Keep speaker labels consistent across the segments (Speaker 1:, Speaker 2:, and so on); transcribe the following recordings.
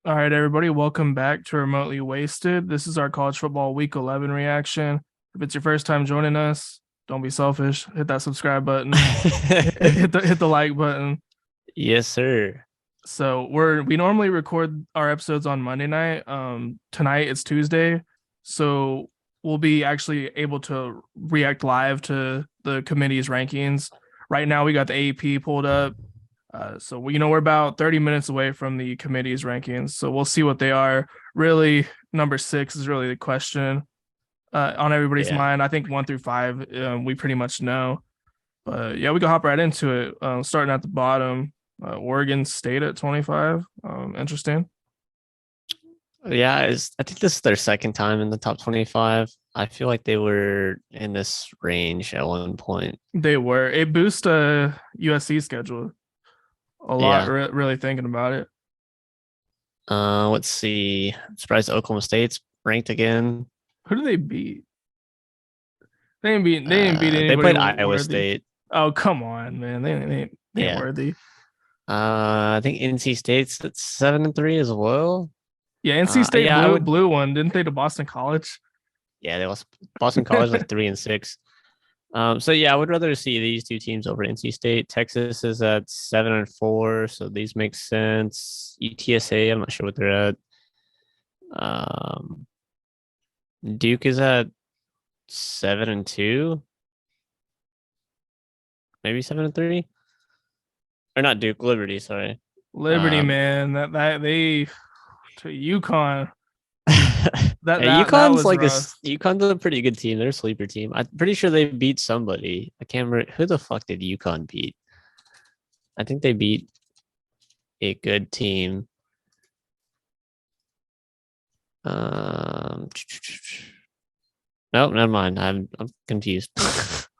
Speaker 1: All right, everybody, welcome back to Remotely Wasted. This is our college football week 11 reaction. If it's your first time joining us, don't be selfish. Hit that subscribe button, hit the like button.
Speaker 2: Yes, sir.
Speaker 1: So we normally record our episodes on Monday night. Tonight it's Tuesday, so we'll be actually able to react live to the committee's rankings. Right now, we got the AP pulled up. So we're about 30 minutes away from the committee's rankings. So we'll see what they are. Really, number 6 is really the question on everybody's
Speaker 2: Yeah.
Speaker 1: mind. I think 1 through 5, we pretty much know. But yeah, we can hop right into it. Starting at the bottom, Oregon State at 25. Interesting.
Speaker 2: Yeah, I think this is their second time in the top 25. I feel like they were in this range at one point.
Speaker 1: They were. It boosts USC schedule a lot.
Speaker 2: Yeah.
Speaker 1: Really thinking about it.
Speaker 2: Let's see. I'm surprised Oklahoma State's ranked again.
Speaker 1: Who do they beat? They didn't beat
Speaker 2: They
Speaker 1: anybody
Speaker 2: played Iowa
Speaker 1: worthy.
Speaker 2: State.
Speaker 1: Oh, come on, man. They ain't
Speaker 2: Yeah.
Speaker 1: worthy.
Speaker 2: I think NC State's at 7-3 as well.
Speaker 1: Yeah, NC State
Speaker 2: Yeah, I
Speaker 1: blew
Speaker 2: would.
Speaker 1: blew one, didn't they, to Boston College?
Speaker 2: Yeah, they lost Boston College like 3-6. So yeah, I would rather see these two teams over NC State. Texas is at 7-4, so these make sense. UTSA, I'm not sure what they're at. Um, Duke is at 7-2, maybe 7-3, or not Duke, Liberty. Sorry.
Speaker 1: Liberty,
Speaker 2: Um,
Speaker 1: man, that they to UConn. That
Speaker 2: Hey,
Speaker 1: that that
Speaker 2: UConn's
Speaker 1: was
Speaker 2: like
Speaker 1: rough.
Speaker 2: this. UConn's a pretty good team. They're a sleeper team. I'm pretty sure they beat somebody. I can't remember who the fuck did UConn beat. I think they beat a good team. Um, no, never mind. I'm confused.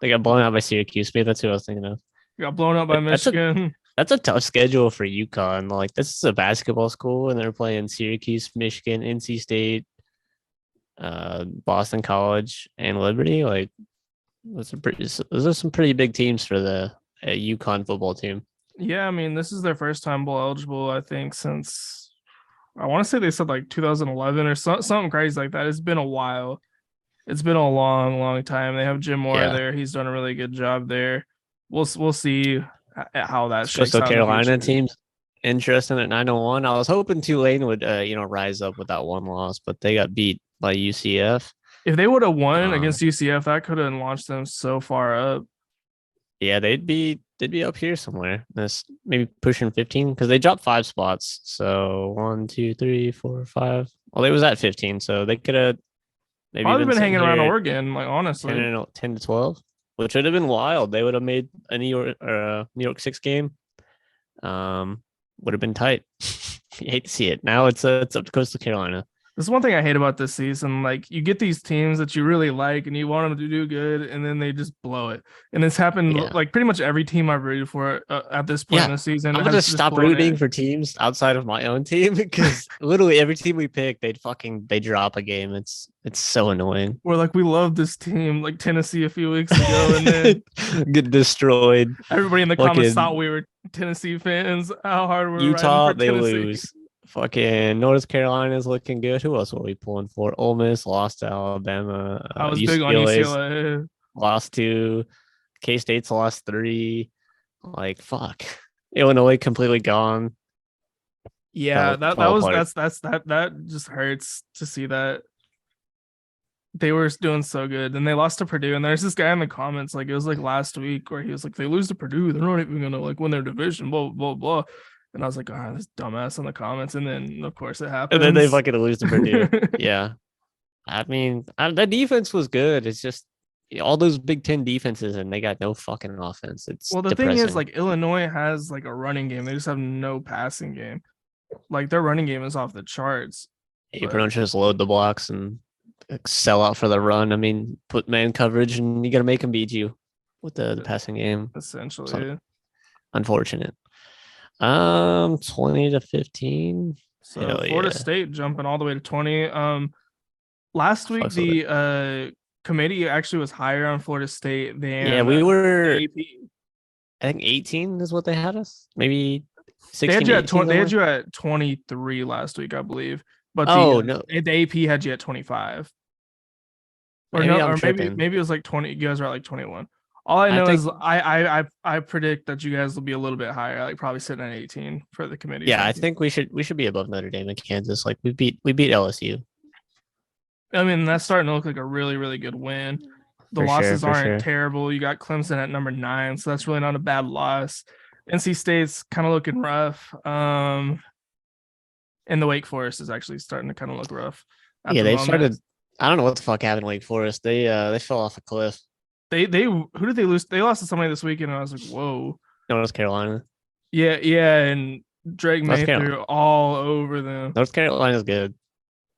Speaker 2: They got blown out by Syracuse. Maybe that's who I was thinking of.
Speaker 1: Got blown up by
Speaker 2: But
Speaker 1: Michigan.
Speaker 2: that's a tough schedule for UConn. Like this is a basketball school, and they're playing Syracuse, Michigan, NC State, Boston College, and Liberty. Like those are some pretty big teams for the UConn football team.
Speaker 1: Yeah, I mean, this is their first time bowl eligible, I think, since I want to say they said like 2011 or something crazy like that. It's been a while. It's been a long, long time. They have Jim Moore
Speaker 2: Yeah,
Speaker 1: there. He's done a really good job there. We'll see how that shakes
Speaker 2: Coastal
Speaker 1: out in the
Speaker 2: Carolina
Speaker 1: future.
Speaker 2: teams interesting at 901. I was hoping Tulane would rise up with that one loss, but they got beat by UCF.
Speaker 1: If they would have won
Speaker 2: Uh,
Speaker 1: against UCF, that could have launched them so far up.
Speaker 2: yeah, they'd be up here somewhere. That's maybe pushing 15 because they dropped 5 spots. So 1, 2, 3, 4, 5. Well, they was at 15, so they could have maybe
Speaker 1: Probably
Speaker 2: been
Speaker 1: been
Speaker 2: sitting
Speaker 1: hanging around
Speaker 2: here at
Speaker 1: Oregon, like
Speaker 2: 10
Speaker 1: honestly.
Speaker 2: and 10 to 12, which would have been wild. They would have made a New York 6 game. Would have been tight. You hate to see it. Now it's up to Coastal Carolina.
Speaker 1: This is one thing I hate about this season. Like you get these teams that you really like and you want them to do good, and then they just blow it. And it's happened
Speaker 2: Yeah.
Speaker 1: like pretty much every team I've rooted for at this point in
Speaker 2: Yeah.
Speaker 1: the season
Speaker 2: I'm gonna
Speaker 1: has just
Speaker 2: stop
Speaker 1: blown
Speaker 2: rooting
Speaker 1: it.
Speaker 2: for teams outside of my own team because literally every team we pick, they drop a game. It's so annoying.
Speaker 1: We're like, we love this team, like Tennessee a few weeks ago, and then
Speaker 2: Get destroyed.
Speaker 1: everybody in the comments thought
Speaker 2: Fucking
Speaker 1: we were Tennessee fans. How hard we're riding
Speaker 2: Utah,
Speaker 1: for
Speaker 2: they
Speaker 1: Tennessee.
Speaker 2: lose. Fucking North Carolina is looking good. Who else were we pulling for? Ole Miss lost to Alabama.
Speaker 1: I was big on
Speaker 2: UCLA's
Speaker 1: UCLA.
Speaker 2: lost to K State's lost 3. Like fuck. Illinois completely gone.
Speaker 1: Yeah,
Speaker 2: Fell
Speaker 1: that
Speaker 2: fell
Speaker 1: was
Speaker 2: apart.
Speaker 1: that just hurts to see that they were doing so good. Then they lost to Purdue, and there's this guy in the comments, like it was like last week, where he was like, they lose to Purdue, they're not even gonna like win their division, blah blah blah. And I was like, ah, this dumbass in the comments. And then of course it
Speaker 2: And then they
Speaker 1: happens.
Speaker 2: fucking lose to Purdue. Yeah. I mean, the defense was good. It's just all those Big Ten defenses, and they got no fucking offense. It's
Speaker 1: Well, the thing is,
Speaker 2: depressing.
Speaker 1: like Illinois has like a running game, they just have no passing game. Like their running game is off the charts.
Speaker 2: You pretty
Speaker 1: But
Speaker 2: much just load the blocks and sell out for the run. I mean, put man coverage, and you got to make them beat you with the passing game. So
Speaker 1: essentially,
Speaker 2: unfortunate. 20 to 15.
Speaker 1: so
Speaker 2: Hell
Speaker 1: Florida
Speaker 2: yeah.
Speaker 1: State jumping all the way to 20. Last week
Speaker 2: Fucks with it.
Speaker 1: the committee actually was higher on Florida State
Speaker 2: Yeah,
Speaker 1: than
Speaker 2: we
Speaker 1: the
Speaker 2: were.
Speaker 1: AP.
Speaker 2: I think 18 is what they had us. Maybe
Speaker 1: They had
Speaker 2: 16
Speaker 1: you
Speaker 2: to
Speaker 1: at
Speaker 2: 18
Speaker 1: they had
Speaker 2: somewhere?
Speaker 1: you at 23 last week, I believe. But
Speaker 2: Oh no,
Speaker 1: the AP had you at 25. Or
Speaker 2: maybe
Speaker 1: no,
Speaker 2: I'm
Speaker 1: or
Speaker 2: tripping.
Speaker 1: maybe it was like 20. You guys are at like 21. All I
Speaker 2: I
Speaker 1: know is
Speaker 2: think
Speaker 1: I predict that you guys will be a little bit higher, like probably sitting at 18 for the committee's
Speaker 2: yeah, I
Speaker 1: ranking.
Speaker 2: think we should be above Notre Dame and Kansas. Like we beat LSU
Speaker 1: I mean, that's starting to look like a really, really good win. The
Speaker 2: for sure,
Speaker 1: losses
Speaker 2: for
Speaker 1: aren't
Speaker 2: sure.
Speaker 1: terrible. You got Clemson at number 9, so that's really not a bad loss. NC State's kind of looking rough. And the Wake Forest is actually starting to kind of look rough at
Speaker 2: Yeah,
Speaker 1: the
Speaker 2: they've
Speaker 1: moment.
Speaker 2: started. I don't know what the fuck happened to Wake Forest. They fell off a cliff.
Speaker 1: They who did they lose? They lost to somebody this weekend, and I was like, whoa.
Speaker 2: North Carolina.
Speaker 1: Yeah, yeah, and Drake
Speaker 2: North
Speaker 1: May
Speaker 2: Carolina.
Speaker 1: threw all over them.
Speaker 2: North Carolina's good.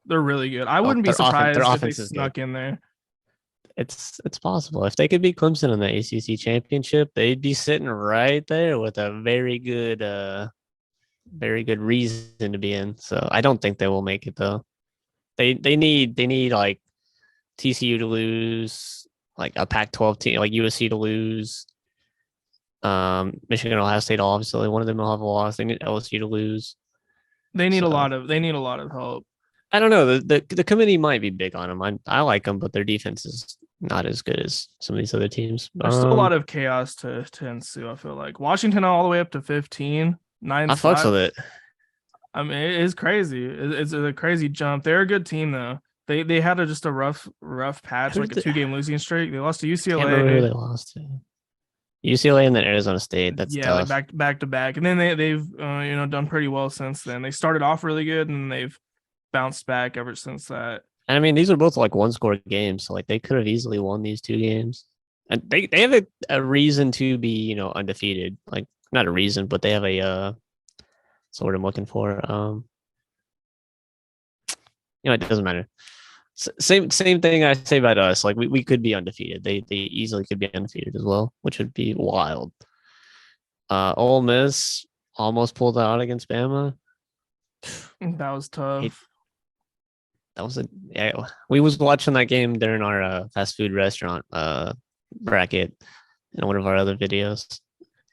Speaker 1: They're really good. I
Speaker 2: Oh,
Speaker 1: wouldn't be
Speaker 2: their
Speaker 1: surprised if they
Speaker 2: offense is good.
Speaker 1: snuck in there.
Speaker 2: It's possible if they could beat Clemson in the ACC championship, they'd be sitting right there with a very good reason to be in. So I don't think they will make it though. They need like TCU to lose, like a Pac-12 team, like USC to lose. Michigan, Ohio State, obviously one of them will have a loss. They need LSU to lose. So
Speaker 1: They need a lot of help.
Speaker 2: I don't know. The committee might be big on them. I like them, but their defense is not as good as some of these other teams.
Speaker 1: There's still a lot of chaos to ensue. I feel like Washington all the way up to 15, nine
Speaker 2: I fucks with
Speaker 1: spots.
Speaker 2: it.
Speaker 1: I mean, it is crazy. It's a crazy jump. They're a good team though. They had just a rough patch,
Speaker 2: Who
Speaker 1: like
Speaker 2: did
Speaker 1: a
Speaker 2: they,
Speaker 1: 2-game losing streak. They lost to
Speaker 2: can't remember who
Speaker 1: UCLA.
Speaker 2: they lost to. UCLA and then Arizona State. That's
Speaker 1: Yeah, like
Speaker 2: tough.
Speaker 1: back to back, and then they've done pretty well since then. They started off really good, and they've bounced back ever since that.
Speaker 2: And I mean, these are both like one score games, so like they could have easily won these two games. And they have a reason to be, undefeated. Like not a reason, but they have a that's what I'm looking for. It doesn't matter. Same thing I say about us. Like we could be undefeated. They easily could be undefeated as well, which would be wild. Ole Miss almost pulled out against Bama.
Speaker 1: That was
Speaker 2: It,
Speaker 1: tough.
Speaker 2: that was we was watching that game during our fast food restaurant bracket in one of our other videos.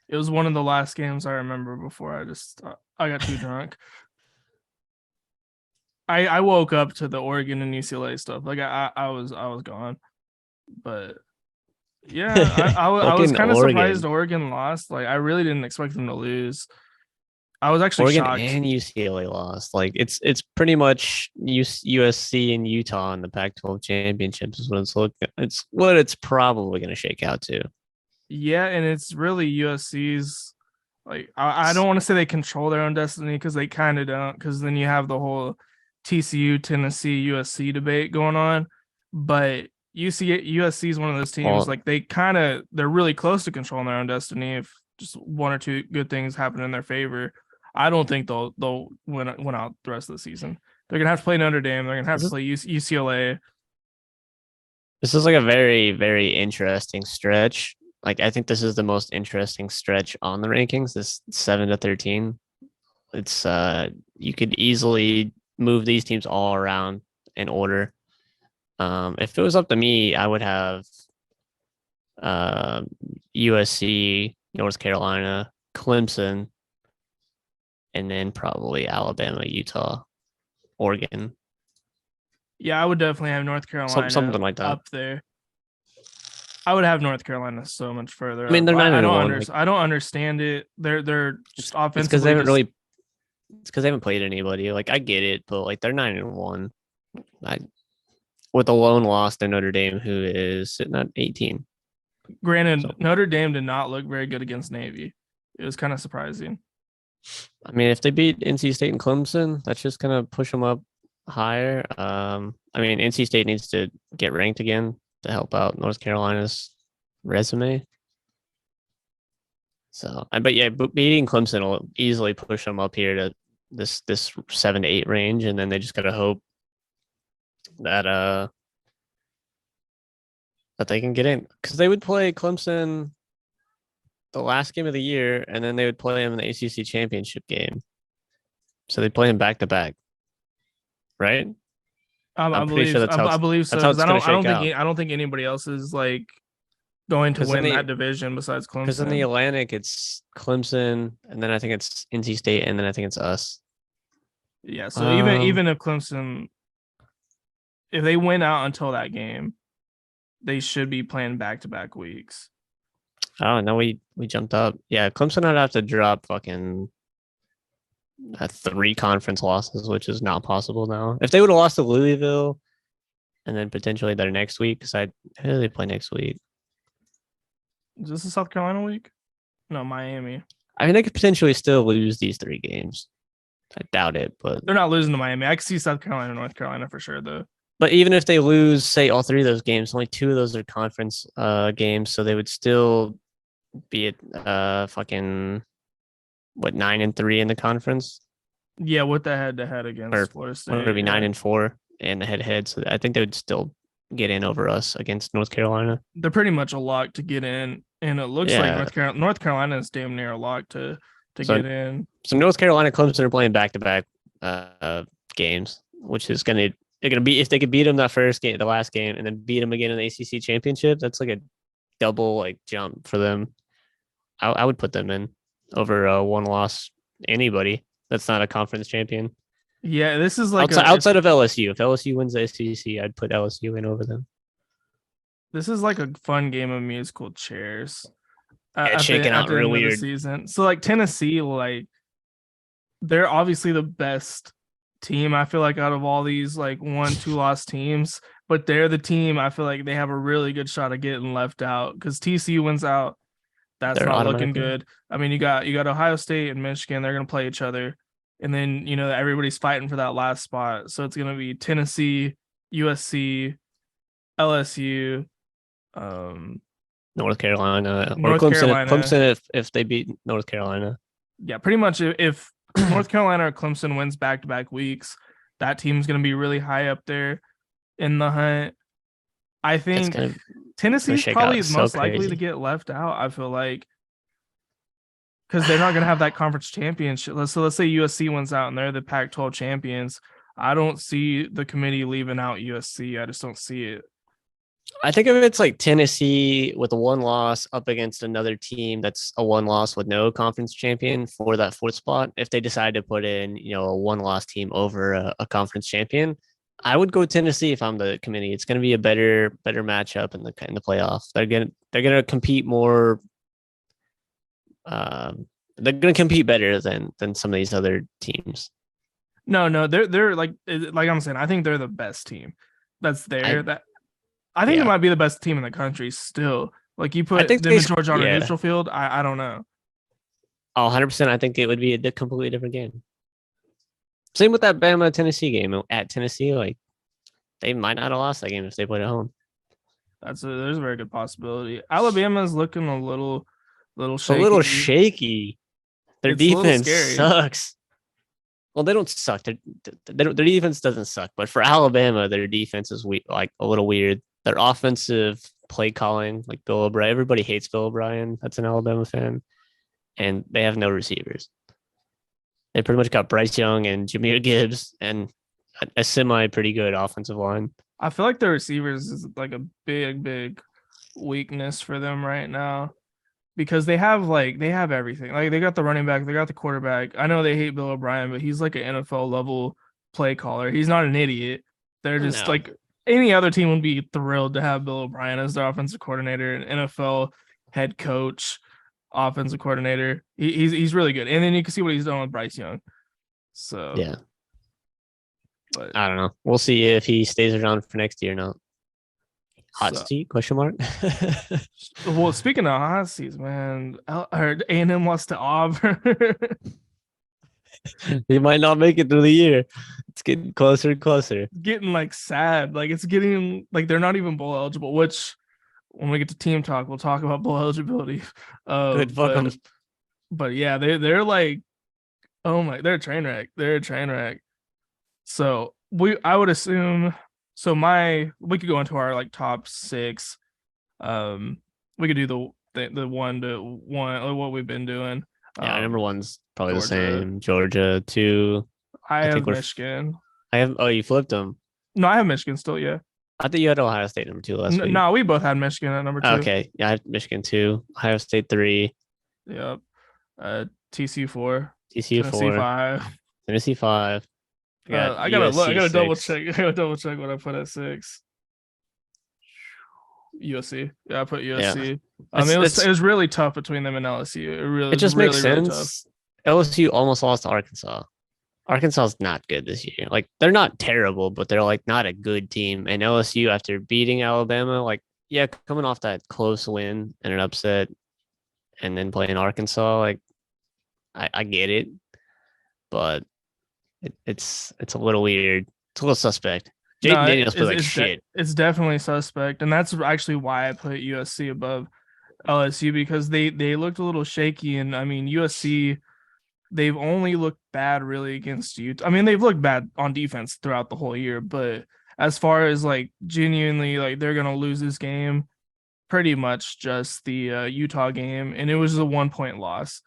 Speaker 1: It was one of the last games I remember before I got too drunk. I woke up to the Oregon and UCLA stuff. Like I was gone, but yeah, I was
Speaker 2: Fucking
Speaker 1: kind of surprised
Speaker 2: Oregon.
Speaker 1: Oregon lost. Like I really didn't expect them to lose. I was actually
Speaker 2: Oregon
Speaker 1: shocked.
Speaker 2: and UCLA lost. Like it's pretty much USC and Utah in the Pac-12 championships is what it's looking. It's what it's probably going to shake out to.
Speaker 1: Yeah, and it's really USC's. Like I don't want to say they control their own destiny because they kind of don't. Because then you have the whole TCU, Tennessee, USC debate going on. But USC is one of those teams.
Speaker 2: Well,
Speaker 1: Like they're really close to controlling their own destiny if just one or two good things happen in their favor. I don't think they'll win out the rest of the season. They're gonna have to play Notre Dame. They're gonna have
Speaker 2: this
Speaker 1: to
Speaker 2: is
Speaker 1: play UCLA.
Speaker 2: this is like a very very interesting stretch. Like I think this is the most interesting stretch on the rankings. This 7 to 13. It's you could easily move these teams all around in order. If it was up to me, I would have uh, USC, North Carolina, Clemson, and then probably Alabama, Utah, Oregon,
Speaker 1: Yeah, I would definitely have North Carolina
Speaker 2: something like that.
Speaker 1: up there. I would have North Carolina so much further
Speaker 2: I mean,
Speaker 1: up.
Speaker 2: they're 9-1. Like
Speaker 1: I don't understand it. They're
Speaker 2: it's
Speaker 1: just
Speaker 2: it's because they
Speaker 1: offensively
Speaker 2: haven't
Speaker 1: just
Speaker 2: really it's because they haven't played anybody. Like I get it, but like they're 9-1. I with a lone loss to Notre Dame, who is sitting at 18.
Speaker 1: granted
Speaker 2: So
Speaker 1: Notre Dame did not look very good against Navy. It was kind of surprising.
Speaker 2: I mean, if they beat NC State and Clemson, that's just gonna push them up higher. I mean, NC State needs to get ranked again to help out North Carolina's resume. So, but yeah, beating Clemson will easily push them up here to this 7 to 8 range, and then they just gotta hope that that they can get in because they would play Clemson the last game of the year, and then they would play them in the ACC championship game. So they play them back to back, right? I'm pretty sure
Speaker 1: I believe
Speaker 2: that's
Speaker 1: so
Speaker 2: how
Speaker 1: because
Speaker 2: it's gonna
Speaker 1: I
Speaker 2: shake out.
Speaker 1: I don't think anybody else is like going to
Speaker 2: Because in
Speaker 1: win
Speaker 2: the
Speaker 1: that division besides
Speaker 2: because in the
Speaker 1: Clemson.
Speaker 2: Atlantic it's Clemson, and then I think it's NC State, and then I think it's us.
Speaker 1: Yeah, so even
Speaker 2: Um,
Speaker 1: even if Clemson, if they win out until that game, they should be playing back to back weeks.
Speaker 2: oh no, we jumped up. Yeah, Clemson would have to drop fucking 3 conference losses, which is not possible now. If they would have lost to Louisville, and then potentially their next week, because who do they play next week?
Speaker 1: Is this a South Carolina week? No, Miami.
Speaker 2: I mean, they could potentially still lose these 3 games. I doubt it, but
Speaker 1: They're not losing to Miami. I can see South Carolina, North Carolina for sure, though.
Speaker 2: even if they lose, say all 3 of those games, only 2 of those are conference games, so they would still be at fucking what 9-3 in the conference,
Speaker 1: Yeah, with the head to head against
Speaker 2: or
Speaker 1: Florida
Speaker 2: would
Speaker 1: State.
Speaker 2: it be
Speaker 1: Yeah.
Speaker 2: 9-4 in the head to head? So I think they would still get in over us against North Carolina.
Speaker 1: They're pretty much a lock to get in, and it looks like
Speaker 2: Yeah.
Speaker 1: North Carolina is damn near a lock to
Speaker 2: So
Speaker 1: get in.
Speaker 2: so North Carolina, Clemson are playing back to back games, which is they're gonna be if they could beat them that first game, the last game, and then beat them again in the ACC championship. That's like a double like jump for them. I would put them in over one loss anybody that's not a conference champion.
Speaker 1: Yeah, this is like
Speaker 2: outside of LSU. If LSU wins the SEC, I'd put LSU in over them.
Speaker 1: this is like a fun game of musical chairs
Speaker 2: Yeah, it's
Speaker 1: at the
Speaker 2: shaking out real
Speaker 1: end of the
Speaker 2: weird.
Speaker 1: season. So like Tennessee, like they're obviously the best team. I feel like out of all these like 1-2 loss teams, but they're the team I feel like they have a really good shot of getting left out because TCU wins out. That's
Speaker 2: They're
Speaker 1: not looking
Speaker 2: automatically.
Speaker 1: good. I mean, you got Ohio State and Michigan. They're gonna play each other, and then everybody's fighting for that last spot. So it's gonna be Tennessee, USC, LSU,
Speaker 2: North Carolina or
Speaker 1: North
Speaker 2: Clemson.
Speaker 1: Carolina.
Speaker 2: Clemson if they beat North Carolina.
Speaker 1: Yeah, pretty much. If North Carolina or Clemson wins back to back weeks, that team's gonna be really high up there in the hunt. I think Tennessee's probably most likely to get left out. I feel like because they're not going to have that conference championship. So let's say USC wins out and they're the Pac-12 champions. I don't see the committee leaving out USC. I just don't see it.
Speaker 2: I think if it's like Tennessee with a 1 loss up against another team that's a 1 loss with no conference champion for that 4th spot, if they decide to put in, a 1 loss team over a conference champion, I would go Tennessee if I'm the committee. It's going to be a better matchup in the playoff. They're gonna compete more. They're gonna compete better than some of these other teams.
Speaker 1: No, they're like I'm saying. I think they're the best team that's there. I think they might be the best team in the country still. Like you put them and Georgia on a neutral field. I don't know.
Speaker 2: 100%. I think it would be a completely different game. Same with that Bama Tennessee game at Tennessee. Like they might not have lost that game if they played at home.
Speaker 1: There's a very good possibility. Alabama's looking a little shaky.
Speaker 2: A little shaky. Their defense sucks. Well, they don't suck. Their defense doesn't suck, but for Alabama, their defense is like a little weird. Their offensive play calling, like Bill O'Brien, everybody hates Bill O'Brien. That's an Alabama fan, and they have no receivers. They pretty much got Bryce Young and Jahmyr Gibbs and a semi pretty good offensive line.
Speaker 1: I feel like the receivers is like a big weakness for them right now because they have everything. Like they got the running back, they got the quarterback. I know they hate Bill O'Brien, but he's like an NFL level play caller. He's not an idiot. They're just like any other team would be thrilled to have Bill O'Brien as their offensive coordinator, an NFL head coach, offensive coordinator. He's really good. And then you can see what he's done with Bryce Young. So
Speaker 2: yeah. But I don't know. We'll see if he stays around for next year or not. Hot seat? Question mark.
Speaker 1: Well, speaking of hot seats, man, I heard A&M lost to Auburn.
Speaker 2: He might not make it through the year. It's getting closer and closer.
Speaker 1: Getting like sad. Like it's getting like they're not even bowl eligible. Which when we get to team talk, we'll talk about bowl eligibility.
Speaker 2: Good fuck them.
Speaker 1: But yeah, they're like, oh my, they're a train wreck. They're a train wreck. So I would assume. So we could go into our like top 6. We could do the 1 to 1, like what we've been doing.
Speaker 2: Yeah, number 1's probably Georgia. The same. Georgia 2.
Speaker 1: I have Michigan.
Speaker 2: You flipped them.
Speaker 1: No, I have Michigan still. Yeah.
Speaker 2: I think you had Ohio State number 2 last week.
Speaker 1: No, we both had Michigan at number 2.
Speaker 2: Okay, yeah, I had Michigan 2, Ohio State 3,
Speaker 1: Yep. TCU 4,
Speaker 2: TCU
Speaker 1: Tennessee
Speaker 2: 4,
Speaker 1: 5.
Speaker 2: Tennessee 5. I got
Speaker 1: I gotta look. I
Speaker 2: USC
Speaker 1: gotta double
Speaker 2: 6.
Speaker 1: check. I gotta double check what I put at 6. USC. Yeah, I put
Speaker 2: Yeah,
Speaker 1: USC.
Speaker 2: it's
Speaker 1: It
Speaker 2: it's
Speaker 1: was really tough between them and LSU. It really
Speaker 2: it
Speaker 1: was
Speaker 2: just makes
Speaker 1: really really tough.
Speaker 2: sense. LSU almost lost to Arkansas. Arkansas is not good this year. Like they're not terrible, but they're like not a good team. And LSU, after beating Alabama, like yeah, coming off that close win and an upset, and then playing Arkansas, like I get it, but it's a little weird. It's a little suspect. Jaden
Speaker 1: No,
Speaker 2: Daniels played like shit.
Speaker 1: it's definitely suspect, and that's actually why I put USC above LSU because they looked a little shaky, and I mean USC they've only looked bad really against Utah. I mean they've looked bad on defense throughout the whole year, but as far as like genuinely like they're gonna lose this game, pretty much just the Utah game, and it was a 1 point loss.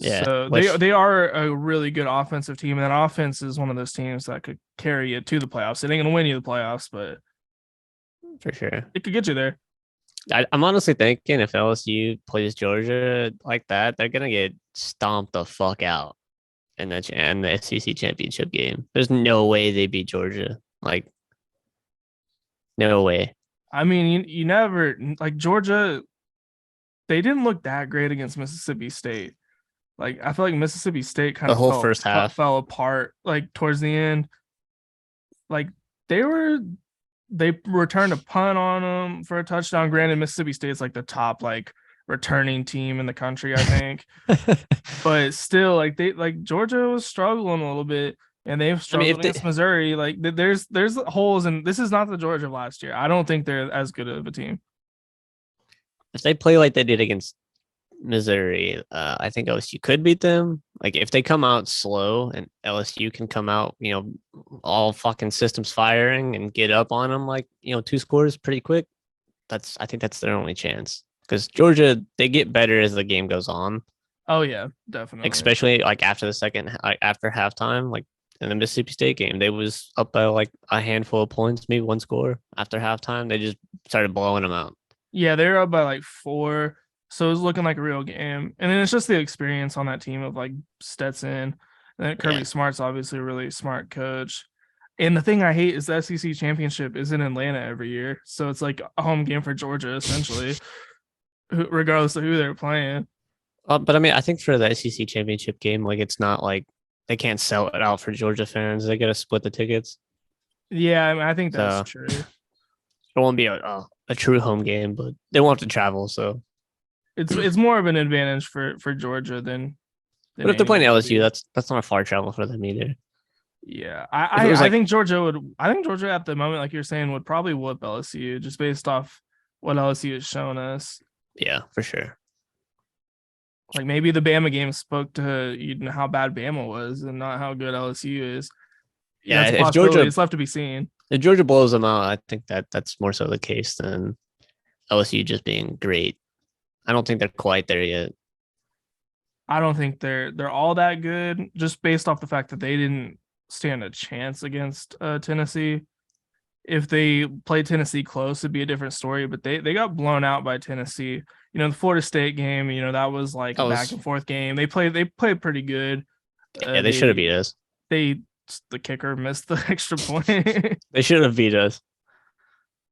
Speaker 2: Yeah,
Speaker 1: So they are a really good offensive team, and that offense is one of those teams that could carry you to the playoffs. It ain't gonna win you the playoffs, but
Speaker 2: for sure.
Speaker 1: it could get you there.
Speaker 2: I'm honestly thinking if LSU plays Georgia like that, they're gonna get stomped the fuck out in the SEC championship game. There's no way they beat Georgia. Like, no way.
Speaker 1: I mean, you never like Georgia. They didn't look that great against Mississippi State. Like I feel like Mississippi State kind
Speaker 2: The
Speaker 1: of
Speaker 2: whole first half.
Speaker 1: fell apart like towards the end. Like they returned a punt on them for a touchdown. Granted, Mississippi State's like the top like returning team in the country, I think. But still, like Georgia was struggling a little bit, and they've struggled against Missouri. Like there's holes, and this is not the Georgia of last year. I don't think they're as good of a team.
Speaker 2: If they play like they did against Missouri, I think LSU could beat them. Like if they come out slow and LSU can come out, all fucking systems firing and get up on them like 2 scores pretty quick. I think that's their only chance because Georgia they get better as the game goes on.
Speaker 1: Oh yeah, definitely.
Speaker 2: Especially like after after halftime, like in the Mississippi State game, they was up by like a handful of points, maybe 1 score after halftime. They just started blowing them out.
Speaker 1: Yeah, they're up by like 4. So it was looking like a real game. And then it's just the experience on that team of like Stetson. And then Kirby Smart's obviously a really smart coach. And the thing I hate is the SEC championship is in Atlanta every year. So it's like a home game for Georgia, essentially, regardless of who they're playing.
Speaker 2: But I mean, I think for the SEC championship game, like it's not like they can't sell it out for Georgia fans. They got to split the tickets.
Speaker 1: Yeah, I mean, I think that's true.
Speaker 2: It won't be a true home game, but they won't have to travel. So
Speaker 1: it's more of an advantage for Georgia than
Speaker 2: but if they're playing LSU, that's not a far travel for them either.
Speaker 1: Yeah, I think Georgia would. I think Georgia at the moment, like you're saying, would probably whoop LSU just based off what LSU has shown us.
Speaker 2: Yeah, for sure.
Speaker 1: Like maybe the Bama game spoke to how bad Bama was and not how good LSU is.
Speaker 2: Yeah, if Georgia,
Speaker 1: it's left to be seen.
Speaker 2: If Georgia blows them out, I think that's more so the case than LSU just being great. I don't think they're quite there yet.
Speaker 1: I don't think they're all that good, just based off the fact that they didn't stand a chance against Tennessee. If they played Tennessee close, it'd be a different story. But they got blown out by Tennessee. The Florida State game, that was like a back and forth game. They played pretty good.
Speaker 2: Yeah, they should have beat us.
Speaker 1: The kicker missed the extra point.
Speaker 2: They should have beat us.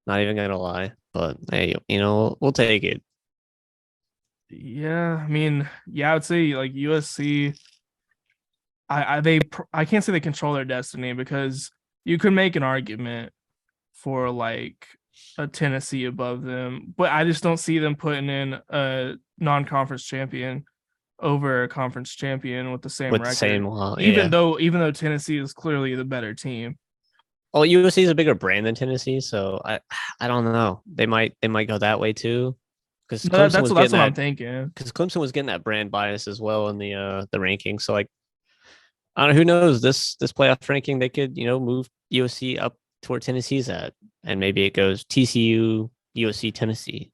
Speaker 2: Not even gonna lie, but hey, we'll take it.
Speaker 1: Yeah, I mean, I would say like USC. I can't say they control their destiny because you could make an argument for like a Tennessee above them, but I just don't see them putting in a non-conference champion over a conference champion with the same record. Even though Tennessee is clearly the better team.
Speaker 2: Well, USC is a bigger brand than Tennessee, so I don't know. They might go that way too. Because
Speaker 1: that's what I'm thinking.
Speaker 2: Because Clemson was getting that brand bias as well in the ranking. So like, I don't know. Who knows? This playoff ranking, they could move USC up to where Tennessee's at, and maybe it goes TCU, USC, Tennessee.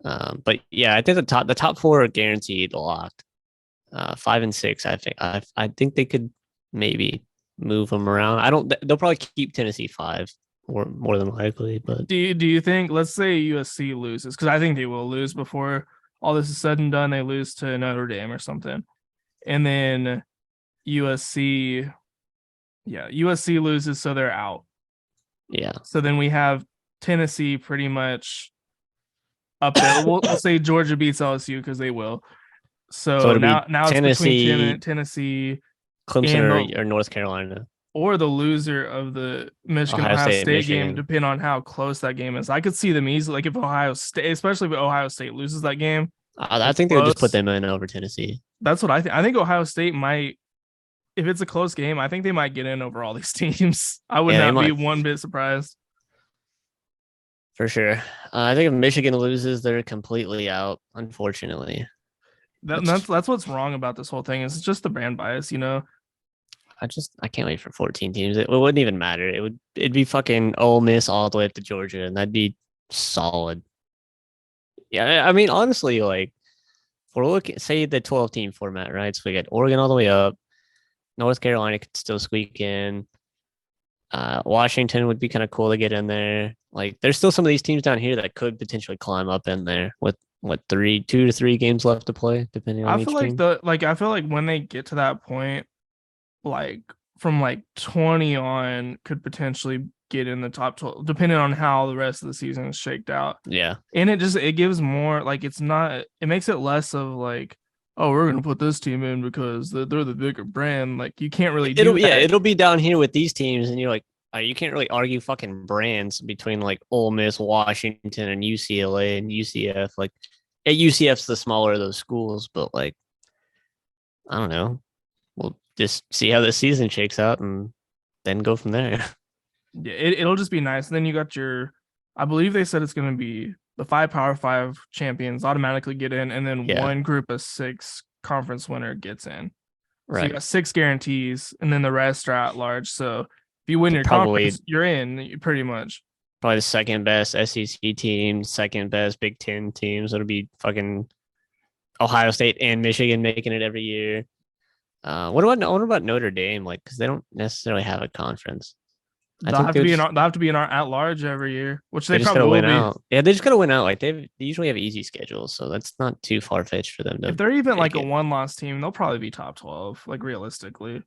Speaker 2: But yeah, I think the top 4 are guaranteed locked. 5 and 6, I think they could maybe move them around. They'll probably keep Tennessee 5. more than likely. But
Speaker 1: Do you think, let's say USC loses, because I think they will lose before all this is said and done, they lose to Notre Dame or something. And then USC, yeah, USC loses, so they're out.
Speaker 2: yeah,
Speaker 1: So then we have Tennessee pretty much up there. We'll say Georgia beats LSU because they will.
Speaker 2: so
Speaker 1: So
Speaker 2: it'll be
Speaker 1: now it's between
Speaker 2: Tennessee,
Speaker 1: Tennessee
Speaker 2: Clemson,
Speaker 1: and the
Speaker 2: or North Carolina,
Speaker 1: or the loser of the Michigan
Speaker 2: Ohio
Speaker 1: Ohio
Speaker 2: State,
Speaker 1: State game,
Speaker 2: Michigan.
Speaker 1: depending on how close that game is. I could see them easily, like if Ohio State, especially if Ohio State loses that game,
Speaker 2: I
Speaker 1: it's
Speaker 2: think they would just put
Speaker 1: close.
Speaker 2: them in over Tennessee.
Speaker 1: That's what I think. I think Ohio State might, if it's a close game, I think they might get in over all these teams. I would
Speaker 2: Yeah, they
Speaker 1: not be
Speaker 2: might
Speaker 1: one bit surprised.
Speaker 2: for sure. I think if Michigan loses, they're completely out. Unfortunately,
Speaker 1: That's
Speaker 2: which
Speaker 1: that's what's wrong about this whole thing. Is it's just the brand bias, you know.
Speaker 2: I can't wait for 14 teams. It wouldn't even matter. It'd be fucking Ole Miss all the way up to Georgia, and that'd be solid. Yeah, I mean, honestly, like if we're looking, say the 12 team format, right? So we got Oregon all the way up. North Carolina could still squeak in. Washington would be kind of cool to get in there. Like, there's still some of these teams down here that could potentially climb up in there with what 2 to 3 games left to play, depending on
Speaker 1: I feel
Speaker 2: each
Speaker 1: like
Speaker 2: team.
Speaker 1: I feel like when they get to that point, like from like 20 on, could potentially get in the top 12, depending on how the rest of the season is shaked out.
Speaker 2: Yeah,
Speaker 1: And it gives more, like it's not, it makes it less of like, oh, we're gonna put this team in because they're the bigger brand. Like you can't really do that.
Speaker 2: it'll be down here with these teams, and you're like, you can't really argue fucking brands between like Ole Miss, Washington, and UCLA and UCF. Like, UCF's the smaller of those schools, but like, I don't know. We'll just see how the season shakes out and then go from there.
Speaker 1: Yeah, it'll just be nice. And then you got your, I believe they said it's gonna be the 5 Power 5 champions automatically get in, and then
Speaker 2: Yeah,
Speaker 1: one group of 6 conference winner gets in. So you
Speaker 2: right.
Speaker 1: got 6 guarantees, and then the rest are at large. So if you win your
Speaker 2: Probably
Speaker 1: conference, you're in pretty much.
Speaker 2: probably the second best SEC team, second best Big Ten teams. It'll be fucking Ohio State and Michigan making it every year. What about Notre Dame? Like, because they don't necessarily have a conference. I think
Speaker 1: They'll have to be in our at large every year, which
Speaker 2: they
Speaker 1: they
Speaker 2: just
Speaker 1: probably
Speaker 2: gotta
Speaker 1: will
Speaker 2: win
Speaker 1: be.
Speaker 2: out. Yeah, they just gotta win out. Like they usually have easy schedules, so that's not too far fetched for them
Speaker 1: If
Speaker 2: to
Speaker 1: they're even like
Speaker 2: make
Speaker 1: a
Speaker 2: it.
Speaker 1: one loss team, they'll probably be top 12, like realistically.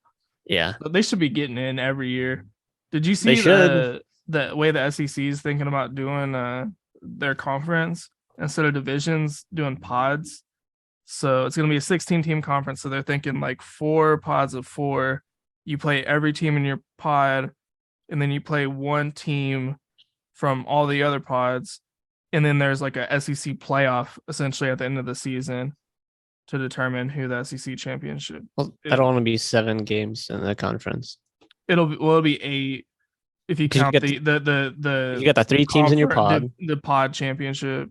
Speaker 2: Yeah,
Speaker 1: But they should be getting in every year. Did you
Speaker 2: they
Speaker 1: see
Speaker 2: should.
Speaker 1: the way the SEC is thinking about doing their conference instead of divisions, doing pods? So it's gonna be a 16 team conference. So they're thinking like 4 pods of 4. You play every team in your pod, and then you play one team from all the other pods, and then there's like a SEC playoff essentially at the end of the season to determine who the SEC championship.
Speaker 2: Well,
Speaker 1: It,
Speaker 2: that'll only be 7 games in the conference
Speaker 1: it'll be 8 if you
Speaker 2: because
Speaker 1: count
Speaker 2: you got the 3 teams in your pod.
Speaker 1: the pod championship.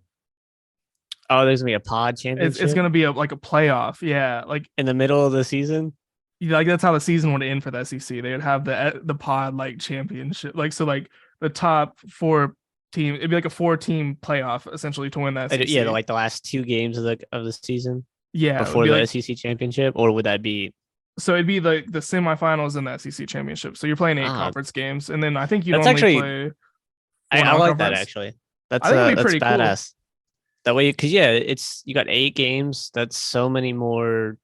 Speaker 2: Oh, there's gonna be a pod
Speaker 1: It's
Speaker 2: championship
Speaker 1: gonna be like a playoff, yeah.
Speaker 2: in the middle of the season.
Speaker 1: Like that's how the season would end for the SEC. They would have the pod like championship, like so like the top 4 team. It'd be like a 4 team playoff essentially to win the
Speaker 2: Yeah,
Speaker 1: SEC.
Speaker 2: like the last 2 games of the season
Speaker 1: Yeah, it would
Speaker 2: before
Speaker 1: be
Speaker 2: the
Speaker 1: like,
Speaker 2: SEC championship, or would that be?
Speaker 1: so it'd be like the semifinals and the SEC championship. So you're playing 8
Speaker 2: Ah,
Speaker 1: conference games, and then I think you
Speaker 2: that's
Speaker 1: normally
Speaker 2: actually
Speaker 1: play
Speaker 2: I,
Speaker 1: 4
Speaker 2: I like that
Speaker 1: non-conference.
Speaker 2: actually.
Speaker 1: I think it'd be
Speaker 2: That's
Speaker 1: pretty cool.
Speaker 2: badass. That way, because yeah, it's you got 8 games. That's so many more.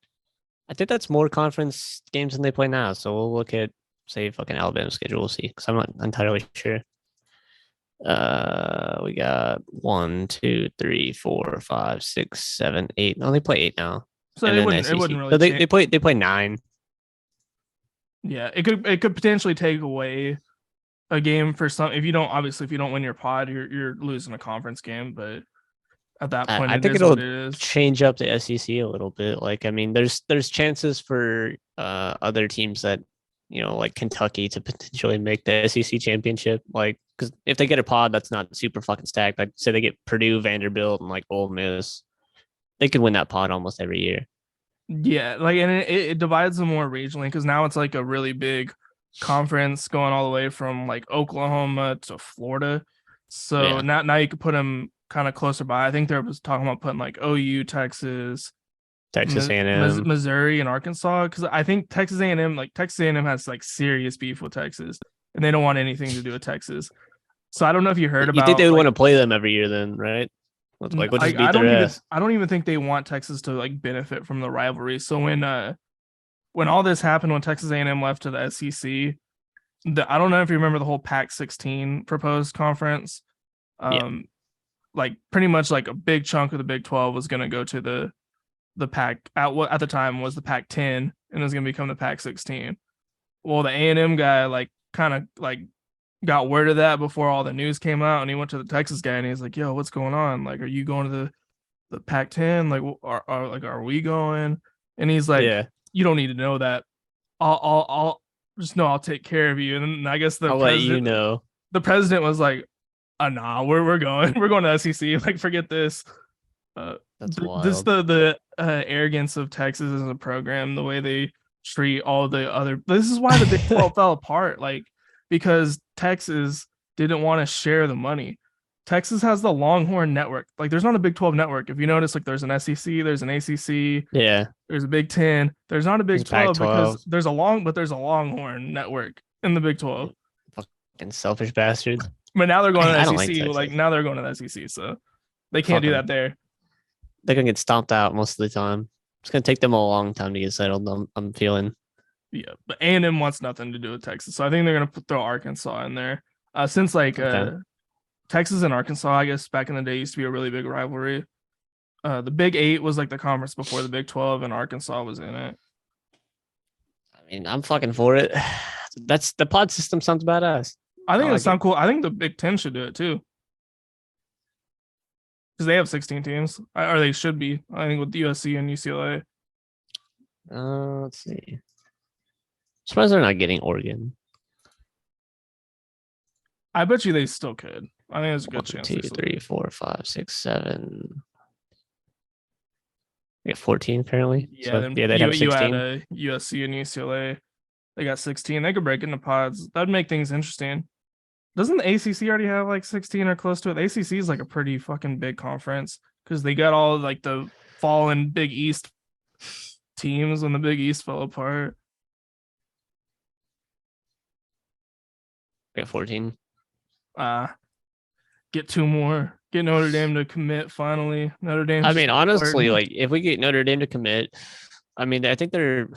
Speaker 2: I think that's more conference games than they play now. So we'll look at say fucking Alabama schedule. We'll see because I'm not entirely sure. We got 1, 2, 3, 4, 5, 6, 7, 8. No, they play 8 now,
Speaker 1: So
Speaker 2: and then the
Speaker 1: it wouldn't
Speaker 2: SEC.
Speaker 1: really
Speaker 2: So
Speaker 1: change.
Speaker 2: they play 9.
Speaker 1: Yeah, it could potentially take away a game for some. If you don't, obviously if you don't win your pod, you're losing a conference game. But at that point,
Speaker 2: I
Speaker 1: it
Speaker 2: think
Speaker 1: is what
Speaker 2: it'll
Speaker 1: it is.
Speaker 2: change up the SEC a little bit. Like, I mean, there's chances for other teams that like Kentucky to potentially make the SEC championship. Like, because if they get a pod that's not super fucking stacked, like say they get Purdue, Vanderbilt, and like Ole Miss, they could win that pod almost every year.
Speaker 1: Yeah, like and it divides them more regionally because now it's like a really big conference going all the way from like Oklahoma to Florida. So
Speaker 2: Yeah,
Speaker 1: now you could put them kind of closer by. I think there was talking about putting like OU, Texas,
Speaker 2: Texas A&M.
Speaker 1: Missouri, and Arkansas because I think Texas A&M has like serious beef with Texas, and they don't want anything to do with Texas. So I don't know if you heard
Speaker 2: You think
Speaker 1: about
Speaker 2: they would
Speaker 1: like
Speaker 2: want to play them every year then, right? Like we'll just beat their ass.
Speaker 1: I don't even think they want Texas to like benefit from the rivalry. So when all this happened, when Texas A&M left to the SEC, I don't know if you remember the whole Pac-16 proposed conference.
Speaker 2: Yeah.
Speaker 1: Like pretty much like a big chunk of the Big 12 was going to go to the Pac at what at the time was the Pac-10 and it was going to become the Pac-16. Well, the A&M guy like kind of like got word of that before all the news came out, and he went to the Texas guy and he's like, "Yo, what's going on? Like, are you going to the Pac-10? Like, are we going?" And he's like,
Speaker 2: Yeah.
Speaker 1: "You don't need to know that. I'll just know I'll take care of you." And then I guess
Speaker 2: I'll let you know.
Speaker 1: the president was like, "Nah, we're going, we're going to SEC. Like, forget this."
Speaker 2: That's
Speaker 1: Just
Speaker 2: wild.
Speaker 1: the arrogance of Texas as a program, the way they treat all the other. This is why the Big 12 fell apart. Like because Texas didn't want to share the money. Texas has the Longhorn network. Like there's not a Big 12 network. If you notice, like there's an SEC, there's an ACC,
Speaker 2: Yeah.
Speaker 1: there's a Big 10. There's not a
Speaker 2: There's
Speaker 1: Big 12
Speaker 2: Pac-12.
Speaker 1: because there's a Longhorn network in the Big 12.
Speaker 2: Fucking selfish bastards.
Speaker 1: But now they're going to
Speaker 2: I
Speaker 1: the
Speaker 2: don't like
Speaker 1: SEC. Like
Speaker 2: Texas.
Speaker 1: now they're going to the SEC, so they can't
Speaker 2: Fuck
Speaker 1: do
Speaker 2: 'em.
Speaker 1: that there.
Speaker 2: They're gonna get stomped out most of the time. It's gonna take them a long time to get settled. I'm feeling.
Speaker 1: Yeah, but A&M wants nothing to do with Texas, so I think they're gonna throw Arkansas in there. Since like
Speaker 2: Okay.
Speaker 1: Texas and Arkansas, I guess back in the day used to be a really big rivalry. The Big Eight was like the conference before the Big 12, and Arkansas was in it.
Speaker 2: I mean, I'm fucking for it. That's the pod system sounds badass.
Speaker 1: I think
Speaker 2: I
Speaker 1: it would
Speaker 2: like
Speaker 1: sound
Speaker 2: it.
Speaker 1: cool. I think the Big Ten should do it too, because they have 16 teams, or they should be. I think with USC and UCLA.
Speaker 2: Let's see. Surprised they're not getting Oregon.
Speaker 1: I bet you they still could. I think there's a good
Speaker 2: One,
Speaker 1: chance.
Speaker 2: two,
Speaker 1: They still
Speaker 2: 3, 4, 5, 6, 7. We got 14 currently.
Speaker 1: Yeah,
Speaker 2: So
Speaker 1: then
Speaker 2: yeah, they'd have
Speaker 1: you add
Speaker 2: 16.
Speaker 1: a USC and UCLA. They got 16. They could break into pods. That'd make things interesting. Doesn't the ACC already have like 16 or close to it? The ACC is like a pretty fucking big conference because they got all like the fallen Big East teams when the Big East fell apart.
Speaker 2: We got 14.
Speaker 1: Get two more. Get Notre Dame to commit finally. Notre Dame's
Speaker 2: I
Speaker 1: just
Speaker 2: mean, honestly,
Speaker 1: starting.
Speaker 2: like if we get Notre Dame to commit, I mean, I think they're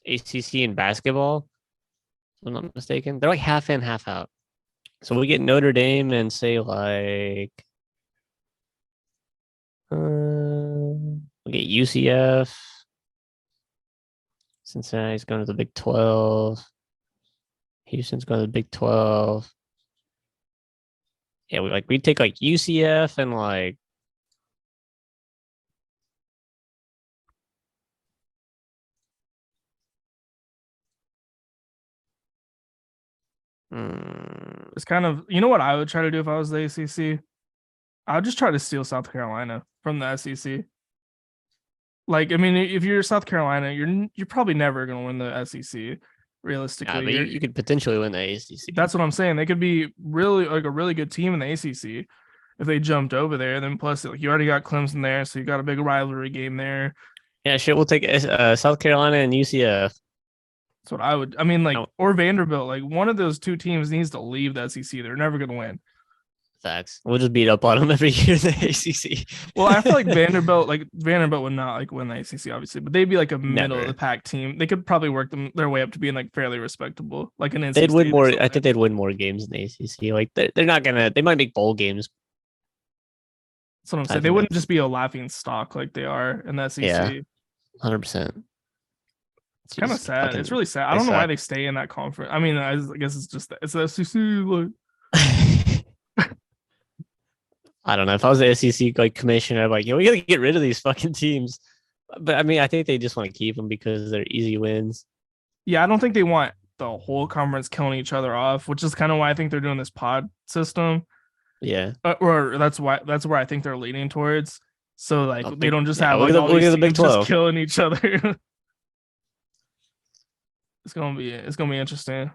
Speaker 2: ACC in basketball. If I'm not mistaken. They're like half in, half out. So we get Notre Dame and say like we get UCF. Cincinnati's going to the Big 12. Houston's going to the Big 12. Yeah, we take like UCF and like
Speaker 1: It's kind of what I would try to do if I was the ACC. I would just try to steal South Carolina from the SEC. Like, I mean, if you're South Carolina, you're probably never gonna win the SEC. Realistically,
Speaker 2: but you could potentially win the ACC.
Speaker 1: that's what I'm saying. They could be really like a really good team in the ACC if they jumped over there. Then plus, like you already got Clemson there, so you got a big rivalry game there.
Speaker 2: Yeah, shit. We'll take South Carolina and UCF.
Speaker 1: That's what I would. I mean, like
Speaker 2: No,
Speaker 1: or Vanderbilt. Like one of those two teams needs to leave the SEC. They're never gonna win.
Speaker 2: facts. We'll just beat up on them every year in the ACC.
Speaker 1: Well, I feel like Vanderbilt would not like win the ACC, obviously, but they'd be like a middle of the pack team. They could probably work their way up to being like fairly respectable, like an NC
Speaker 2: They'd win
Speaker 1: State or
Speaker 2: more. I
Speaker 1: something.
Speaker 2: think they'd win more games in the ACC. Like they're not gonna. They might make bowl games.
Speaker 1: That's what I'm
Speaker 2: I
Speaker 1: saying. They
Speaker 2: think
Speaker 1: wouldn't
Speaker 2: that's
Speaker 1: just be a laughing stock like they are in the SEC.
Speaker 2: yeah, 100%.
Speaker 1: It's kind of sad. It's
Speaker 2: Fucking
Speaker 1: really sad. I
Speaker 2: they
Speaker 1: don't know why
Speaker 2: suck.
Speaker 1: they stay in that conference. I mean, I guess it's just it's the SEC. Like
Speaker 2: I don't know. If I was the SEC like commissioner, I'd be like, yeah, we gotta get rid of these fucking teams. But I mean, I think they just want to keep them because they're easy wins.
Speaker 1: yeah, I don't think they want the whole conference killing each other off, which is kind of why I think they're doing this pod system.
Speaker 2: Yeah.
Speaker 1: Or that's where I think they're leaning towards. So like they don't just have
Speaker 2: look
Speaker 1: like
Speaker 2: at
Speaker 1: all
Speaker 2: look
Speaker 1: these
Speaker 2: at the Big
Speaker 1: teams just
Speaker 2: 12.
Speaker 1: killing each other. It's gonna be interesting.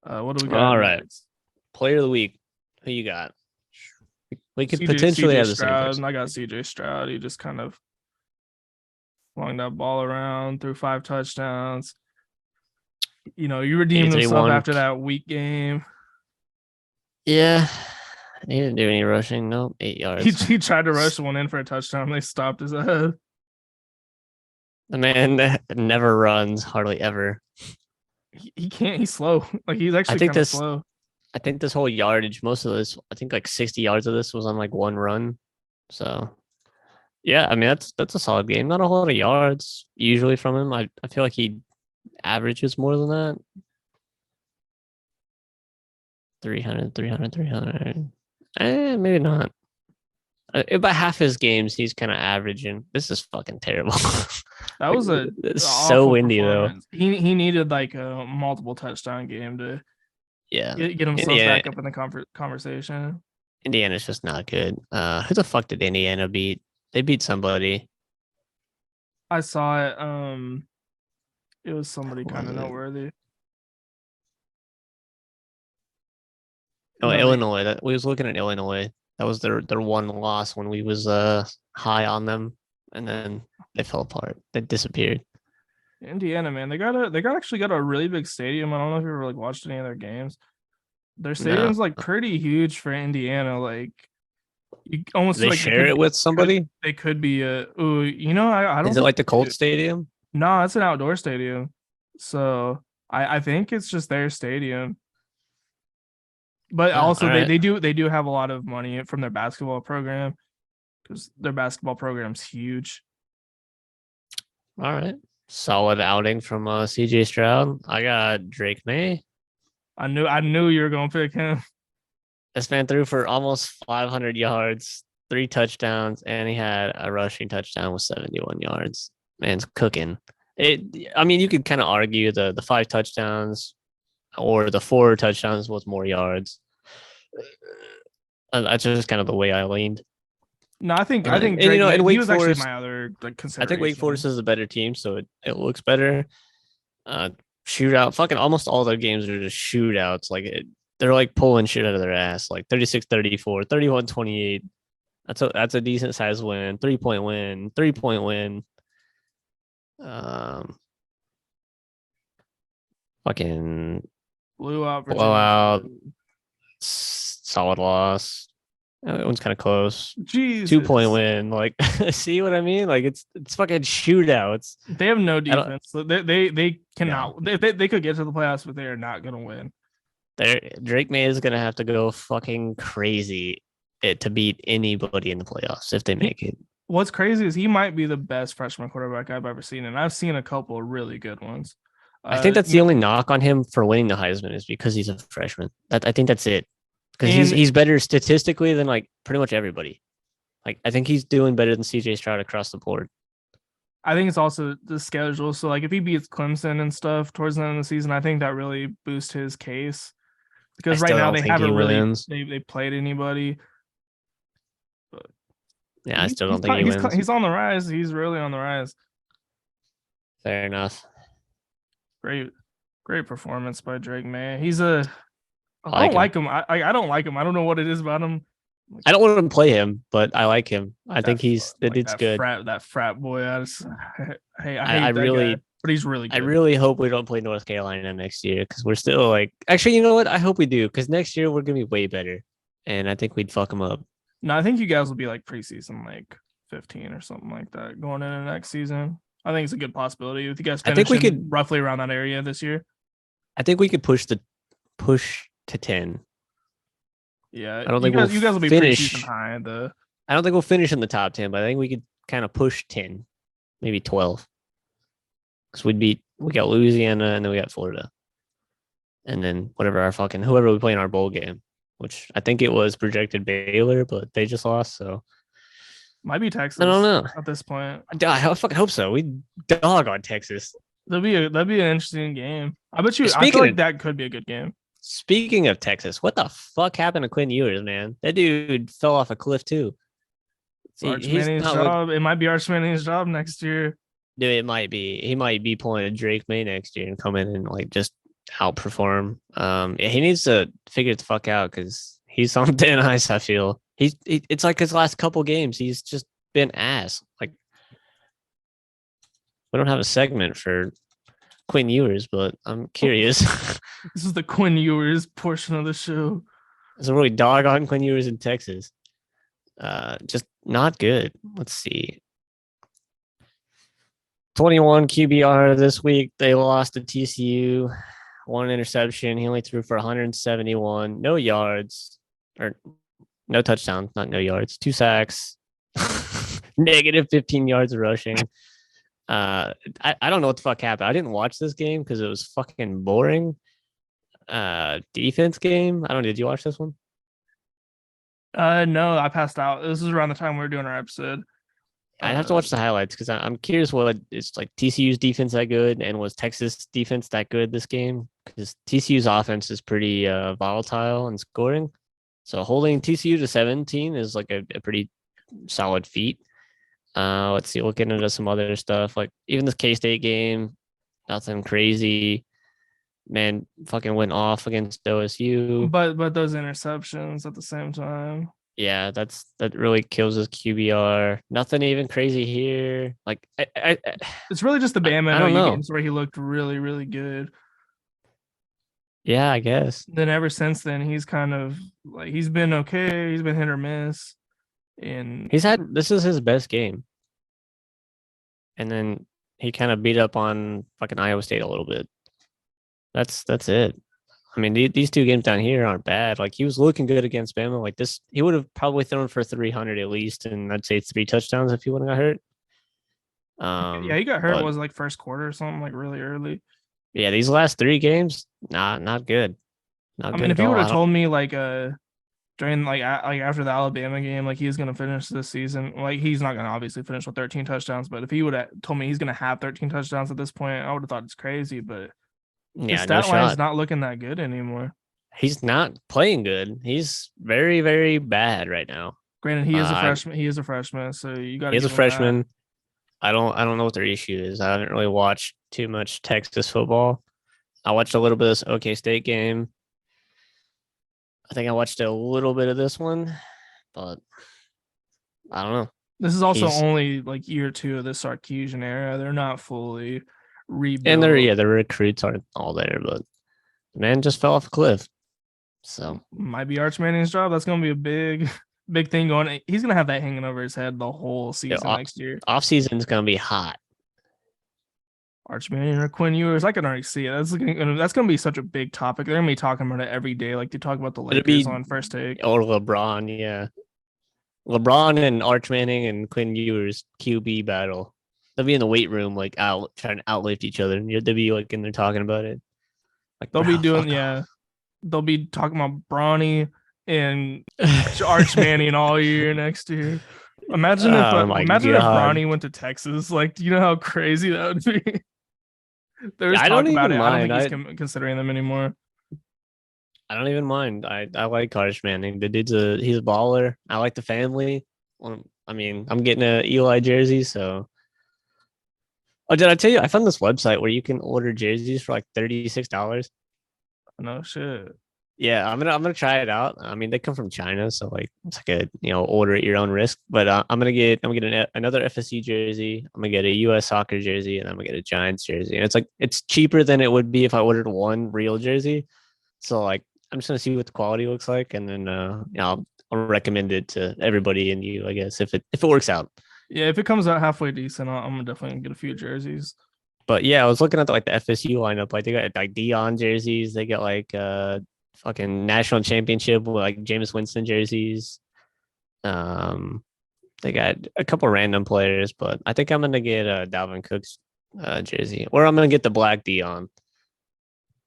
Speaker 1: What do we got?
Speaker 2: All right.
Speaker 1: next?
Speaker 2: Player of the week. Who you got? We could
Speaker 1: CJ,
Speaker 2: potentially
Speaker 1: CJ
Speaker 2: have the same
Speaker 1: Stroud,
Speaker 2: person.
Speaker 1: and I got CJ Stroud. He just kind of flung that ball around, threw 5 touchdowns. You redeemed himself
Speaker 2: 81.
Speaker 1: after that weak game.
Speaker 2: Yeah, he didn't do any rushing. Nope, 8
Speaker 1: He
Speaker 2: yards.
Speaker 1: he tried to rush one in for a touchdown. They stopped his head.
Speaker 2: The man never runs, hardly ever.
Speaker 1: He can't. He's slow. Like he's
Speaker 2: I
Speaker 1: actually
Speaker 2: think
Speaker 1: kind of
Speaker 2: this
Speaker 1: slow.
Speaker 2: I think this whole yardage, most of this, I think like 60 yards of this was on like one run. So yeah, I mean that's a solid game. Not a whole lot of yards usually from him. I feel like he averages more than that. 300, 300, 300. Maybe not. About half his games, he's kind of averaging. This is fucking terrible.
Speaker 1: That
Speaker 2: Like,
Speaker 1: was a
Speaker 2: it's so
Speaker 1: awful
Speaker 2: windy though.
Speaker 1: performance. He needed like a multiple touchdown game to
Speaker 2: Yeah,
Speaker 1: get himself
Speaker 2: Indiana,
Speaker 1: back up in the conversation.
Speaker 2: Indiana's just not good. Who the fuck did Indiana beat? They beat somebody.
Speaker 1: I saw it. It was somebody
Speaker 2: Who
Speaker 1: kind
Speaker 2: was
Speaker 1: of
Speaker 2: it?
Speaker 1: noteworthy.
Speaker 2: Oh,
Speaker 1: No, they
Speaker 2: Illinois. That we was looking at Illinois. That was their one loss when we was high on them, and then they fell apart. They disappeared.
Speaker 1: Indiana, man, they got actually got a really big stadium. I don't know if you ever like watched any of their games. Their
Speaker 2: No,
Speaker 1: stadium's like pretty huge for Indiana. Like you almost feel
Speaker 2: they
Speaker 1: like they
Speaker 2: share
Speaker 1: could
Speaker 2: it
Speaker 1: be
Speaker 2: with somebody.
Speaker 1: they could be a ooh, I don't
Speaker 2: Is it
Speaker 1: think
Speaker 2: like the
Speaker 1: they do.
Speaker 2: Colts Stadium?
Speaker 1: No, it's an outdoor stadium. So I think it's just their stadium. But
Speaker 2: Ah,
Speaker 1: also
Speaker 2: all right,
Speaker 1: they do have a lot of money from their basketball program because their basketball program's huge.
Speaker 2: all right. Solid outing from CJ Stroud. I got Drake May.
Speaker 1: I knew you were gonna pick him.
Speaker 2: This man threw for almost 500 yards, 3 touchdowns, and he had a rushing touchdown with 71 yards. Man's cooking. I mean, you could kind of argue the 5 touchdowns or the 4 touchdowns with more yards. That's just kind of the way I leaned.
Speaker 1: No, I
Speaker 2: And
Speaker 1: think
Speaker 2: you
Speaker 1: Drake
Speaker 2: know, in
Speaker 1: he
Speaker 2: Wake
Speaker 1: was actually
Speaker 2: Forest,
Speaker 1: my other like
Speaker 2: I think Wake
Speaker 1: consideration.
Speaker 2: Forest is a better team, so it looks better. Shootout, fucking almost all their games are just shootouts. They're like pulling shit out of their ass, like 36-34, 31-28. That's a decent size win, 3 point win, 3 point win. Um, fucking
Speaker 1: Blew out Virginia
Speaker 2: blowout,
Speaker 1: Tech.
Speaker 2: solid loss. That one's kind of close. 2 point
Speaker 1: Jesus.
Speaker 2: win. Like, see what I mean? Like, it's fucking shootouts.
Speaker 1: They have no
Speaker 2: I don't.
Speaker 1: defense. So they
Speaker 2: No,
Speaker 1: cannot they could get to the playoffs, but they are not gonna win.
Speaker 2: Drake May is gonna have to go fucking crazy to beat anybody in the playoffs if they
Speaker 1: He
Speaker 2: make it.
Speaker 1: what's crazy is he might be the best freshman quarterback I've ever seen, and I've seen a couple of really good ones.
Speaker 2: I think that's
Speaker 1: You
Speaker 2: the
Speaker 1: know,
Speaker 2: only knock on him for winning the Heisman is because he's a freshman. I think that's it. Because he's
Speaker 1: and
Speaker 2: he's better statistically than like pretty much everybody. Like I think he's doing better than CJ Stroud across the board.
Speaker 1: I think it's also the schedule. So like if he beats Clemson and stuff towards the end of the season, I think that really boosts his case
Speaker 2: I
Speaker 1: because right
Speaker 2: still
Speaker 1: now
Speaker 2: don't
Speaker 1: they
Speaker 2: think he
Speaker 1: haven't really
Speaker 2: wins.
Speaker 1: they played anybody. But
Speaker 2: Yeah, I still don't think he wins.
Speaker 1: he's on the rise. He's really on the rise.
Speaker 2: Fair enough.
Speaker 1: Great great performance by Drake May. He's a
Speaker 2: I
Speaker 1: I
Speaker 2: like
Speaker 1: don't
Speaker 2: him.
Speaker 1: like him. I don't like him. I don't know what it is about him. Like
Speaker 2: I don't want to play him, but I like him. I
Speaker 1: that
Speaker 2: think the
Speaker 1: like
Speaker 2: dude's good.
Speaker 1: that frat boy. Hey, I
Speaker 2: I
Speaker 1: hate that guy,
Speaker 2: really
Speaker 1: but he's really
Speaker 2: I
Speaker 1: good.
Speaker 2: really hope we don't play North Carolina next year because we're still like actually, you know what? I hope we do because next year we're gonna be way better. And I think we'd fuck them up.
Speaker 1: No, I think you guys will be like preseason like 15 or something like that going into next season. I think it's a good possibility with you guys
Speaker 2: I think we
Speaker 1: finishing
Speaker 2: could
Speaker 1: roughly around that area this year.
Speaker 2: I think we could push to 10.
Speaker 1: Yeah,
Speaker 2: I don't think we'll
Speaker 1: you guys will be preseason
Speaker 2: finish.
Speaker 1: high. The
Speaker 2: I don't think we'll finish in the top 10, but I think we could kind of push 10, maybe 12. Because we got Louisiana and then we got Florida. And then whoever we play in our bowl game, which I think it was projected Baylor, but they just lost. So
Speaker 1: might be
Speaker 2: I don't
Speaker 1: Texas
Speaker 2: know.
Speaker 1: at this point.
Speaker 2: I fucking hope so. We dog on Texas.
Speaker 1: That'd be an interesting game. I bet you. I feel
Speaker 2: Speaking
Speaker 1: like
Speaker 2: of
Speaker 1: that could be a good game.
Speaker 2: speaking of Texas, what the fuck happened to Quinn Ewers, man? That dude fell off a cliff too.
Speaker 1: It's Arch
Speaker 2: He's
Speaker 1: Manning's
Speaker 2: not look.
Speaker 1: job. It might be Arch Manning's job next year.
Speaker 2: Dude, it might be. He might be pulling a Drake May next year and come in and like just outperform. Yeah, he needs to figure it the fuck out because he's on thin ice. I feel it's like his last couple games. He's just been ass. Like we don't have a segment for Quinn Ewers, but I'm curious.
Speaker 1: This is the Quinn Ewers portion of the show.
Speaker 2: So really dog on Quinn Ewers in Texas. Just not good. Let's see. 21 QBR this week. They lost to TCU. One interception. He only threw for 171. No yards. Or no touchdowns, not no yards. 2 sacks. Negative 15 yards of rushing. I don't know what the fuck happened. I didn't watch this game because it was fucking boring. Defense game. I don't know. Did you watch this one?
Speaker 1: No, I passed out. This is around the time we were doing our episode.
Speaker 2: I'd have to watch the highlights because I'm curious what it's like. TCU's defense that good, and was Texas defense that good this game? Because TCU's offense is pretty volatile and scoring. So holding TCU to 17 is like a pretty solid feat. Let's see. We'll get into some other stuff. Like even this K-State game, nothing crazy. Man, fucking went off against OSU.
Speaker 1: But those interceptions at the same time.
Speaker 2: Yeah, that really kills his QBR. Nothing even crazy here. Like
Speaker 1: It's really just the Bama
Speaker 2: I don't know.
Speaker 1: games where he looked really, really good.
Speaker 2: Yeah, I guess.
Speaker 1: Then ever since then, he's kind of like he's been okay. He's been hit or miss, and
Speaker 2: This is his best game, and then he kind of beat up on fucking Iowa State a little bit. That's it. I mean, these two games down here aren't bad. Like he was looking good against Bama. Like this, he would have probably thrown for 300 at least, and I'd say 3 touchdowns if he wouldn't have got hurt.
Speaker 1: Yeah, he got hurt. Was like first quarter or something, like really early.
Speaker 2: Yeah, these last 3 games, not good. Not
Speaker 1: I
Speaker 2: good
Speaker 1: mean, if
Speaker 2: at
Speaker 1: you would
Speaker 2: all.
Speaker 1: have told me like during like after the Alabama game, like he's gonna finish this season, like he's not gonna obviously finish with 13 touchdowns, but if he would have told me he's gonna have 13 touchdowns at this point, I would have thought it's crazy. But his
Speaker 2: Yeah,
Speaker 1: stat
Speaker 2: no
Speaker 1: line's
Speaker 2: shot.
Speaker 1: not looking that good anymore.
Speaker 2: He's not playing good. He's very, very bad right now.
Speaker 1: Granted, he is a freshman. He is a freshman, so you got to.
Speaker 2: He's a
Speaker 1: give him that.
Speaker 2: freshman. I don't know what their issue is. I haven't really watched too much Texas football. I watched a little bit of this OK State game. I think I watched a little bit of this one, but I don't know.
Speaker 1: This is also only like year 2 of the Sarkisian era. They're not fully rebuilt.
Speaker 2: And their recruits aren't all there, but the man just fell off a cliff. So
Speaker 1: might be Arch Manning's job. That's gonna be a big thing going. He's gonna have that hanging over his head the whole season next year.
Speaker 2: Off season is gonna be hot.
Speaker 1: Arch Manning or Quinn Ewers, I can already see it. That's gonna be such a big topic. They're gonna be talking about it every day, like they talk about the Lakers on First Take.
Speaker 2: Or LeBron, yeah. LeBron and Arch Manning and Quinn Ewers QB battle. They'll be in the weight room, like out trying to outlift each other, and they'll be like in there talking about it.
Speaker 1: Like they'll be doing, yeah. They'll be talking about Bronny and Arch Manning all year next year. Imagine if Bronny went to Texas. Like, do you know how crazy that would be? There's talk about it. Mind. I don't think he's considering them anymore.
Speaker 2: I don't even mind. I like Arch Manning. The dude's he's a baller. I like the family. I mean, I'm getting a Eli jersey, so. Oh, did I tell you? I found this website where you can order jerseys for like $36.
Speaker 1: No shit.
Speaker 2: Yeah, I'm gonna try it out. I mean, they come from China, so like it's like a order at your own risk. But I'm gonna get another FSU jersey. I'm gonna get a US Soccer jersey, and I'm gonna get a Giants jersey. And it's cheaper than it would be if I ordered one real jersey. So like I'm just gonna see what the quality looks like, and then I'll recommend it to everybody and you, I guess, if it works out.
Speaker 1: Yeah, if it comes out halfway decent, I'm definitely gonna get a few jerseys.
Speaker 2: But yeah, I was looking at the FSU lineup. Like they got like Dion jerseys. They got like fucking national championship with like Jameis Winston jerseys. They got a couple random players, but I think I'm gonna get a Dalvin Cook's jersey, or I'm gonna get the black Dion.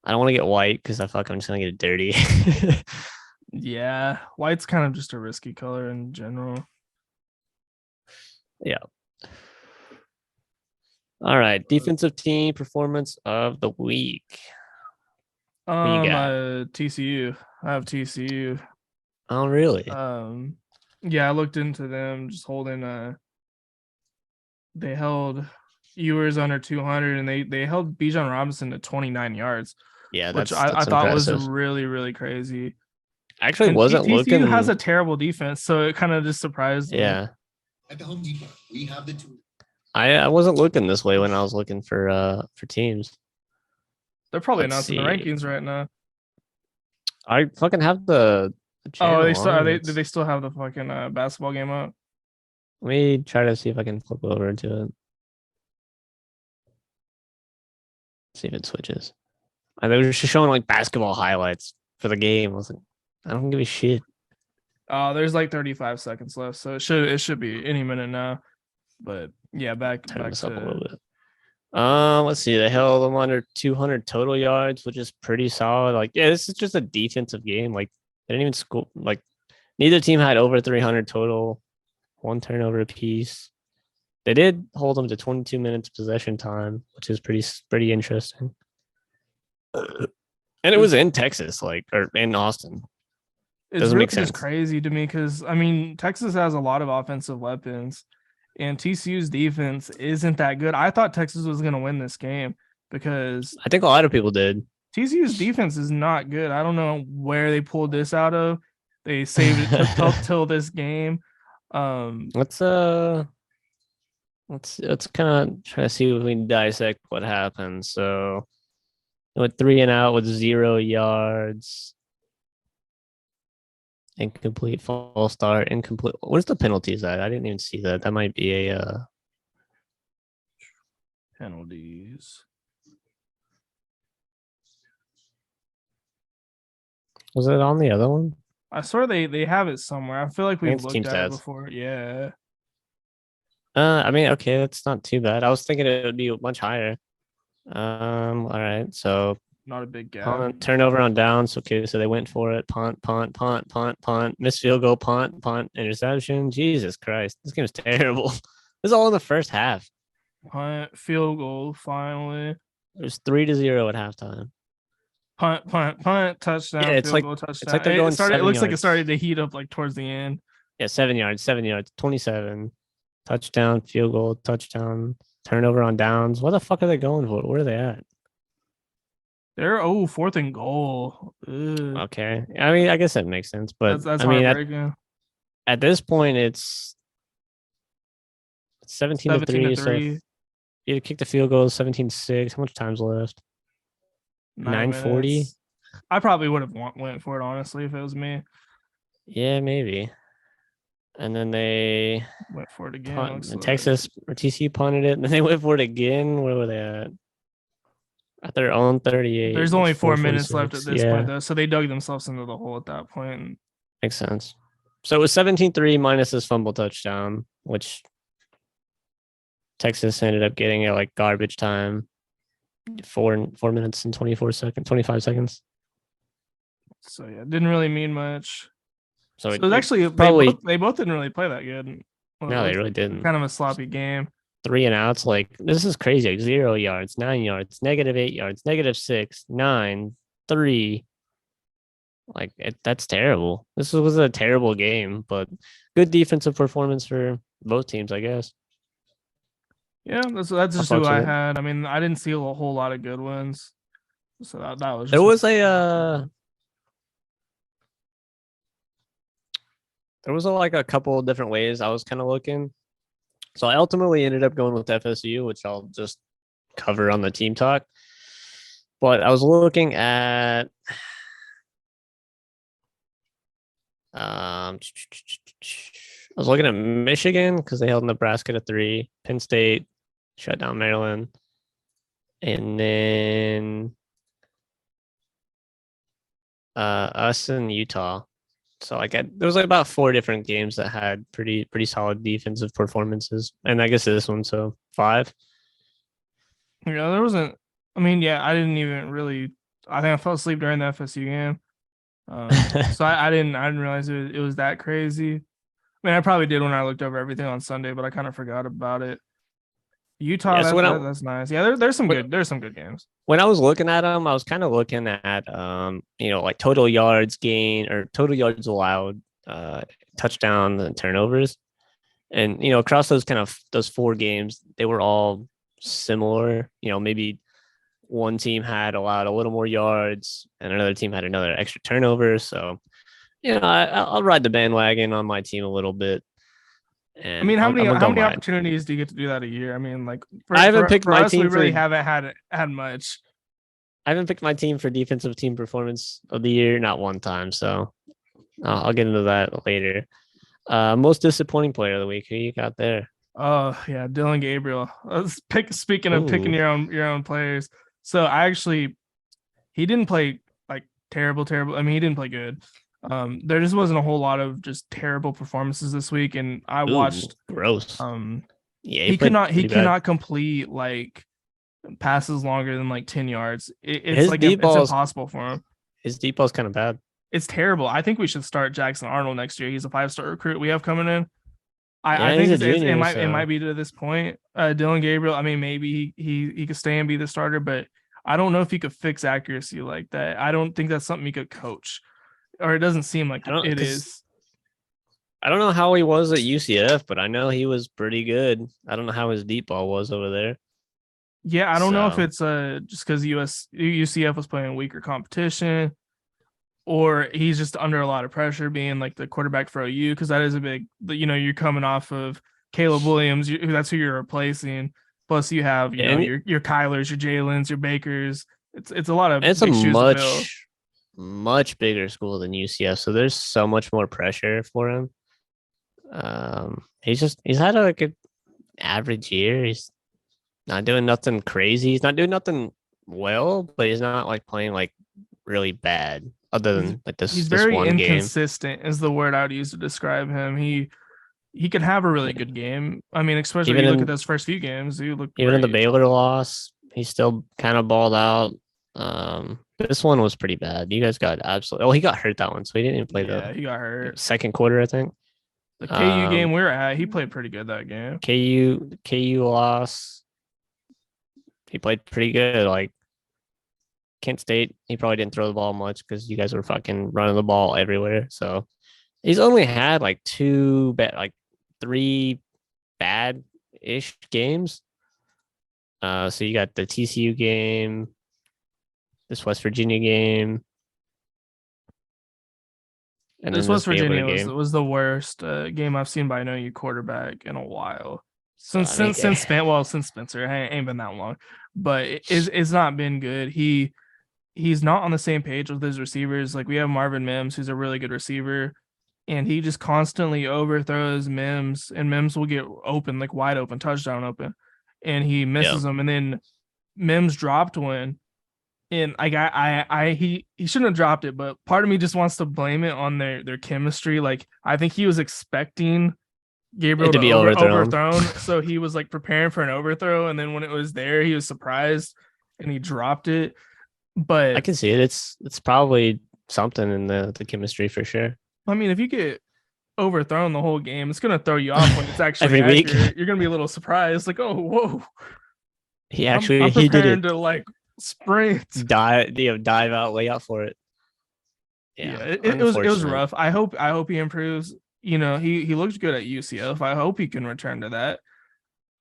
Speaker 2: I don't want to get white because I'm just gonna get it dirty.
Speaker 1: Yeah, white's kind of just a risky color in general.
Speaker 2: Yeah. All right, defensive team performance of the week.
Speaker 1: TCU. I have TCU.
Speaker 2: Oh, really?
Speaker 1: Yeah, I looked into them just holding. They held Ewers under 200, and they held Bijan Robinson to 29 yards.
Speaker 2: Yeah,
Speaker 1: that's I thought was really, really crazy.
Speaker 2: Actually, and wasn't
Speaker 1: TCU
Speaker 2: looking.
Speaker 1: Has a terrible defense, so it kind of just surprised me.
Speaker 2: Yeah.
Speaker 3: At the Home Depot, we have the tool.
Speaker 2: I wasn't looking this way when I was looking for teams.
Speaker 1: They're probably announcing the rankings right now.
Speaker 2: I fucking have the The
Speaker 1: Oh,
Speaker 2: channel
Speaker 1: they still are they?
Speaker 2: on.
Speaker 1: Do they still have the fucking basketball game up?
Speaker 2: Let me try to see if I can flip over to it. See if it switches. They were just showing like basketball highlights for the game. I was like, I don't give a shit.
Speaker 1: There's like 35 seconds left, so it should be any minute now. But yeah, back
Speaker 2: Turn this up a
Speaker 1: to
Speaker 2: little bit. Let's see. They held them under 200 total yards, which is pretty solid. Like, yeah, this is just a defensive game. Like, they didn't even score. Like, neither team had over 300 total. One turnover apiece. They did hold them to 22 minutes possession time, which is pretty interesting. And it was in Texas, like, or in Austin.
Speaker 1: it's
Speaker 2: Doesn't
Speaker 1: really
Speaker 2: make sense.
Speaker 1: just crazy to me because I mean Texas has a lot of offensive weapons, and TCU's defense isn't that good. I thought Texas was gonna win this game because
Speaker 2: I think a lot of people did.
Speaker 1: TCU's defense is not good. I don't know where they pulled this out of. They saved it till this game.
Speaker 2: Let's kind of try to see if we can dissect what happened. So, with 3 and out with 0 yards, incomplete false start, incomplete. Where's the penalties at? I didn't even see that. That might be a
Speaker 1: penalties.
Speaker 2: Was it on the other one?
Speaker 1: I swear they have it somewhere. I feel like we've
Speaker 2: it's
Speaker 1: looked
Speaker 2: team
Speaker 1: at it
Speaker 2: stats.
Speaker 1: before. Yeah.
Speaker 2: I mean, okay, that's not too bad. I was thinking it would be much higher. All right. So
Speaker 1: Not a big gap.
Speaker 2: punt, turnover on downs. Okay, so they went for it. Punt, punt, punt, punt, punt, missed field goal, punt, punt, interception. Jesus Christ. This game is terrible. This is all in the first half.
Speaker 1: Punt, field goal, finally.
Speaker 2: It was 3-0 at halftime.
Speaker 1: Punt, punt, punt, touchdown,
Speaker 2: Yeah, it's
Speaker 1: field
Speaker 2: like-
Speaker 1: goal, touchdown.
Speaker 2: it's like they're going
Speaker 1: It
Speaker 2: 7
Speaker 1: looks like it
Speaker 2: yards.
Speaker 1: started to heat up like towards the end.
Speaker 2: Yeah, 7 yards, 27. Touchdown, field goal, touchdown, turnover on downs. What the fuck are they going for? Where are they at?
Speaker 1: They're 4th and goal. Ugh.
Speaker 2: Okay. I mean, I guess that makes sense. But
Speaker 1: That's
Speaker 2: I mean,
Speaker 1: heartbreaking.
Speaker 2: at this point, it's 17 to 3. So if you kick the field goal, 17-6. How much time's left? 9:40.
Speaker 1: minutes. I probably would have went for it honestly if it was me.
Speaker 2: Yeah, maybe. And then they
Speaker 1: Went for it again.
Speaker 2: punt. Texas or TCU punted it, and then they went for it again. Where were they at? At their own 38.
Speaker 1: There's only
Speaker 2: It's
Speaker 1: 4 minutes left at
Speaker 2: 4:46.
Speaker 1: this
Speaker 2: Yeah,
Speaker 1: point, though, so they dug themselves into the hole at that point.
Speaker 2: makes sense. So it was 17-3 minus this fumble touchdown, which Texas ended up getting at like garbage time. 4 minutes and 25 seconds.
Speaker 1: So yeah, didn't really mean much.
Speaker 2: So
Speaker 1: So it was actually
Speaker 2: probably
Speaker 1: they both didn't really play that good. Well,
Speaker 2: no,
Speaker 1: it
Speaker 2: they
Speaker 1: was
Speaker 2: really didn't.
Speaker 1: kind of a sloppy game.
Speaker 2: 3 and outs, like this is crazy. Like 0 yards, 9 yards, -8 yards, -6, 9, 3. Like that's terrible. This was a terrible game, but good defensive performance for both teams, I guess.
Speaker 1: Yeah, that's just
Speaker 2: fucks
Speaker 1: who I
Speaker 2: with it.
Speaker 1: had. I mean, I didn't see a whole lot of good ones. So that was just
Speaker 2: There was like a couple of different ways I was kind of looking. So I ultimately ended up going with FSU, which I'll just cover on the team talk. But I was looking at I was looking at Michigan because they held Nebraska to 3, Penn State shut down Maryland, and then us in Utah. So like there was like about 4 different games that had pretty solid defensive performances, and I guess this one, so 5.
Speaker 1: Yeah, there wasn't. I mean, yeah, I didn't even really. I think I fell asleep during the FSU game, so I didn't realize it was that crazy. I mean, I probably did when I looked over everything on Sunday, but I kind of forgot about it. Utah,
Speaker 2: Yeah, so
Speaker 1: that's nice. Yeah, there's some good games.
Speaker 2: When I was looking at them, I was kind of looking at like total yards gain or total yards allowed, touchdowns and turnovers, and across those 4 games, they were all similar. Maybe one team had allowed a little more yards and another team had another extra turnover. So I'll ride the bandwagon on my team a little bit. And
Speaker 1: I mean, how many
Speaker 2: mine.
Speaker 1: opportunities do you get to do that a year? I mean, like
Speaker 2: I haven't picked my team.
Speaker 1: We really haven't had much.
Speaker 2: I haven't picked my team for defensive team performance of the year, not one time. So I'll get into that later. Most disappointing player of the week. Who you got there?
Speaker 1: Oh yeah, Dylan Gabriel. Speaking of picking
Speaker 2: Ooh.
Speaker 1: your own players, so I actually he didn't play like terrible. I mean, he didn't play good. There just wasn't a whole lot of just terrible performances this week, and I
Speaker 2: Ooh,
Speaker 1: watched.
Speaker 2: gross.
Speaker 1: Um,
Speaker 2: Yeah, he
Speaker 1: he
Speaker 2: played
Speaker 1: he
Speaker 2: pretty bad.
Speaker 1: cannot complete like passes longer than like 10 yards. It's
Speaker 2: His
Speaker 1: like
Speaker 2: deep
Speaker 1: it's
Speaker 2: balls,
Speaker 1: impossible for him.
Speaker 2: his deep ball's kind of bad.
Speaker 1: It's terrible. I think we should start Jackson Arnold next year. He's a 5-star recruit we have coming in. I
Speaker 2: Yeah,
Speaker 1: think
Speaker 2: he's a
Speaker 1: it
Speaker 2: junior,
Speaker 1: might
Speaker 2: so
Speaker 1: be to this point. Dylan Gabriel. I mean, maybe he could stay and be the starter, but I don't know if he could fix accuracy like that. I don't think that's something he could coach, or it doesn't seem like
Speaker 2: I don't
Speaker 1: it
Speaker 2: because
Speaker 1: is.
Speaker 2: I don't know how he was at UCF, but I know he was pretty good. I don't know how his deep ball was over there.
Speaker 1: Yeah, I don't know if
Speaker 2: So
Speaker 1: it's just because UCF was playing weaker competition, or he's just under a lot of pressure being like the quarterback for OU, because that is a big. You're coming off of Caleb Williams. That's who you're replacing. Plus, you have
Speaker 2: and
Speaker 1: your Kylers, your Jalen's, your Bakers. It's a lot of
Speaker 2: it's a
Speaker 1: big shoes to fill.
Speaker 2: much bigger school than UCF, so there's so much more pressure for him. He's had a good average year. He's not doing nothing crazy. He's not doing nothing well, but he's not like playing like really bad. Other
Speaker 1: He's
Speaker 2: than like
Speaker 1: he's
Speaker 2: this
Speaker 1: very
Speaker 2: one game,
Speaker 1: inconsistent is the word I would use to describe him. He could have a really good game. I mean, especially when
Speaker 2: even
Speaker 1: you look at
Speaker 2: in
Speaker 1: those first few games, he looked
Speaker 2: even in the
Speaker 1: great.
Speaker 2: Baylor loss, he still kind of balled out. This one was pretty bad. You guys got absolutely. Oh, he got hurt that one, so he didn't even play
Speaker 1: Yeah,
Speaker 2: the
Speaker 1: he got hurt.
Speaker 2: second quarter, I think.
Speaker 1: The KU game
Speaker 2: Um,
Speaker 1: we were at, he played pretty good that game.
Speaker 2: KU loss. He played pretty good. Like Kent State, he probably didn't throw the ball much because you guys were fucking running the ball everywhere. So he's only had like three bad ish games. So you got the TCU game, this West Virginia game, and
Speaker 1: This
Speaker 2: then this
Speaker 1: West
Speaker 2: Baylor
Speaker 1: Virginia was
Speaker 2: game.
Speaker 1: was the worst game I've seen by an OU quarterback in a while.
Speaker 2: So I mean,
Speaker 1: Since Spencer, it ain't been that long, but it's not been good. He's not on the same page with his receivers. Like we have Marvin Mims, who's a really good receiver, and he just constantly overthrows Mims, and Mims will get open, like wide open, touchdown open, and he
Speaker 2: yeah,
Speaker 1: misses them. And then Mims dropped one, and he shouldn't have dropped it, but part of me just wants to blame it on their chemistry. Like I think he was expecting Gabriel
Speaker 2: it to
Speaker 1: to
Speaker 2: be overthrown.
Speaker 1: overthrown, so he was like preparing for an overthrow, and then when it was there, he was surprised and he dropped it.
Speaker 2: I
Speaker 1: But
Speaker 2: can see it. It's probably something in the chemistry for sure.
Speaker 1: I mean, if you get overthrown the whole game, it's gonna throw you off when it's actually
Speaker 2: Every week,
Speaker 1: accurate. You're gonna be a little surprised, like, oh, whoa, I'm
Speaker 2: he did
Speaker 1: preparing
Speaker 2: it.
Speaker 1: to like sprint.
Speaker 2: Dive out, way out for it.
Speaker 1: Yeah,
Speaker 2: Yeah,
Speaker 1: it was
Speaker 2: unfortunate.
Speaker 1: rough. I hope he improves. He looked good at UCF. I hope he can return to that.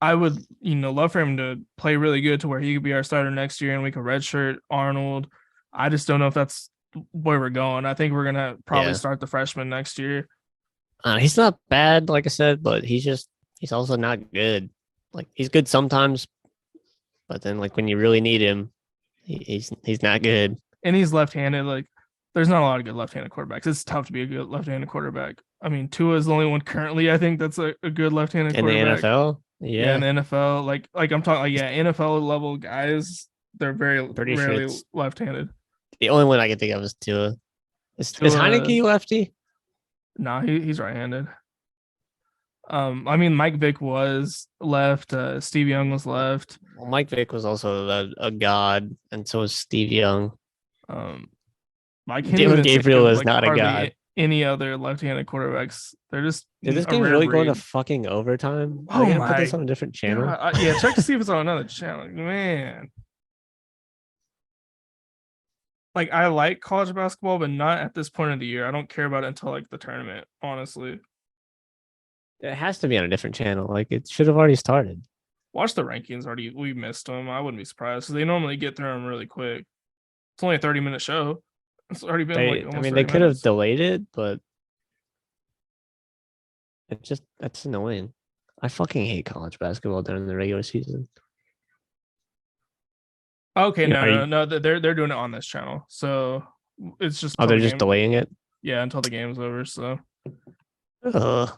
Speaker 1: I would, love for him to play really good to where he could be our starter next year and we could redshirt Arnold. I just don't know if that's where we're going. I think we're gonna probably
Speaker 2: Yeah,
Speaker 1: start the freshman next year.
Speaker 2: he's not bad, like I said, but he's also not good. Like he's good sometimes, but then like when you really need him, he's not good.
Speaker 1: And he's left-handed. Like, there's not a lot of good left-handed quarterbacks. It's tough to be a good left-handed quarterback. I mean, Tua is the only one currently, I think, that's a good left-handed
Speaker 2: In the
Speaker 1: quarterback.
Speaker 2: NFL,
Speaker 1: Yeah, in
Speaker 2: yeah,
Speaker 1: the NFL, like I'm talking, like, yeah, NFL level guys, they're very
Speaker 2: pretty sure
Speaker 1: rarely
Speaker 2: it's
Speaker 1: left-handed.
Speaker 2: the only one I can think of is Tua. Is
Speaker 1: Tua,
Speaker 2: Heineke lefty?
Speaker 1: nah, he's right-handed. I mean, Mike Vick was left. Steve Young was left.
Speaker 2: Well, Mike Vick was also a god, and so was Steve Young.
Speaker 1: Um, I can't
Speaker 2: Dylan
Speaker 1: even think
Speaker 2: Gabriel
Speaker 1: of
Speaker 2: is
Speaker 1: like
Speaker 2: not a
Speaker 1: hardly
Speaker 2: god.
Speaker 1: any other left-handed quarterbacks. They're just
Speaker 2: Dude, this
Speaker 1: a
Speaker 2: game's
Speaker 1: rare
Speaker 2: really going to
Speaker 1: breed.
Speaker 2: fucking overtime. Are they
Speaker 1: Oh
Speaker 2: gonna put this
Speaker 1: my
Speaker 2: on a different channel?
Speaker 1: god! Yeah, check to see if it's on another channel. Man, like I like college basketball, but not at this point of the year. I don't care about it until like the tournament. Honestly,
Speaker 2: It has to be on a different channel. Like it should have already started.
Speaker 1: watch the rankings. Already, we missed them. I wouldn't be surprised because they normally get through them really quick. It's only a 30-minute show. It's already been like
Speaker 2: I
Speaker 1: almost
Speaker 2: mean, they
Speaker 1: 30
Speaker 2: could have
Speaker 1: minutes.
Speaker 2: delayed it, but that's annoying. I fucking hate college basketball during the regular season.
Speaker 1: Okay,
Speaker 2: Are you?
Speaker 1: no. They're doing it on this channel, so it's just
Speaker 2: Oh,
Speaker 1: till
Speaker 2: they're
Speaker 1: the
Speaker 2: just
Speaker 1: game.
Speaker 2: delaying it.
Speaker 1: Yeah, until the game's over. So
Speaker 2: Ugh,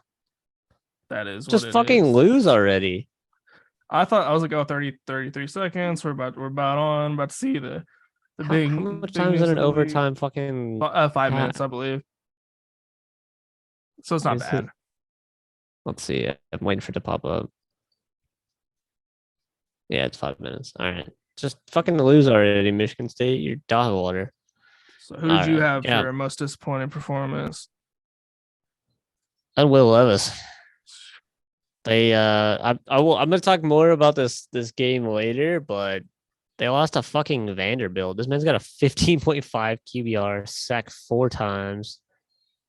Speaker 1: that is what
Speaker 2: just
Speaker 1: it
Speaker 2: fucking
Speaker 1: is.
Speaker 2: lose already.
Speaker 1: I thought I was like, 33 seconds. We're about to see the
Speaker 2: How much
Speaker 1: big
Speaker 2: time is
Speaker 1: news
Speaker 2: it
Speaker 1: of
Speaker 2: in
Speaker 1: the week.
Speaker 2: overtime? Fucking
Speaker 1: 5 minutes, I believe. So it's not
Speaker 2: is
Speaker 1: bad.
Speaker 2: it? Let's see. I'm waiting for it to pop up. Yeah, it's 5 minutes. All right. Just fucking lose already, Michigan State. You're dog water.
Speaker 1: So who
Speaker 2: All
Speaker 1: did you
Speaker 2: right.
Speaker 1: have for
Speaker 2: Yeah.
Speaker 1: your most disappointing performance?
Speaker 2: And Will Levis. They I'm gonna talk more about this game later, but they lost to fucking Vanderbilt. This man's got a 15.5 QBR, sacked 4 times,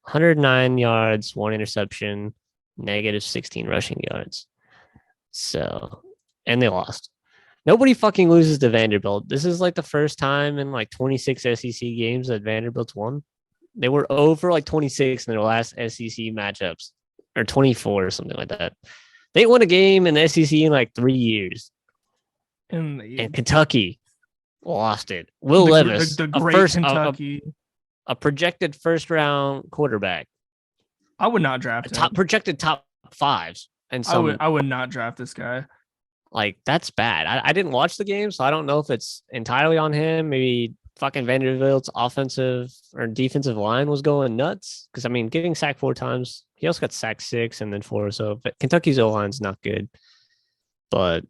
Speaker 2: 109 yards, 1 interception, negative 16 rushing yards. So, and they lost. Nobody fucking loses to Vanderbilt. This is like the first time in like 26 SEC games that Vanderbilt's won. They were over like 26 in their last SEC matchups, or 24 or something like that. They won a game in the SEC in like 3 years.
Speaker 1: And
Speaker 2: And Kentucky lost it. Will
Speaker 1: the,
Speaker 2: Levis,
Speaker 1: the great Kentucky.
Speaker 2: a projected first round quarterback,
Speaker 1: I would not draft him.
Speaker 2: Projected top fives, and
Speaker 1: I would not draft this guy.
Speaker 2: Like, that's bad. I didn't watch the game, so I don't know if it's entirely on him. Maybe fucking Vanderbilt's offensive or defensive line was going nuts. Because I mean, getting sacked 4 times, he also got sacked 6 and then 4. So Kentucky's O line's not good. But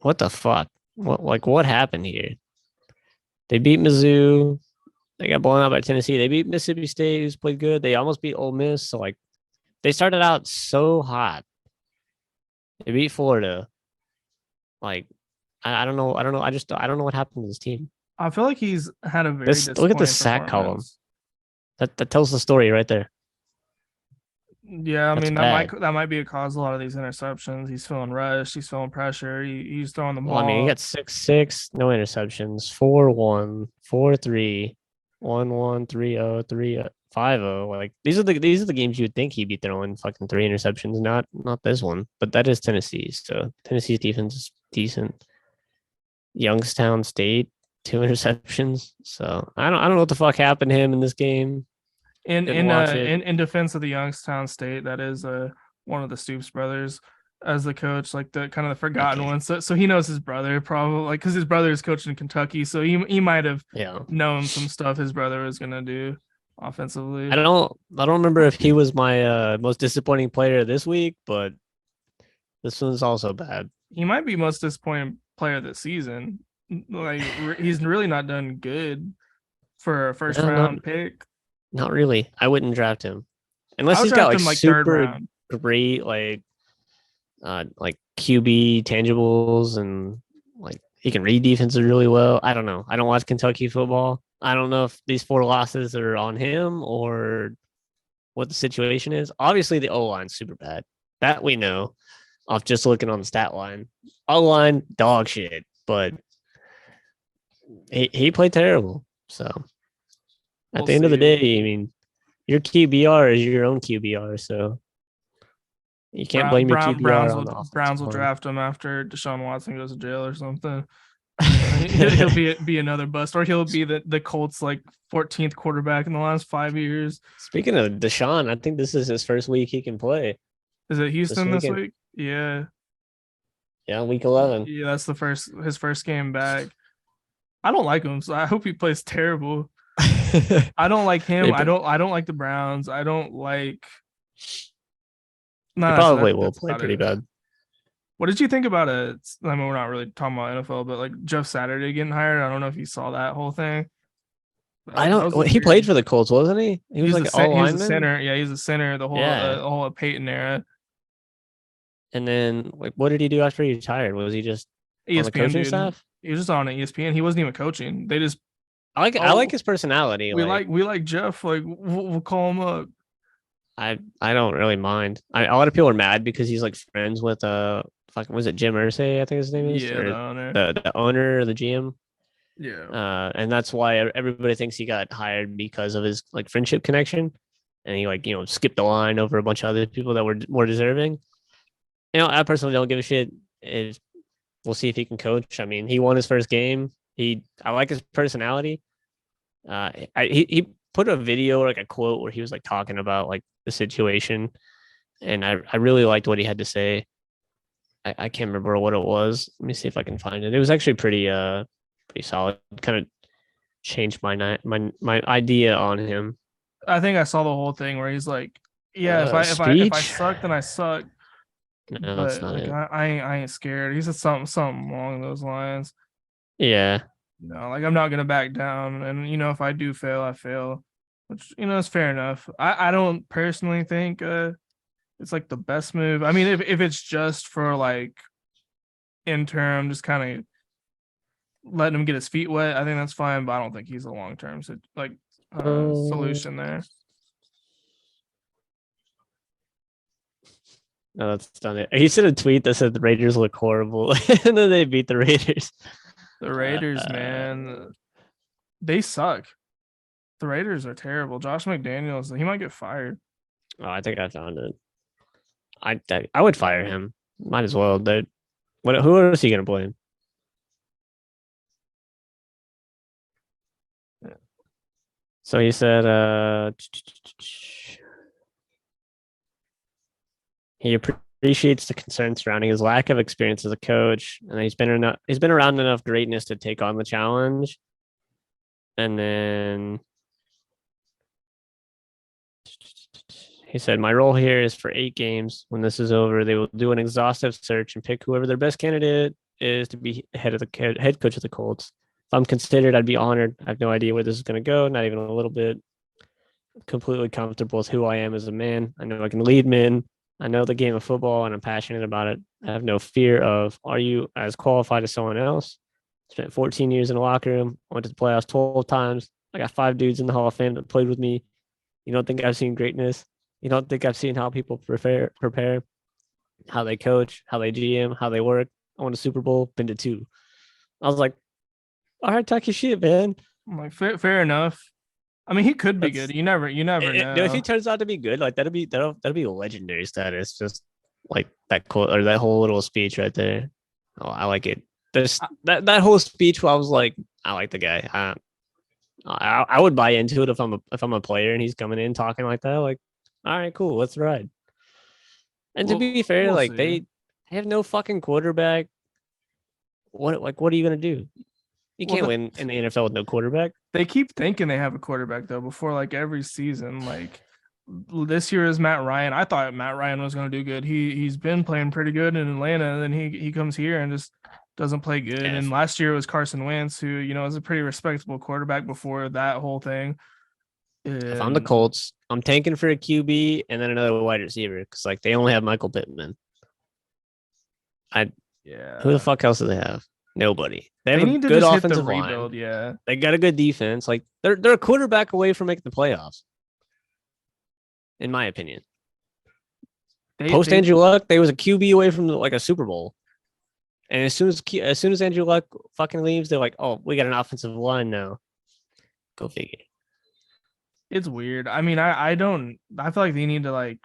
Speaker 2: what the fuck? What happened here? They beat Mizzou. They got blown out by Tennessee. They beat Mississippi State, who's played good. They almost beat Ole Miss. So like, they started out so hot. They beat Florida. Like, I don't know. I don't know. I don't know what happened to this team.
Speaker 1: I feel like he's had a very
Speaker 2: Look at the sack column. That tells the story right there.
Speaker 1: Yeah, I
Speaker 2: That's
Speaker 1: mean
Speaker 2: bad.
Speaker 1: that might be a cause of a lot of these interceptions. He's feeling rushed. He's feeling pressure. He's throwing the ball.
Speaker 2: Well, I mean, he got 6-6, no interceptions, 4-1, 4-3, 1-1, 3-0, 5-0. Like, these are the games you would think he'd be throwing fucking 3 interceptions. Not this one, but that is Tennessee. So Tennessee's defense is decent. Youngstown State, 2 interceptions. So I don't know what the fuck happened to him in this game.
Speaker 1: In defense of the Youngstown State, that is one of the Stoops brothers as the coach, like the kind of the forgotten one. So he knows his brother probably, like, because his brother is coaching in Kentucky, so he might have known some stuff his brother was gonna do offensively.
Speaker 2: I don't remember if he was my most disappointing player this week, but this one's also bad.
Speaker 1: He might be most disappointing player this season. Like, he's really not done good for a first round pick.
Speaker 2: Not really. I wouldn't draft him unless he's got like super great like QB tangibles and like he can read defenses really well. I don't know. I don't watch Kentucky football. I don't know if these 4 losses are on him or what the situation is. Obviously, the O line's super bad. That we know off just looking on the stat line. O line dog shit, but he played terrible. So. At the end of the day, I mean, your QBR is your own QBR, so you can't blame your QBR on the offensive
Speaker 1: Browns will draft him after Deshaun Watson goes to jail or something. he'll be another bust, or he'll be the Colts like 14th quarterback in the last 5 years.
Speaker 2: Speaking of Deshaun, I think this is his first week he can play.
Speaker 1: Is it Houston this week? Yeah,
Speaker 2: week 11.
Speaker 1: Yeah, that's his first game back. I don't like him, so I hope he plays terrible. I don't like him. I don't like the Browns. I don't like.
Speaker 2: He probably will play pretty bad.
Speaker 1: What did you think about it? I mean, we're not really talking about NFL, but like Jeff Saturday getting hired. I don't know if you saw that whole thing.
Speaker 2: He played for the Colts, wasn't he? He was like a
Speaker 1: center. Yeah, he's a center. The whole Peyton era.
Speaker 2: And then, like, what did he do after he retired? Was he just ESPN on the coaching staff?
Speaker 1: He was just on ESPN. He wasn't even coaching. They just.
Speaker 2: I like his personality.
Speaker 1: We like Jeff. Like, we'll call him up.
Speaker 2: I don't really mind. A lot of people are mad because he's like friends with was it Jim Irsay? I think his name is.
Speaker 1: Yeah, the owner.
Speaker 2: The owner, the GM.
Speaker 1: Yeah.
Speaker 2: And that's why everybody thinks he got hired because of his like friendship connection, and he skipped the line over a bunch of other people that were more deserving. I personally don't give a shit. We'll see if he can coach. I mean, he won his first game. I like his personality. He put a video or like a quote where he was like talking about like the situation, and I really liked what he had to say. I can't remember what it was. Let me see if I can find it. It was actually pretty solid. Kind of changed my idea on him.
Speaker 1: I think I saw the whole thing where he's like, "Yeah, if I
Speaker 2: Speech?
Speaker 1: suck, then I suck."
Speaker 2: No, that's
Speaker 1: But
Speaker 2: not
Speaker 1: like
Speaker 2: it.
Speaker 1: I ain't scared. He said something along those lines.
Speaker 2: Yeah.
Speaker 1: Like I'm not gonna back down, and if I do fail, I fail, which is fair enough. I don't personally think it's like the best move. I mean, if it's just for like interim, just kind of letting him get his feet wet, I think that's fine. But I don't think he's a long term solution there.
Speaker 2: No, that's not it. He sent a tweet that said the Raiders look horrible, and then they beat the Raiders.
Speaker 1: The Raiders, man, they suck. The Raiders are terrible. Josh McDaniels, he might get fired.
Speaker 2: Oh, I think I found it. I would fire him. Might as well, dude. Who else are you gonna blame? So he said, he appreciates the concern surrounding his lack of experience as a coach, and he's been around enough greatness to take on the challenge. And then he said, "My role here is for 8 games. When this is over, they will do an exhaustive search and pick whoever their best candidate is to be head coach of the Colts. If I'm considered, I'd be honored. I have no idea where this is going to go, not even a little bit. Completely comfortable with who I am as a man. I know I can lead men. I know the game of football, and I'm passionate about it. I have no fear of, are you as qualified as someone else? Spent 14 years in the locker room. Went to the playoffs 12 times. I got 5 dudes in the Hall of Fame that played with me. You don't think I've seen greatness? You don't think I've seen how people prepare, how they coach, how they GM, how they work? I won a Super Bowl, been to 2. I was like, all right, talk your shit, man.
Speaker 1: I'm like, fair enough. I mean, he could be good. You never know.
Speaker 2: If he turns out to be good, like that'll be legendary status. Just like that quote or that whole little speech right there. Oh, I like it. That whole speech. I was like, I like the guy. I would buy into it if I'm a player and he's coming in talking like that. Like, all right, cool, let's ride. And to be fair, like they have no fucking quarterback. What are you gonna do? You can't win in the NFL with no quarterback.
Speaker 1: They keep thinking they have a quarterback though before like every season. Like this year is Matt Ryan. I thought Matt Ryan was going to do good. He's been playing pretty good in Atlanta, and then he comes here and just doesn't play good.
Speaker 2: Yes.
Speaker 1: And last year it was Carson Wentz, who was a pretty respectable quarterback before that whole thing.
Speaker 2: If I'm the Colts, I'm tanking for a QB and then another wide receiver because like they only have Michael Pittman. Who the fuck else do they have? Nobody. They have a good offensive line.
Speaker 1: Yeah,
Speaker 2: they got a good defense. Like they're a quarterback away from making the playoffs, in my opinion. Post Andrew Luck, they was a QB away from like a Super Bowl. And as soon as Andrew Luck fucking leaves, they're like, "Oh, we got an offensive line now." Go figure.
Speaker 1: It's weird. I mean, I feel like they need to like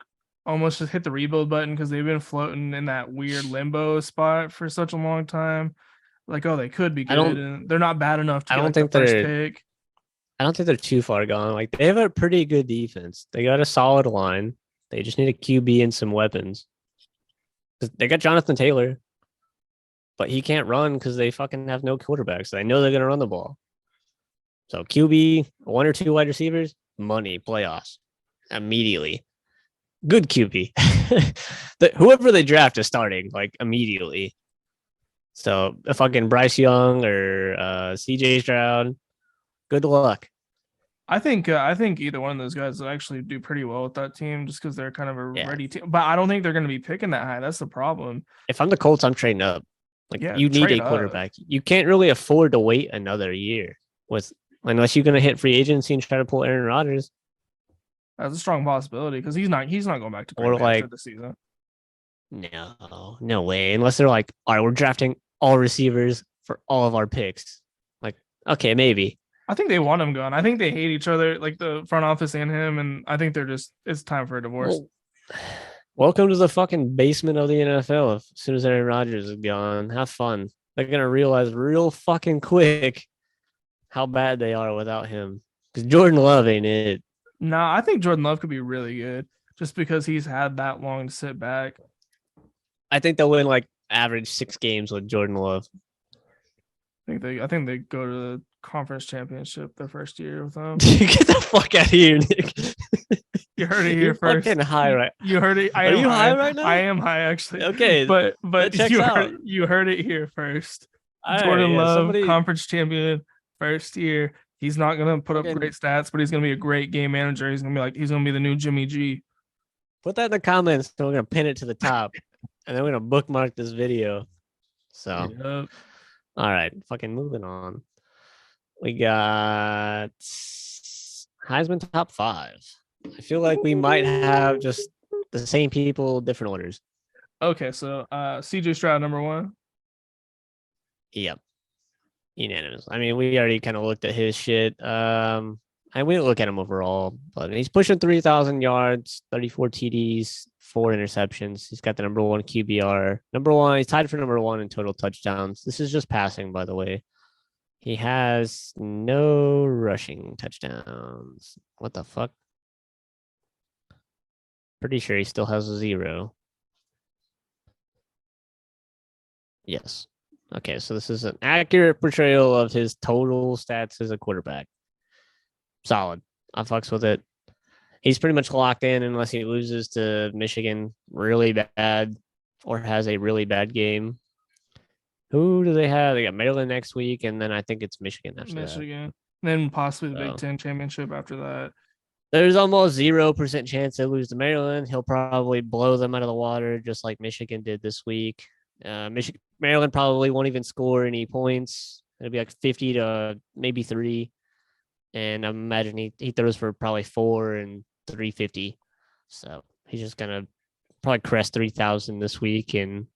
Speaker 1: almost just hit the rebuild button because they've been floating in that weird limbo spot for such a long time. Like, oh, they could be good, and they're not bad enough to get the first pick.
Speaker 2: I don't think they're too far gone. Like, they have a pretty good defense. They got a solid line. They just need a QB and some weapons. They got Jonathan Taylor, but he can't run because they fucking have no quarterbacks. So they know they're going to run the ball. So QB, 1 or 2 wide receivers, money, playoffs, immediately. Good QB. Whoever they draft is starting, like, immediately. So if fucking Bryce Young or CJ Stroud, good luck.
Speaker 1: I think either one of those guys will actually do pretty well with that team just because they're kind of a ready team. But I don't think they're going to be picking that high. That's the problem.
Speaker 2: If I'm the Colts, I'm trading up. Like you need a quarterback. You can't really afford to wait another year unless you're going to hit free agency and try to pull Aaron Rodgers.
Speaker 1: That's a strong possibility because he's not going back to Green Bay after the season.
Speaker 2: No way. Unless they're like, all right, we're drafting all receivers for all of our picks. Like, okay, maybe.
Speaker 1: I think they want him gone. I think they hate each other, like the front office and him, and I think it's time for a divorce.
Speaker 2: Welcome to the fucking basement of the NFL. As soon as Aaron Rodgers is gone, have fun. They're gonna realize real fucking quick how bad they are without him. Because Jordan Love ain't it.
Speaker 1: No, I think Jordan Love could be really good just because he's had that long to sit back.
Speaker 2: I think they'll win like average 6 games with Jordan Love.
Speaker 1: I think they go to the conference championship their first year with them.
Speaker 2: Get the fuck out of here, Nick.
Speaker 1: You heard it here
Speaker 2: You're
Speaker 1: first.
Speaker 2: fucking high, right?
Speaker 1: You heard it.
Speaker 2: Are you high right now?
Speaker 1: I am high actually.
Speaker 2: Okay,
Speaker 1: but
Speaker 2: that checks out.
Speaker 1: You heard it here first.
Speaker 2: All
Speaker 1: Jordan
Speaker 2: right, yeah,
Speaker 1: Love,
Speaker 2: somebody
Speaker 1: conference champion, first year. He's not gonna put up
Speaker 2: fucking
Speaker 1: great stats, but he's gonna be a great game manager. He's gonna be the new Jimmy G.
Speaker 2: put that in the comments, and we're gonna pin it to the top, and then we're gonna bookmark this video. So,
Speaker 1: Yep.
Speaker 2: all right, fucking moving on. We got Heisman top 5. I feel like we might have just the same people, different orders.
Speaker 1: Okay, so CJ Stroud number 1.
Speaker 2: Yep. Unanimous. I mean, we already kind of looked at his shit. And we didn't look at him overall, but he's pushing 3,000 yards, 34 TDs, 4 interceptions. He's got the number 1 QBR. Number 1, he's tied for number 1 in total touchdowns. This is just passing, by the way. He has no rushing touchdowns. What the fuck? Pretty sure he still has a 0. Yes. Okay, so this is an accurate portrayal of his total stats as a quarterback. Solid. I fucks with it. He's pretty much locked in unless he loses to Michigan really bad or has a really bad game. Who do they have? They got Maryland next week, and then I think it's Michigan after that.
Speaker 1: Michigan. Then possibly the
Speaker 2: So,
Speaker 1: Big Ten championship after that.
Speaker 2: There's almost 0% chance they lose to Maryland. He'll probably blow them out of the water, just like Michigan did this week. Maryland probably won't even score any points. It'll be like 50 to maybe 3. And I imagine he throws for probably 4 and 350. So he's just gonna probably crest 3,000 this week, and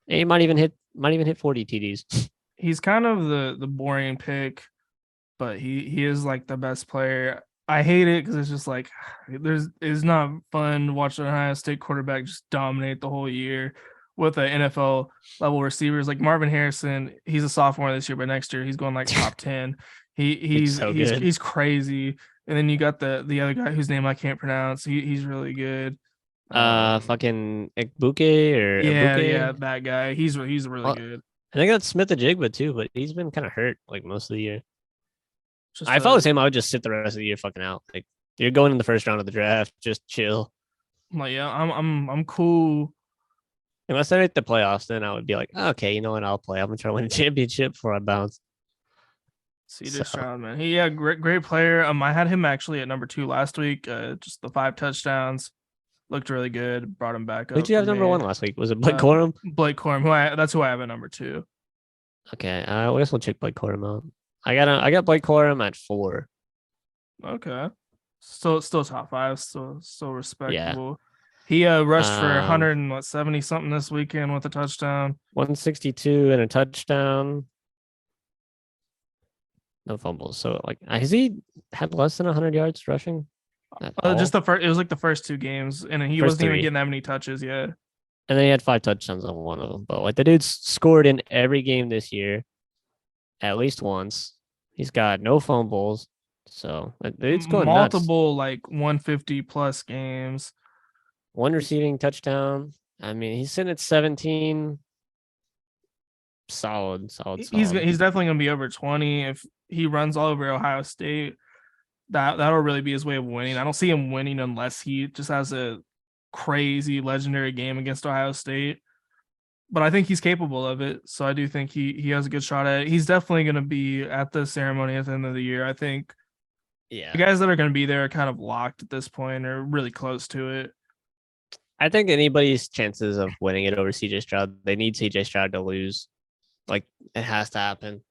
Speaker 2: he might even hit 40 TDs.
Speaker 1: He's kind of the boring pick, but he is like the best player. I hate it because it's just like it's not fun to watch an Ohio State quarterback just dominate the whole year with an NFL level receivers like Marvin Harrison. He's a sophomore this year, but next year he's going like top 10. He's
Speaker 2: so good.
Speaker 1: He's crazy. And then you got the other guy whose name I can't pronounce. He's really good.
Speaker 2: Fucking Ikbuke or
Speaker 1: yeah,
Speaker 2: Ibuke?
Speaker 1: yeah, that guy. He's really
Speaker 2: Well,
Speaker 1: good.
Speaker 2: I think that's Smith Ajigba too, but he's been kind of hurt like most of the year.
Speaker 1: Just
Speaker 2: If I was him, I would just sit the rest of the year fucking out. Like you're going in the first round of the draft, just chill.
Speaker 1: like, yeah, I'm cool.
Speaker 2: Unless they make the playoffs, then I would be like, okay, you know what? I'll play. I'm gonna try to win a championship before I bounce.
Speaker 1: CJ Stroud, man. Great player. I had him actually at number 2 last week. Just the 5 touchdowns. Looked really good. Brought him back up.
Speaker 2: Who'd you have number 1 last week? Was it Blake Corum?
Speaker 1: Blake Corum, that's who I have at number 2.
Speaker 2: Okay, I guess we'll check Blake Corum out. I got Blake Corum at 4.
Speaker 1: Okay. Still top 5, still respectable. He rushed for 170 something this weekend with a touchdown.
Speaker 2: 162 and a touchdown. No fumbles. So like has he had less than 100 yards rushing?
Speaker 1: Just the first, it was like the first 2 games, and he wasn't even getting that many touches yet.
Speaker 2: And then he had 5 touchdowns on one of them. But like the dude's scored in every game this year, at least once. He's got no fumbles. So the dude's going
Speaker 1: multiple
Speaker 2: nuts.
Speaker 1: like 150 plus games.
Speaker 2: 1 receiving touchdown. I mean, he's sitting at 17. Solid.
Speaker 1: He's definitely gonna be over 20 if he runs all over Ohio State. That'll really be his way of winning. I don't see him winning unless he just has a crazy legendary game against Ohio State. But I think he's capable of it. So I do think he has a good shot at it. He's definitely going to be at the ceremony at the end of the year. I think the guys that are going to be there are kind of locked at this point or really close to it.
Speaker 2: I think anybody's chances of winning it over CJ Stroud, they need CJ Stroud to lose. Like it has to happen.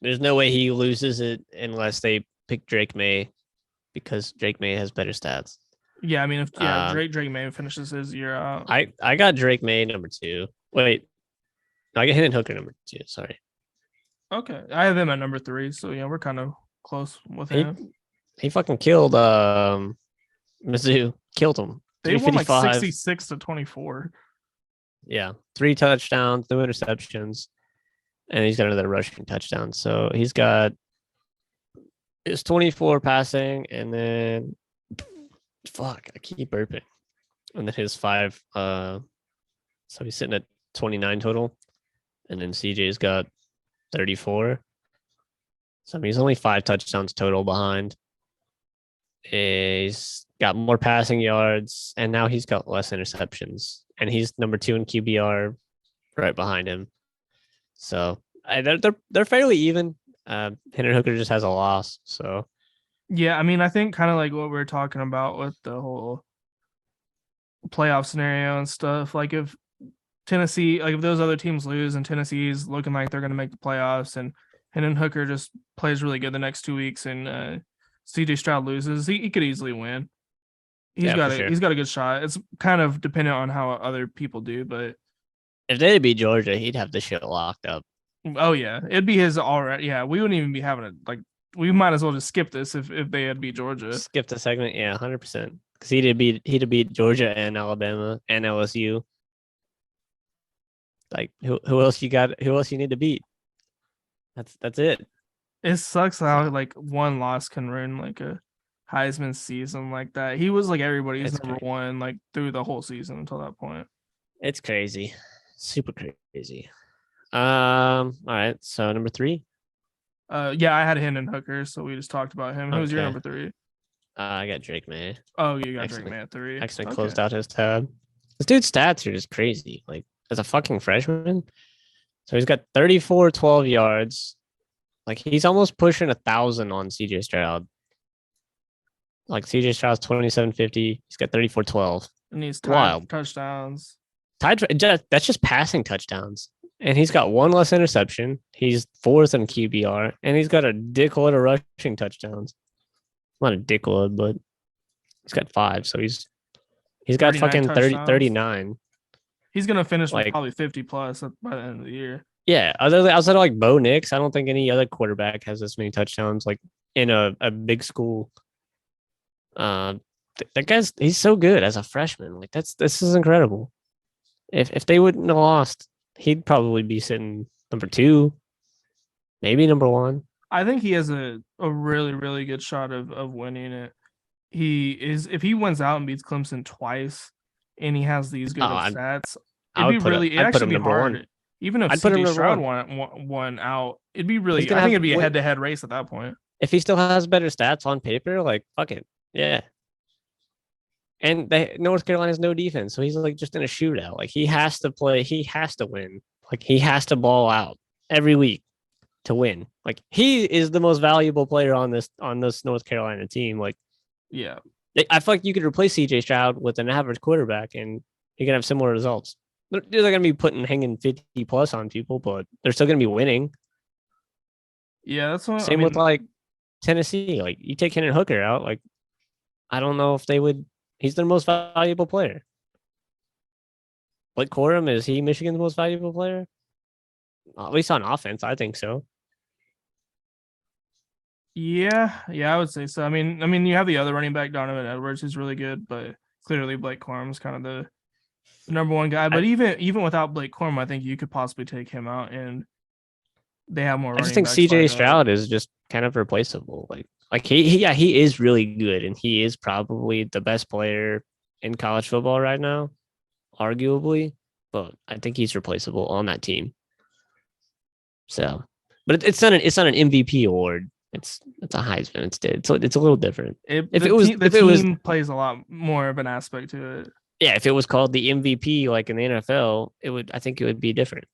Speaker 2: There's no way he loses it unless they pick Drake May because Drake May has better stats.
Speaker 1: Yeah, I mean, if Drake May finishes his year out.
Speaker 2: I got Drake May number 2. Wait. No, I got Hendon Hooker number 2. Sorry.
Speaker 1: Okay. I have him at number 3. So, yeah, we're kind of close with him.
Speaker 2: He fucking killed Mizzou. Killed him.
Speaker 1: They won like 66-24.
Speaker 2: Yeah. 3 touchdowns, 2 interceptions. And he's got another rushing touchdown. So he's got It's 24 passing, and then fuck, I keep burping. And then his 5. So he's sitting at 29 total, and then CJ's got 34. So I mean, he's only 5 touchdowns total behind. He's got more passing yards, and now he's got less interceptions, and he's number 2 in QBR, right behind him. So they're fairly even. Hendon Hooker just has a loss. So
Speaker 1: Yeah, I mean, I think kind of like what we are talking about with the whole playoff scenario and stuff. Like if Tennessee, like if those other teams lose and Tennessee's looking like they're going to make the playoffs, and then Hooker just plays really good the next 2 weeks, and CJ Stroud loses, he could easily win. He's
Speaker 2: Yeah,
Speaker 1: got
Speaker 2: for sure.
Speaker 1: he's got a good shot. It's kind of dependent on how other people do, but
Speaker 2: if they beat Georgia, he'd have the shit locked up.
Speaker 1: oh yeah, it'd be his already. Yeah, we wouldn't even be having it. Like we might as well just skip this if they had beat Georgia.
Speaker 2: Skip the segment, yeah, 100%. Because he'd beat Georgia and Alabama and LSU. Like who else you got? Who else you need to beat? That's it.
Speaker 1: It sucks how like one loss can ruin like a Heisman season like that. He was like everybody's
Speaker 2: It's
Speaker 1: number
Speaker 2: crazy.
Speaker 1: one like through the whole season until that point.
Speaker 2: It's crazy, super crazy. All right. So number 3.
Speaker 1: Yeah, I had Hendon Hooker, so we just talked about him. Who's your
Speaker 2: Okay.
Speaker 1: number 3?
Speaker 2: I got Drake May.
Speaker 1: Oh, you got Drake
Speaker 2: Excellent.
Speaker 1: May at 3.
Speaker 2: Actually closed out his tab. This dude's stats are just crazy. Like as a fucking freshman, so he's got 34 12 yards. Like he's almost pushing 1,000 on CJ Stroud. Like CJ Stroud's 2750. He's got 34 12.
Speaker 1: And he's
Speaker 2: Wild.
Speaker 1: touchdowns.
Speaker 2: That's just passing touchdowns. And he's got 1 less interception. He's 4th in QBR, and he's got a dickload of rushing touchdowns. Not a dickload, but he's got 5. So he's got
Speaker 1: 39
Speaker 2: fucking 30,
Speaker 1: touchdowns.
Speaker 2: 39.
Speaker 1: He's gonna finish with
Speaker 2: Like-
Speaker 1: probably 50 plus by the end of the year.
Speaker 2: Yeah, outside of like Bo Nix, I don't think any other quarterback has this many touchdowns like in a big school. That he's so good as a freshman. Like this is incredible. If they wouldn't have lost, he'd probably be sitting number 2, maybe number 1.
Speaker 1: I think he has a really, really good shot of winning it. He is if he wins out and beats Clemson twice and he has these good stats, it'd be really
Speaker 2: I'd put him
Speaker 1: be
Speaker 2: number
Speaker 1: hard.
Speaker 2: 1.
Speaker 1: Even if
Speaker 2: I'd put him
Speaker 1: CJ
Speaker 2: number
Speaker 1: Stroud
Speaker 2: 1.
Speaker 1: won out, it'd be really.
Speaker 2: He's
Speaker 1: I
Speaker 2: gonna
Speaker 1: think
Speaker 2: have
Speaker 1: it'd be a
Speaker 2: way-
Speaker 1: head-to-head race at that point.
Speaker 2: If he still has better stats on paper, like fuck it, yeah. And North Carolina's no defense, so he's like just in a shootout. Like he has to play, he has to win. Like he has to ball out every week to win. Like he is the most valuable player on this North Carolina team. Like
Speaker 1: Yeah,
Speaker 2: I feel like you could replace CJ Stroud with an average quarterback, and you're gonna have similar results. They're gonna be hanging 50 plus on people, but they're still gonna be winning.
Speaker 1: yeah, that's what.
Speaker 2: Same with like Tennessee. Like you take Hendon Hooker out, like I don't know if they would. He's their most valuable player. Blake Corum, is he Michigan's most valuable player? At least on offense, I think so.
Speaker 1: Yeah, I would say so. I mean, you have the other running back, Donovan Edwards, who's really good, but clearly Blake Corum's kind of the number one guy. But even without Blake Corum, I think you could possibly take him out, and they have more.
Speaker 2: I just think CJ Stroud is just kind of replaceable. Like he is really good, and he is probably the best player in college football right now, arguably. But I think he's replaceable on that team. So, but it's not an MVP award. It's a Heisman instead. So it's a little different.
Speaker 1: The team plays a lot more of an aspect to it.
Speaker 2: Yeah, if it was called the MVP like in the NFL, I think it would be different.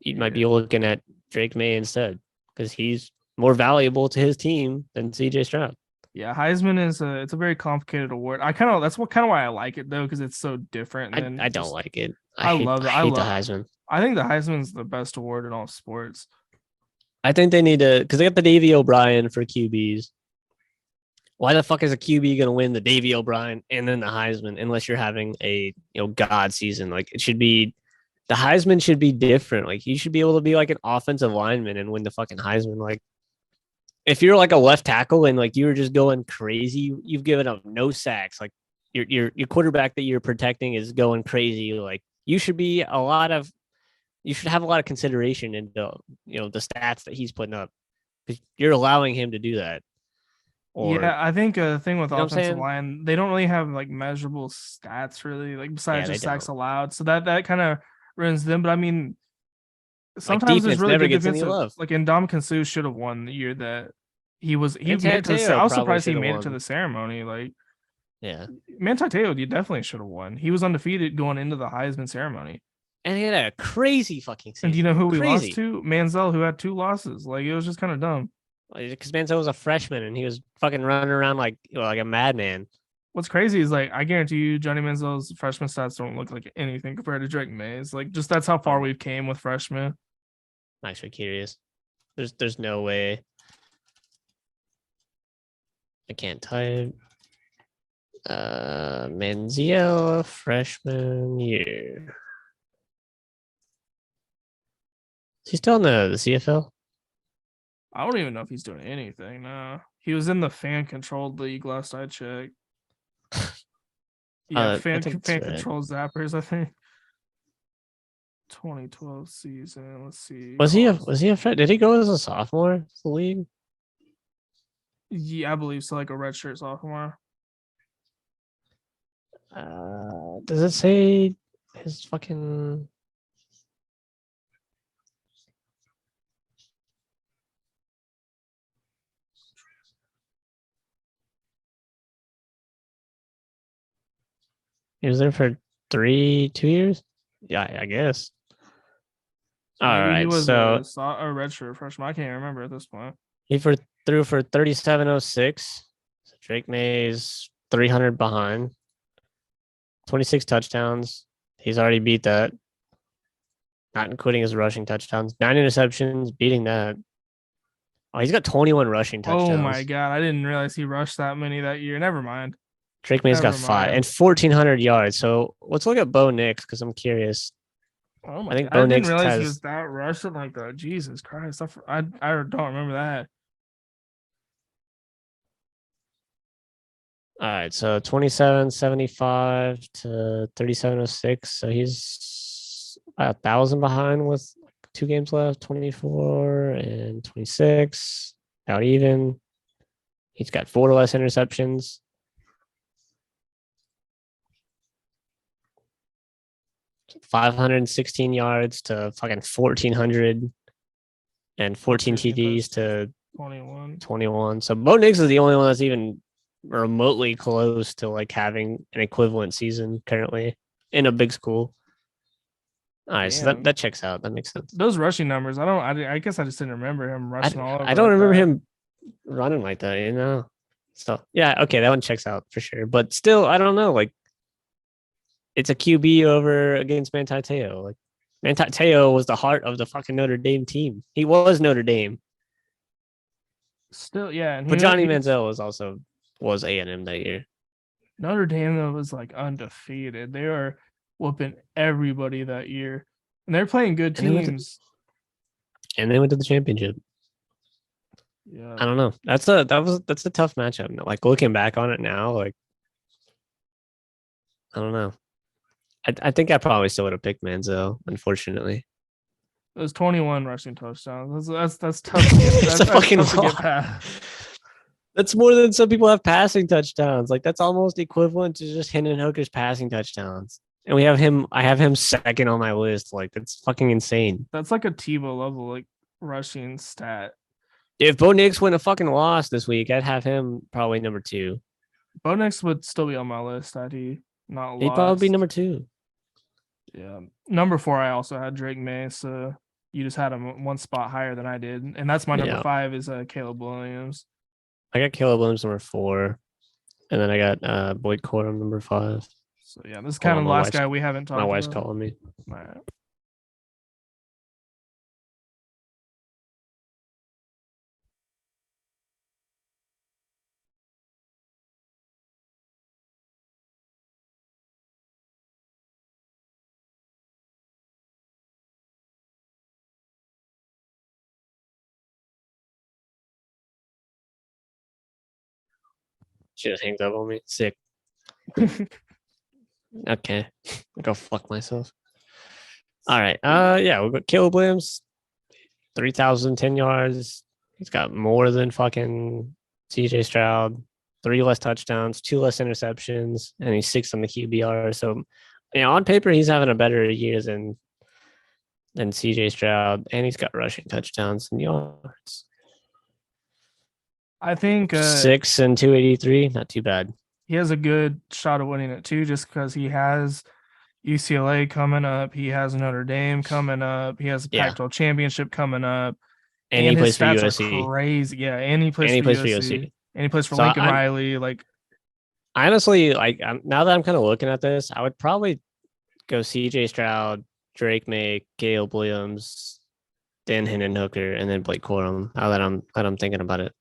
Speaker 2: You might be looking at Drake May instead because he's more valuable to his team than CJ Stroud.
Speaker 1: Yeah, Heisman it's a very complicated award. That's why I like it though, because it's so different.
Speaker 2: I don't like it.
Speaker 1: I love it.
Speaker 2: I hate the Heisman.
Speaker 1: I think the Heisman's the best award in all sports.
Speaker 2: I think they need to, because they got the Davey O'Brien for QBs. Why the fuck is a QB going to win the Davey O'Brien and then the Heisman unless you're having a God season? Like it should be, the Heisman should be different. Like you should be able to be like an offensive lineman and win the fucking Heisman. Like if you're like a left tackle and like you were just going crazy, you've given up no sacks. Like your quarterback that you're protecting is going crazy. Like you should have a lot of consideration into the stats that he's putting up. You're allowing him to do that. Or
Speaker 1: yeah, I think a thing with
Speaker 2: You know what I'm
Speaker 1: offensive
Speaker 2: saying?
Speaker 1: line, they don't really have like measurable stats really, like besides
Speaker 2: Yeah, they
Speaker 1: just sacks
Speaker 2: don't.
Speaker 1: allowed. So that kind of ruins them. But I mean,
Speaker 2: Like
Speaker 1: sometimes there's
Speaker 2: defense
Speaker 1: really
Speaker 2: never
Speaker 1: good
Speaker 2: gets any
Speaker 1: defensive.
Speaker 2: love.
Speaker 1: Like Ndamukong Suh should have won the year that he made it to the.
Speaker 2: Teo
Speaker 1: I was
Speaker 2: probably
Speaker 1: surprised he
Speaker 2: should have
Speaker 1: made it to
Speaker 2: won.
Speaker 1: the ceremony. Like
Speaker 2: Yeah.
Speaker 1: Manti Te'o, you definitely should have won. He was undefeated going into the Heisman ceremony.
Speaker 2: And he had a crazy fucking
Speaker 1: And do you
Speaker 2: season.
Speaker 1: know who we lost
Speaker 2: Crazy.
Speaker 1: to? Manziel, who had 2 losses. Like it was just kind of dumb.
Speaker 2: Because Manziel was a freshman and he was fucking running around like a madman.
Speaker 1: What's crazy is like I guarantee you Johnny Manziel's freshman stats don't look like anything compared to Drake May's. Like just that's how far we've came with freshmen.
Speaker 2: I'm actually curious. There's no way. I can't type. Manziel freshman year. Is he still in the CFL?
Speaker 1: I don't even know if he's doing anything now. He was in the fan controlled league last I checked. Yeah,
Speaker 2: I
Speaker 1: fan
Speaker 2: think
Speaker 1: fan
Speaker 2: it's right.
Speaker 1: control zappers, I think. 2012 season. Let's see.
Speaker 2: Was he a did he go as a sophomore to the league?
Speaker 1: Yeah, I believe so, like a redshirt sophomore.
Speaker 2: Does it say his fucking he was there for 2 years? Yeah, I guess.
Speaker 1: So
Speaker 2: All
Speaker 1: maybe he
Speaker 2: right,
Speaker 1: was
Speaker 2: so
Speaker 1: a redshirt freshman. I can't remember at this point.
Speaker 2: he threw for 3706. So Drake May's 300 behind. 26 touchdowns. He's already beat that. Not including his rushing touchdowns. 9 interceptions, beating that. Oh, he's got 21 rushing touchdowns.
Speaker 1: Oh my god, I didn't realize he rushed that many that year. Never mind.
Speaker 2: Drake May's got 5 and 1,400 yards. So let's look at Bo Nix because I'm curious.
Speaker 1: Oh my
Speaker 2: I think
Speaker 1: god, I
Speaker 2: Bo
Speaker 1: didn't
Speaker 2: Nix
Speaker 1: realize he
Speaker 2: has
Speaker 1: was that rushing like that. Jesus Christ, I don't remember that.
Speaker 2: all right. So 2775 to 3706. So he's 1,000 behind with 2 games left. 24 and 26. Out even. He's got 4 less interceptions. $516 yards to fucking 1,400 and 14 TDs to 21. So Bo Nix is the only one that's even remotely close to like having an equivalent season currently in a big school. All right, so that checks out. That makes sense.
Speaker 1: Those rushing numbers, I guess I just didn't remember him rushing all over.
Speaker 2: I don't remember him running like that, you know. So yeah, okay, that one checks out for sure. But still, I don't know. Like, it's a QB over against Manti Te'o. Like, Manti Te'o was the heart of the fucking Notre Dame team. He was Notre Dame.
Speaker 1: Still, yeah. And
Speaker 2: but Johnny Manziel was A&M that year.
Speaker 1: Notre Dame though was like undefeated. They were whooping everybody that year, and they're playing good teams.
Speaker 2: And they went to the championship.
Speaker 1: Yeah,
Speaker 2: I don't know. That's a tough matchup. Like looking back on it now, like I don't know. I think I probably still would have picked Manziel, unfortunately.
Speaker 1: It was 21 rushing touchdowns. That's tough. That's fucking tough to get past.
Speaker 2: That's more than some people have passing touchdowns. Like that's almost equivalent to just Hendon Hooker's passing touchdowns. And we have him. I have him second on my list. Like that's fucking insane.
Speaker 1: That's like a Tebow level like rushing stat.
Speaker 2: If Bo Nix win a fucking loss this week, I'd have him probably number 2.
Speaker 1: Bo Nix would still be on my list had he not lost.
Speaker 2: He'd probably be number 2.
Speaker 1: Yeah. Number 4, I also had Drake May, so you just had him one spot higher than I did. And that's my number 5 is Caleb Williams.
Speaker 2: I got Caleb Williams number 4. And then I got Boyd Corum number 5.
Speaker 1: So yeah, this is kind of the last guy we haven't talked about.
Speaker 2: My wife's calling me.
Speaker 1: All right.
Speaker 2: She just hangs up on me. Sick. Okay. Go fuck myself. All right. Yeah, we've got Caleb Williams, 3,010 yards. He's got more than fucking CJ Stroud, 3 less touchdowns, 2 less interceptions, and he's 6th on the QBR. So, on paper, he's having a better year than CJ Stroud, and he's got rushing touchdowns and yards.
Speaker 1: I think
Speaker 2: 6 and 283, not too bad.
Speaker 1: He has a good shot of winning it too, just because he has UCLA coming up, he has Notre Dame coming up, he has a Pac-12 championship coming up,
Speaker 2: and he plays
Speaker 1: his stats
Speaker 2: for USC.
Speaker 1: are crazy. Yeah, and he plays for USC, and he plays for Lincoln Riley. Like,
Speaker 2: honestly, like now that I'm kind of looking at this, I would probably go CJ Stroud, Drake May, Caleb Williams, Dan Hendon Hooker, and then Blake Corum. Now that I'm thinking about it,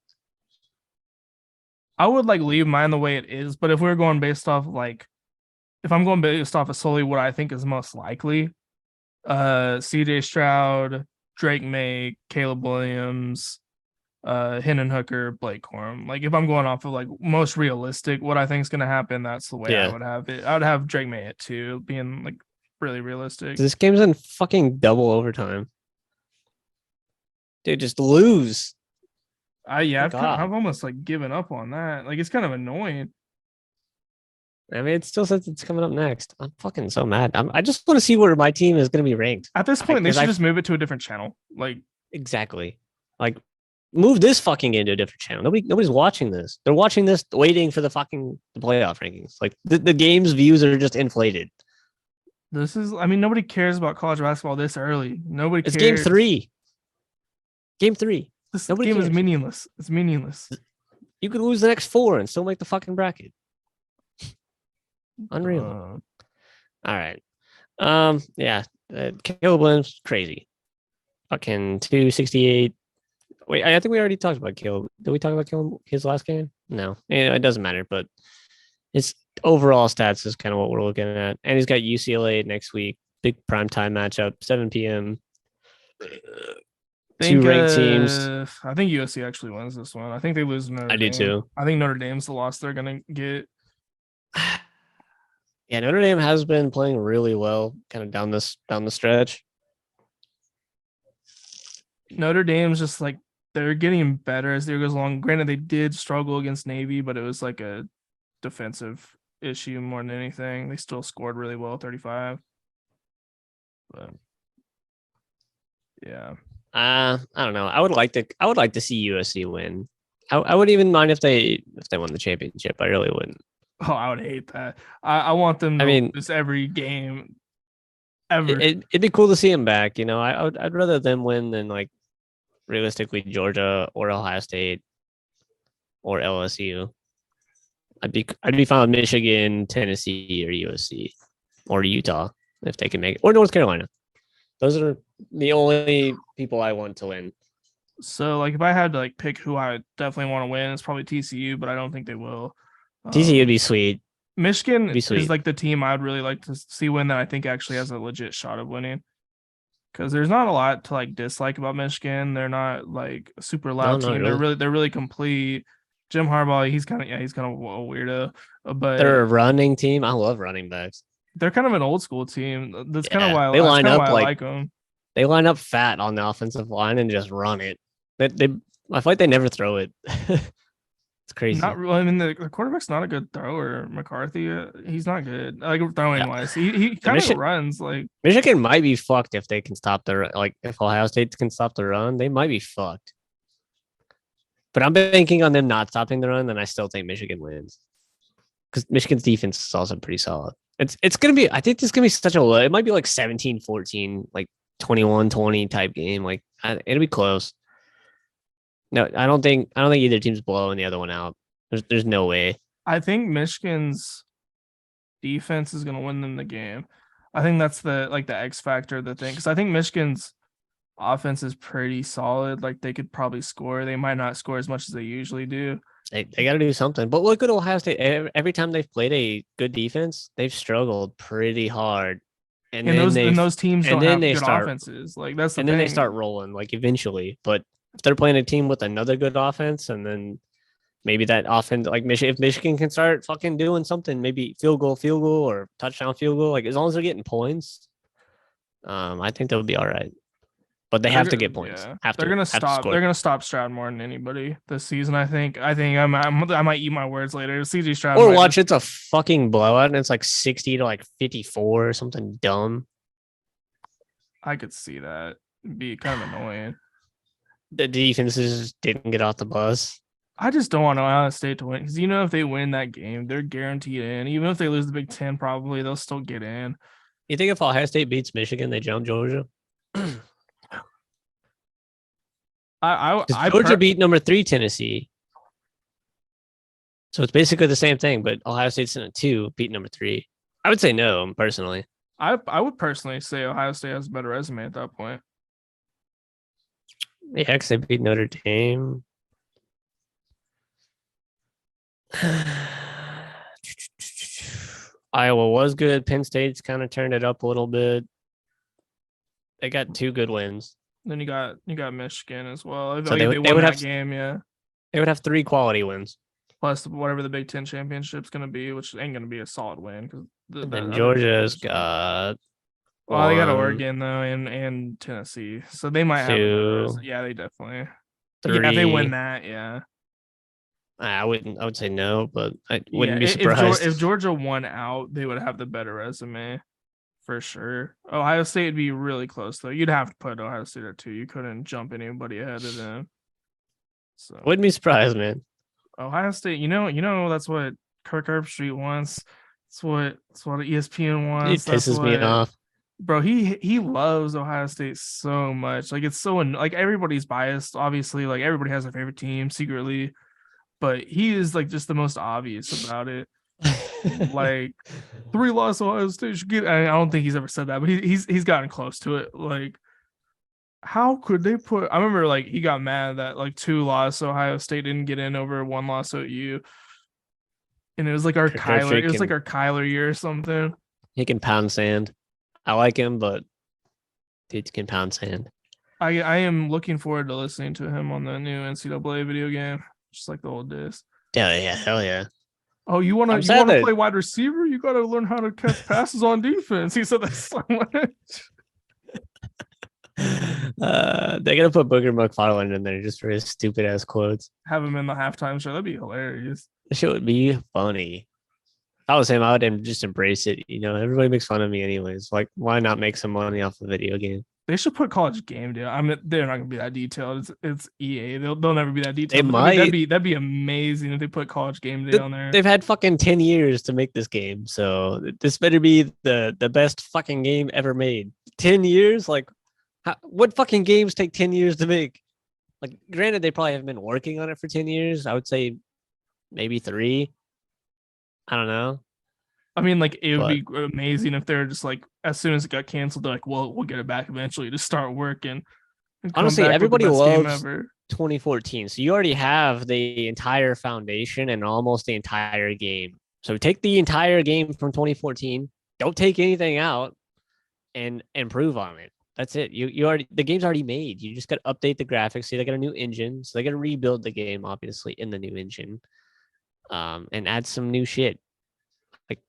Speaker 1: I would like leave mine the way it is. But if we're going based off if I'm going based off of solely what I think is most likely, CJ Stroud, Drake May, Caleb Williams, Hendon Hooker, Blake Corum. Like, if I'm going off of like most realistic, what I think is going to happen, that's the way I would have it. I would have Drake May at 2, being like really realistic.
Speaker 2: This game's in fucking double overtime. Dude, just lose.
Speaker 1: I've almost like given up on that. Like, it's kind of annoying.
Speaker 2: I mean, it still says it's coming up next. I'm fucking so mad. I just want to see where my team is going to be ranked.
Speaker 1: At this point, they should just move it to a different channel. Like,
Speaker 2: exactly. Like, move this fucking game to a different channel. Nobody's watching this. They're watching this waiting for the playoff rankings. Like, the game's views are just inflated.
Speaker 1: Nobody cares about college basketball this early. Nobody cares.
Speaker 2: It's game 3. Game 3.
Speaker 1: This game is meaningless. It's meaningless.
Speaker 2: You could lose the next 4 and still make the fucking bracket. Unreal. All right. Yeah. Caleb Williams, crazy. Fucking 268. Wait, I think we already talked about Caleb. Did we talk about Caleb his last game? No. It doesn't matter, but his overall stats is kind of what we're looking at. And he's got UCLA next week. Big primetime matchup, 7 p.m. 2 ranked teams.
Speaker 1: I think USC actually wins this one. I think they lose Notre Dame.
Speaker 2: I do too.
Speaker 1: I think Notre Dame's the loss they're going to get.
Speaker 2: Yeah, Notre Dame has been playing really well kind of down the stretch.
Speaker 1: Notre Dame's just like, they're getting better as the year goes along. Granted, they did struggle against Navy, but it was like a defensive issue more than anything. They still scored really well, 35. But yeah.
Speaker 2: I don't know. I would like to see USC win. I wouldn't even mind if they won the championship. I really wouldn't.
Speaker 1: Oh, I would hate that. I want them to lose every game ever.
Speaker 2: It'd be cool to see them back. I'd rather them win than like realistically Georgia or Ohio State or LSU. I'd be fine with Michigan, Tennessee, or USC or Utah if they can make it, or North Carolina. Those are the only people I want to win.
Speaker 1: So, like, if I had to like pick who I definitely want to win, it's probably TCU, but I don't think they will.
Speaker 2: TCU would be sweet.
Speaker 1: Michigan is like the team I would really like to see win that I think actually has a legit shot of winning. Because there's not a lot to like dislike about Michigan. They're not like a super loud team. Really. They're really complete. Jim Harbaugh, he's kind of a weirdo. But
Speaker 2: they're a running team. I love running backs.
Speaker 1: They're kind of an old school team. That's kind of why
Speaker 2: they line up
Speaker 1: I like them.
Speaker 2: They line up fat on the offensive line and just run it. I feel like they never throw it. It's crazy.
Speaker 1: Not really. I mean, the quarterback's not a good thrower. McCarthy, he's not good. Like throwing wise, he kind of runs like.
Speaker 2: Michigan might be fucked if they can stop if Ohio State can stop the run, they might be fucked. But I'm banking on them not stopping the run, and I still think Michigan wins because Michigan's defense is also pretty solid. It's gonna be. I think this is gonna be such a low. It might be like 17-14, like 21-20 type game. Like it'll be close. No, I don't think either team's blowing the other one out. There's no way.
Speaker 1: I think Michigan's defense is going to win them the game. I think that's the X factor of the thing. Because I think Michigan's offense is pretty solid. Like, they could probably score. They might not score as much as they usually do.
Speaker 2: They got to do something. But look at Ohio State. Every time they've played a good defense, they've struggled pretty hard. And
Speaker 1: those teams don't have good offenses. Like, that's the thing.
Speaker 2: And then they start rolling, like, eventually. But if they're playing a team with another good offense, and then maybe that offense, like if Michigan can start fucking doing something, maybe field goal or touchdown field goal, like as long as they're getting points, I think they'll be all right. but they have to get points.
Speaker 1: Yeah.
Speaker 2: Have
Speaker 1: they're
Speaker 2: to.
Speaker 1: gonna
Speaker 2: have to
Speaker 1: stop.
Speaker 2: score.
Speaker 1: They're gonna stop Stroud more than anybody this season. I think. I might eat my words later. CJ Stroud.
Speaker 2: Or watch it's a fucking blowout and it's like 60 to like 54 or something dumb.
Speaker 1: I could see that. It'd be kind of annoying.
Speaker 2: The defenses didn't get off the bus.
Speaker 1: I just don't want Ohio State to win because if they win that game, they're guaranteed in. Even if they lose the Big Ten, probably they'll still get in.
Speaker 2: You think if Ohio State beats Michigan, they jump Georgia? Georgia beat number 3 Tennessee, so it's basically the same thing. But Ohio State's in a 2, beat number 3. I would say no, personally.
Speaker 1: I would personally say Ohio State has a better resume at that point.
Speaker 2: Yeah, because they beat Notre Dame. Iowa was good. Penn State's kind of turned it up a little bit. They got 2 good wins.
Speaker 1: Then you got Michigan as well.
Speaker 2: So
Speaker 1: they
Speaker 2: they
Speaker 1: won
Speaker 2: would
Speaker 1: that
Speaker 2: have
Speaker 1: game, yeah.
Speaker 2: They would have 3 quality wins.
Speaker 1: Plus whatever the Big Ten championship's gonna be, which ain't gonna be a solid win because
Speaker 2: then Georgia's got.
Speaker 1: Well, they got Oregon though, and Tennessee, so they might have. Yeah, they definitely.
Speaker 2: 3.
Speaker 1: Yeah, if they win that, yeah.
Speaker 2: I would say no, but I wouldn't be surprised.
Speaker 1: If Georgia won out, they would have the better resume for sure. Ohio State would be really close though. You'd have to put Ohio State at 2. You couldn't jump anybody ahead of them. So
Speaker 2: wouldn't be surprised, man.
Speaker 1: Ohio State, that's what Kirk Herbstreit wants. It's what ESPN wants.
Speaker 2: It pisses me off.
Speaker 1: Bro, he loves Ohio State so much. Like it's so like everybody's biased, obviously. Like everybody has their favorite team secretly, but he is like just the most obvious about it. Like 3 loss Ohio State should get. I don't think he's ever said that, but he's gotten close to it. Like, how could they put? I remember like he got mad that like 2 loss Ohio State didn't get in over 1 loss OU, and it was like our Kyler. It was like our Kyler year or something.
Speaker 2: He can pound sand. I like him, but dude can pound sand.
Speaker 1: I am looking forward to listening to him on the new NCAA video game, just like the old days.
Speaker 2: Yeah, hell yeah.
Speaker 1: Oh, you want to play wide receiver? You got to learn how to catch passes on defense. He said that so much.
Speaker 2: They're gonna put Booger McFarland in there just for his stupid ass quotes.
Speaker 1: Have him in the halftime show. That'd be hilarious.
Speaker 2: This shit would be funny. If I was him, I would just embrace it. Everybody makes fun of me anyways. Like, why not make some money off a video game?
Speaker 1: They should put College Game Day. I mean, they're not gonna be that detailed. It's EA. They'll never be that detailed.
Speaker 2: They might.
Speaker 1: That'd be amazing if they put College Game Day on there.
Speaker 2: They've had fucking 10 years to make this game, so this better be the best fucking game ever made. 10 years? Like, what fucking games take 10 years to make? Like, granted, they probably haven't been working on it for 10 years. I would say maybe 3. I don't know.
Speaker 1: I mean, like, it would be amazing if they're just like, as soon as it got canceled, they're like, well, we'll get it back eventually to start working.
Speaker 2: Honestly, everybody loves 2014. So you already have the entire foundation and almost the entire game. So take the entire game from 2014. Don't take anything out and improve on it. That's it. The game's already made. You just got to update the graphics. See, they got a new engine. So they got to rebuild the game, obviously, in the new engine. And add some new shit. Like,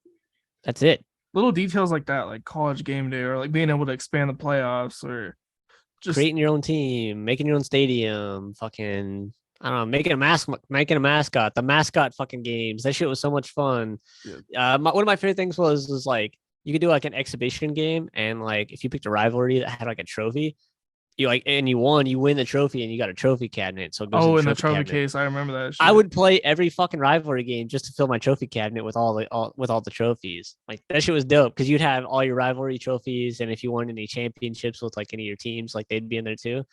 Speaker 2: that's it.
Speaker 1: Little details like that, like College Game Day, or like being able to expand the playoffs, or just
Speaker 2: creating your own team, making your own stadium, fucking, I don't know, making a mascot, the mascot fucking games. That shit was so much fun. Yeah. One of my favorite things was like, you could do like an exhibition game, and like if you picked a rivalry that had like a trophy, you win the trophy, and you got a trophy cabinet. So it goes
Speaker 1: in the trophy case, I remember that shit.
Speaker 2: I would play every fucking rivalry game just to fill my trophy cabinet with all the trophies. Like, that shit was dope because you'd have all your rivalry trophies, and if you won any championships with like any of your teams, like they'd be in there too.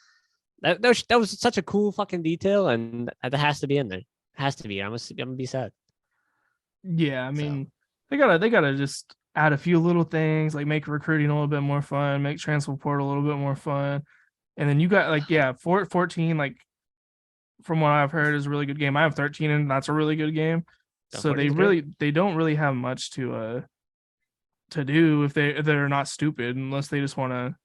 Speaker 2: That was such a cool fucking detail, and that has to be in there. It has to be. I'm gonna be sad.
Speaker 1: Yeah, I mean, they gotta just add a few little things, like make recruiting a little bit more fun, make transfer portal a little bit more fun. And then you got 14, like from what I've heard, is a really good game. I have 13, and that's a really good game. So they don't really have much to do if they're not stupid, unless they just want
Speaker 2: to.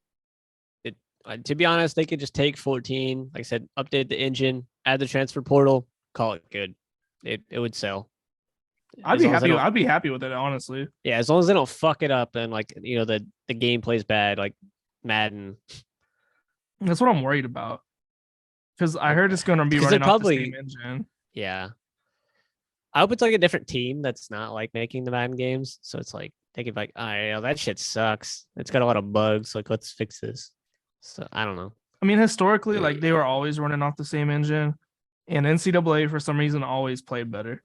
Speaker 2: To be honest, they could just take 14, like I said, update the engine, add the transfer portal, call it good. It would sell.
Speaker 1: I'd be happy with it, honestly.
Speaker 2: Yeah, as long as they don't fuck it up and like the game plays bad, like Madden.
Speaker 1: That's what I'm worried about. Because I heard it's going to be
Speaker 2: Because
Speaker 1: running
Speaker 2: it
Speaker 1: off the
Speaker 2: probably,
Speaker 1: same engine.
Speaker 2: yeah. I hope it's like a different team that's not like making the Madden games. So it's like they could be like, all right, that shit sucks. It's got a lot of bugs. Like, let's fix this. So I don't know.
Speaker 1: I mean, historically, like they were always running off the same engine, and NCAA for some reason always played better.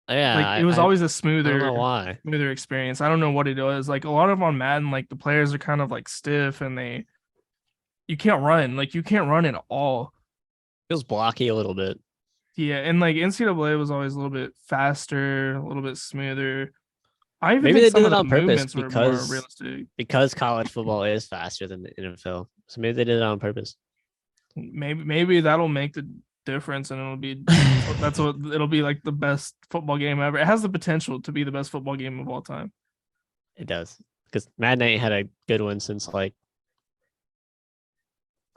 Speaker 2: Yeah,
Speaker 1: Like it was always a
Speaker 2: I don't know why.
Speaker 1: smoother experience. I don't know what it was. Like a lot of on Madden, like the players are kind of like stiff and you can't run. Like you can't run at all.
Speaker 2: Feels blocky a little bit.
Speaker 1: Yeah, and like NCAA was always a little bit faster, a little bit smoother. I even
Speaker 2: Maybe
Speaker 1: think
Speaker 2: they
Speaker 1: some
Speaker 2: did
Speaker 1: of
Speaker 2: it
Speaker 1: the
Speaker 2: on purpose
Speaker 1: movements were more realistic.
Speaker 2: because college football is faster than the NFL. So maybe they did it on purpose.
Speaker 1: Maybe that'll make the difference, and that's what it'll be like the best football game ever. It has the potential to be the best football game of all time.
Speaker 2: It does because Madden ain't had a good one since like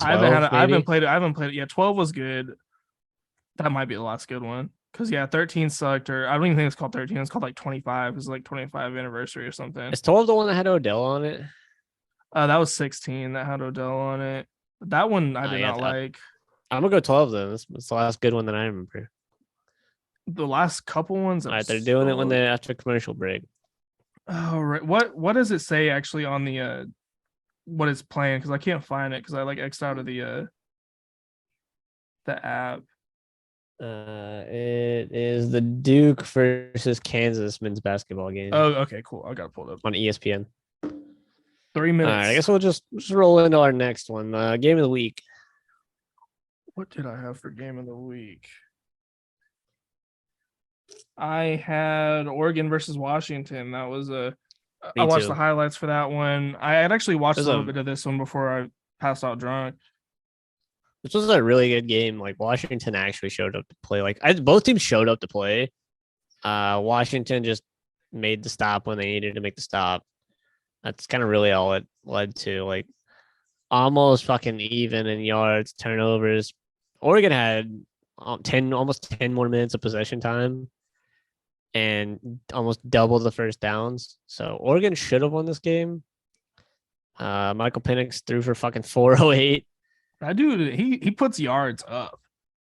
Speaker 2: 12,
Speaker 1: I haven't
Speaker 2: maybe.
Speaker 1: played it. I haven't played it. Yeah, 12 was good. That might be the last good one. Cause yeah, 13 sucked, or I don't even think it's called 13. It's called like 25. It's like 25 anniversary or something.
Speaker 2: Is 12 the one that had Odell on it?
Speaker 1: That was 16 that had Odell on it. That one I did
Speaker 2: Yeah,
Speaker 1: not like.
Speaker 2: I'm gonna go 12 then. That's the last good one that I remember.
Speaker 1: The last couple ones.
Speaker 2: All right, they're doing it when they after commercial break.
Speaker 1: Oh right. What does it say actually on the what it's playing? Because I can't find it because I like X'd out of the app.
Speaker 2: It is the Duke versus Kansas men's basketball game.
Speaker 1: Oh, okay, cool. I got to pull it up
Speaker 2: on ESPN.
Speaker 1: 3 minutes.
Speaker 2: All right, I guess we'll just roll into our next one. Game of the week.
Speaker 1: What did I have for game of the week? I had Oregon versus Washington. That was I watched the highlights for that one. I had actually watched a little bit of this one before I passed out drunk.
Speaker 2: This was a really good game. Like Washington actually showed up to play. Like both teams showed up to play. Washington just made the stop when they needed to make the stop. That's kind of really all it led to. Like almost fucking even in yards, turnovers. Oregon had almost 10 more minutes of possession time and almost double the first downs. So Oregon should have won this game. Michael Penix threw for fucking 408.
Speaker 1: That dude, he puts yards up.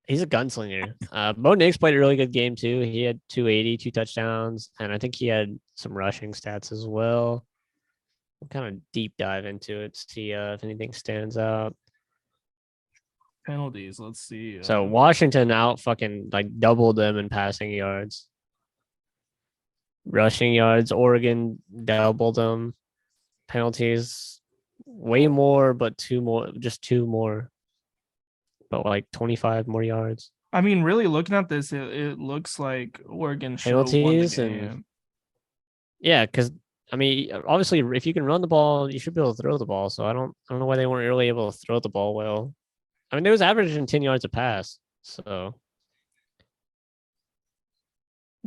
Speaker 2: He's a gunslinger. Bo Nix played a really good game too. He had 280, 2 touchdowns, and I think he had some rushing stats as well. We'll kind of deep dive into it, see if anything stands out.
Speaker 1: Penalties, let's see.
Speaker 2: So Washington out fucking like doubled them in passing yards. Rushing yards, Oregon doubled them. Penalties, way more, but two more. But like 25 more yards.
Speaker 1: I mean, really looking at this, it looks like Oregon should have won the
Speaker 2: Penalties
Speaker 1: game.
Speaker 2: and yeah, because I mean, obviously, if you can run the ball, you should be able to throw the ball. So I don't know why they weren't really able to throw the ball well. I mean, it was averaging 10 yards a pass. So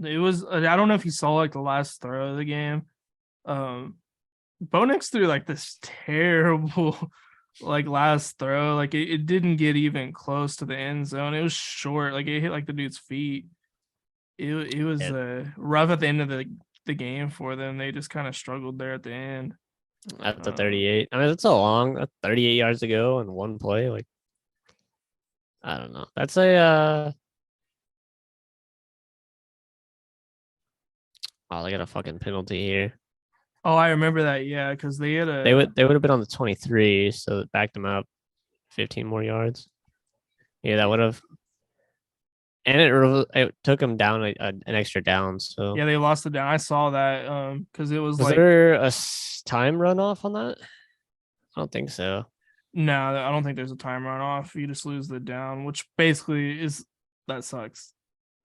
Speaker 1: it was. I don't know if you saw like the last throw of the game. Bo Nix threw like this terrible like last throw. Like it didn't get even close to the end zone. It was short. Like it hit like the dude's feet. It was rough at the end of the game for them. They just kind of struggled there at the end.
Speaker 2: At the 38. I mean, that's a long 38 yards to go in one play. Like, I don't know. That's a oh, they got a fucking penalty here.
Speaker 1: Oh, I remember that. Yeah, because they had
Speaker 2: They would have been on the 23, so it backed them up 15 more yards. Yeah, that would have. And it took them down an extra down. So
Speaker 1: yeah, they lost it down. I saw that because it was like
Speaker 2: there a time runoff on that? I don't think so.
Speaker 1: No, I don't think there's a time runoff. You just lose the down, which basically that sucks.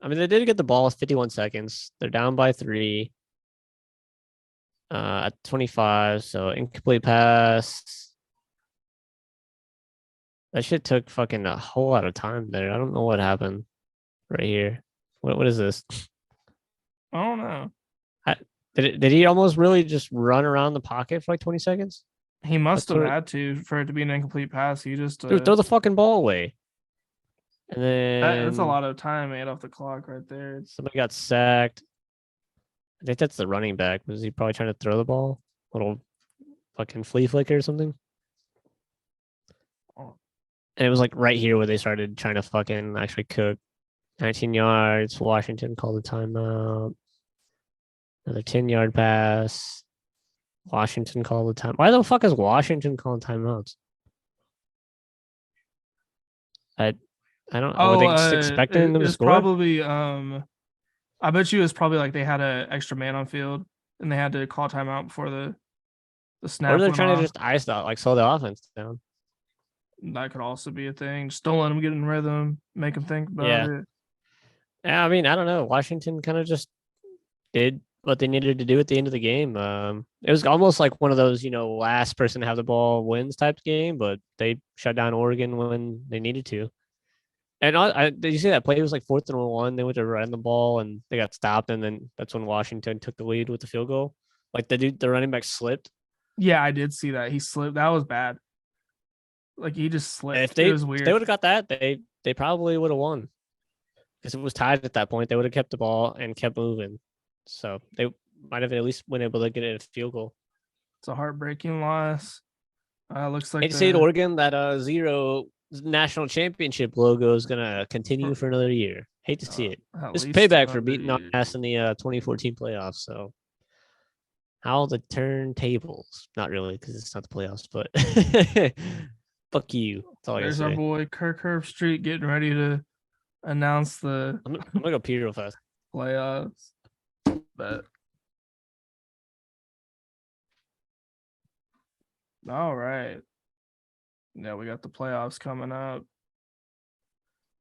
Speaker 2: I mean, they did get the ball with 51 seconds. They're down by 3 at 25. So incomplete pass. That shit took fucking a whole lot of time there. I don't know what happened right here. What is this?
Speaker 1: I don't know.
Speaker 2: Did he almost really just run around the pocket for like 20 seconds?
Speaker 1: He must have had to for it to be an incomplete pass. He just
Speaker 2: dude, throw the fucking ball away. And then
Speaker 1: that's a lot of time made off the clock right there.
Speaker 2: Somebody got sacked. I think that's the running back. Was he probably trying to throw the ball? Little fucking flea flicker or something? And it was like right here where they started trying to fucking actually cook. 19 yards. Washington called the timeout. Another 10-yard pass. Washington called the time. Why the fuck is Washington calling timeouts? I don't. Were they just expecting them to
Speaker 1: it's
Speaker 2: score?
Speaker 1: probably I bet you it's probably like they had an extra man on field and they had to call timeout before the snap.
Speaker 2: Or they're
Speaker 1: went
Speaker 2: trying
Speaker 1: off.
Speaker 2: to just ice out, like slow the offense down.
Speaker 1: That could also be a thing. Just don't let them get in rhythm. Make them think about
Speaker 2: Yeah.
Speaker 1: it.
Speaker 2: Yeah, I mean, I don't know. Washington kind of just did what they needed to do at the end of the game. It was almost like one of those, last person to have the ball wins type game, but they shut down Oregon when they needed to. And did you see that play? It was like 4th and 1. They went to run the ball and they got stopped, and then that's when Washington took the lead with the field goal. Like the running back slipped.
Speaker 1: Yeah, I did see that. He slipped. That was bad. Like he just slipped.
Speaker 2: If
Speaker 1: It was
Speaker 2: they
Speaker 1: weird.
Speaker 2: would have got that, they probably would have won. Because it was tied at that point. They would have kept the ball and kept moving. So they might have at least been able to get a field goal.
Speaker 1: It's a heartbreaking loss. Looks like
Speaker 2: Hate to say it, Oregon, that 0 national championship logo is gonna continue for another year. Hate to see it. It's payback for beating our ass in the 2014 playoffs. So how the turntables? Not really, because it's not the playoffs, but fuck you. That's all I gotta
Speaker 1: There's our
Speaker 2: say.
Speaker 1: boy Kirk Herbstreit getting ready to announce the
Speaker 2: I'm gonna go pee real fast.
Speaker 1: playoffs. But all right. Yeah, we got the playoffs coming up.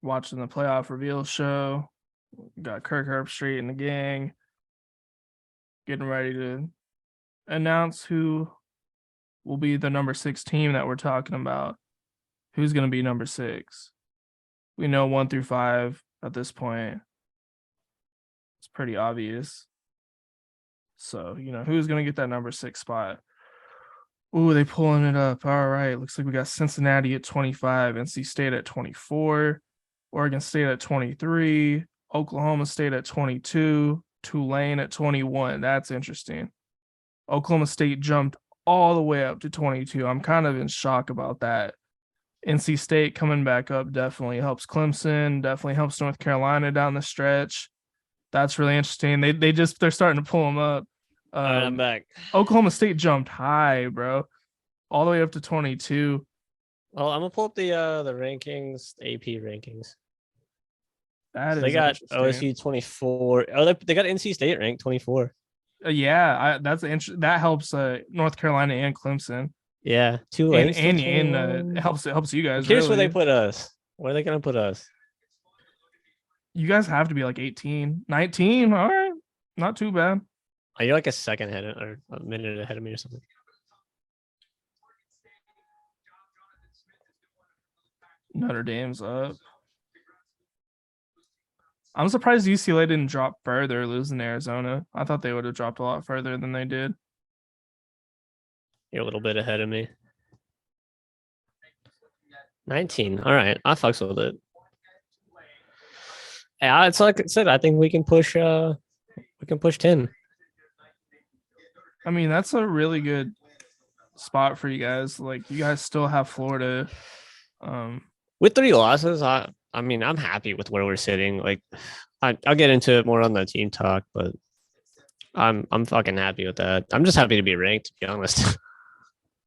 Speaker 1: Watching the playoff reveal show. Got Kirk Herbstreit and the gang getting ready to announce who will be the number 6 team that we're talking about. Who's going to be number 6? We know 1 through 5 at this point. It's pretty obvious. So, who's going to get that number 6 spot? Ooh, they pulling it up. All right. Looks like we got Cincinnati at 25, NC State at 24, Oregon State at 23, Oklahoma State at 22, Tulane at 21. That's interesting. Oklahoma State jumped all the way up to 22. I'm kind of in shock about that. NC State coming back up definitely helps Clemson, definitely helps North Carolina down the stretch. That's really interesting. They're starting to pull them up.
Speaker 2: All right, I'm back.
Speaker 1: Oklahoma State jumped high, bro, all the way up to 22.
Speaker 2: Well, I'm gonna pull up the rankings, AP rankings.
Speaker 1: That
Speaker 2: So
Speaker 1: is
Speaker 2: they got
Speaker 1: interesting.
Speaker 2: OSU 24. Oh, they got NC State ranked 24.
Speaker 1: Yeah, that helps North Carolina and Clemson.
Speaker 2: Yeah, Tulane
Speaker 1: and it helps you guys.
Speaker 2: Here's where
Speaker 1: really.
Speaker 2: they put us. Where are they gonna put us?
Speaker 1: You guys have to be like 18, 19. All right, not too bad.
Speaker 2: Are you like a second ahead or a minute ahead of me or something?
Speaker 1: Notre Dame's up. I'm surprised UCLA didn't drop further, losing Arizona. I thought they would have dropped a lot further than they did.
Speaker 2: You're a little bit ahead of me. 19. All right, I fucks with it. Yeah, it's like I said. I think we can push 10.
Speaker 1: I mean, that's a really good spot for you guys. Like, you guys still have Florida.
Speaker 2: With 3 losses, I mean, I'm happy with where we're sitting. Like, I'll get into it more on the team talk, but I'm fucking happy with that. I'm just happy to be ranked, to be honest.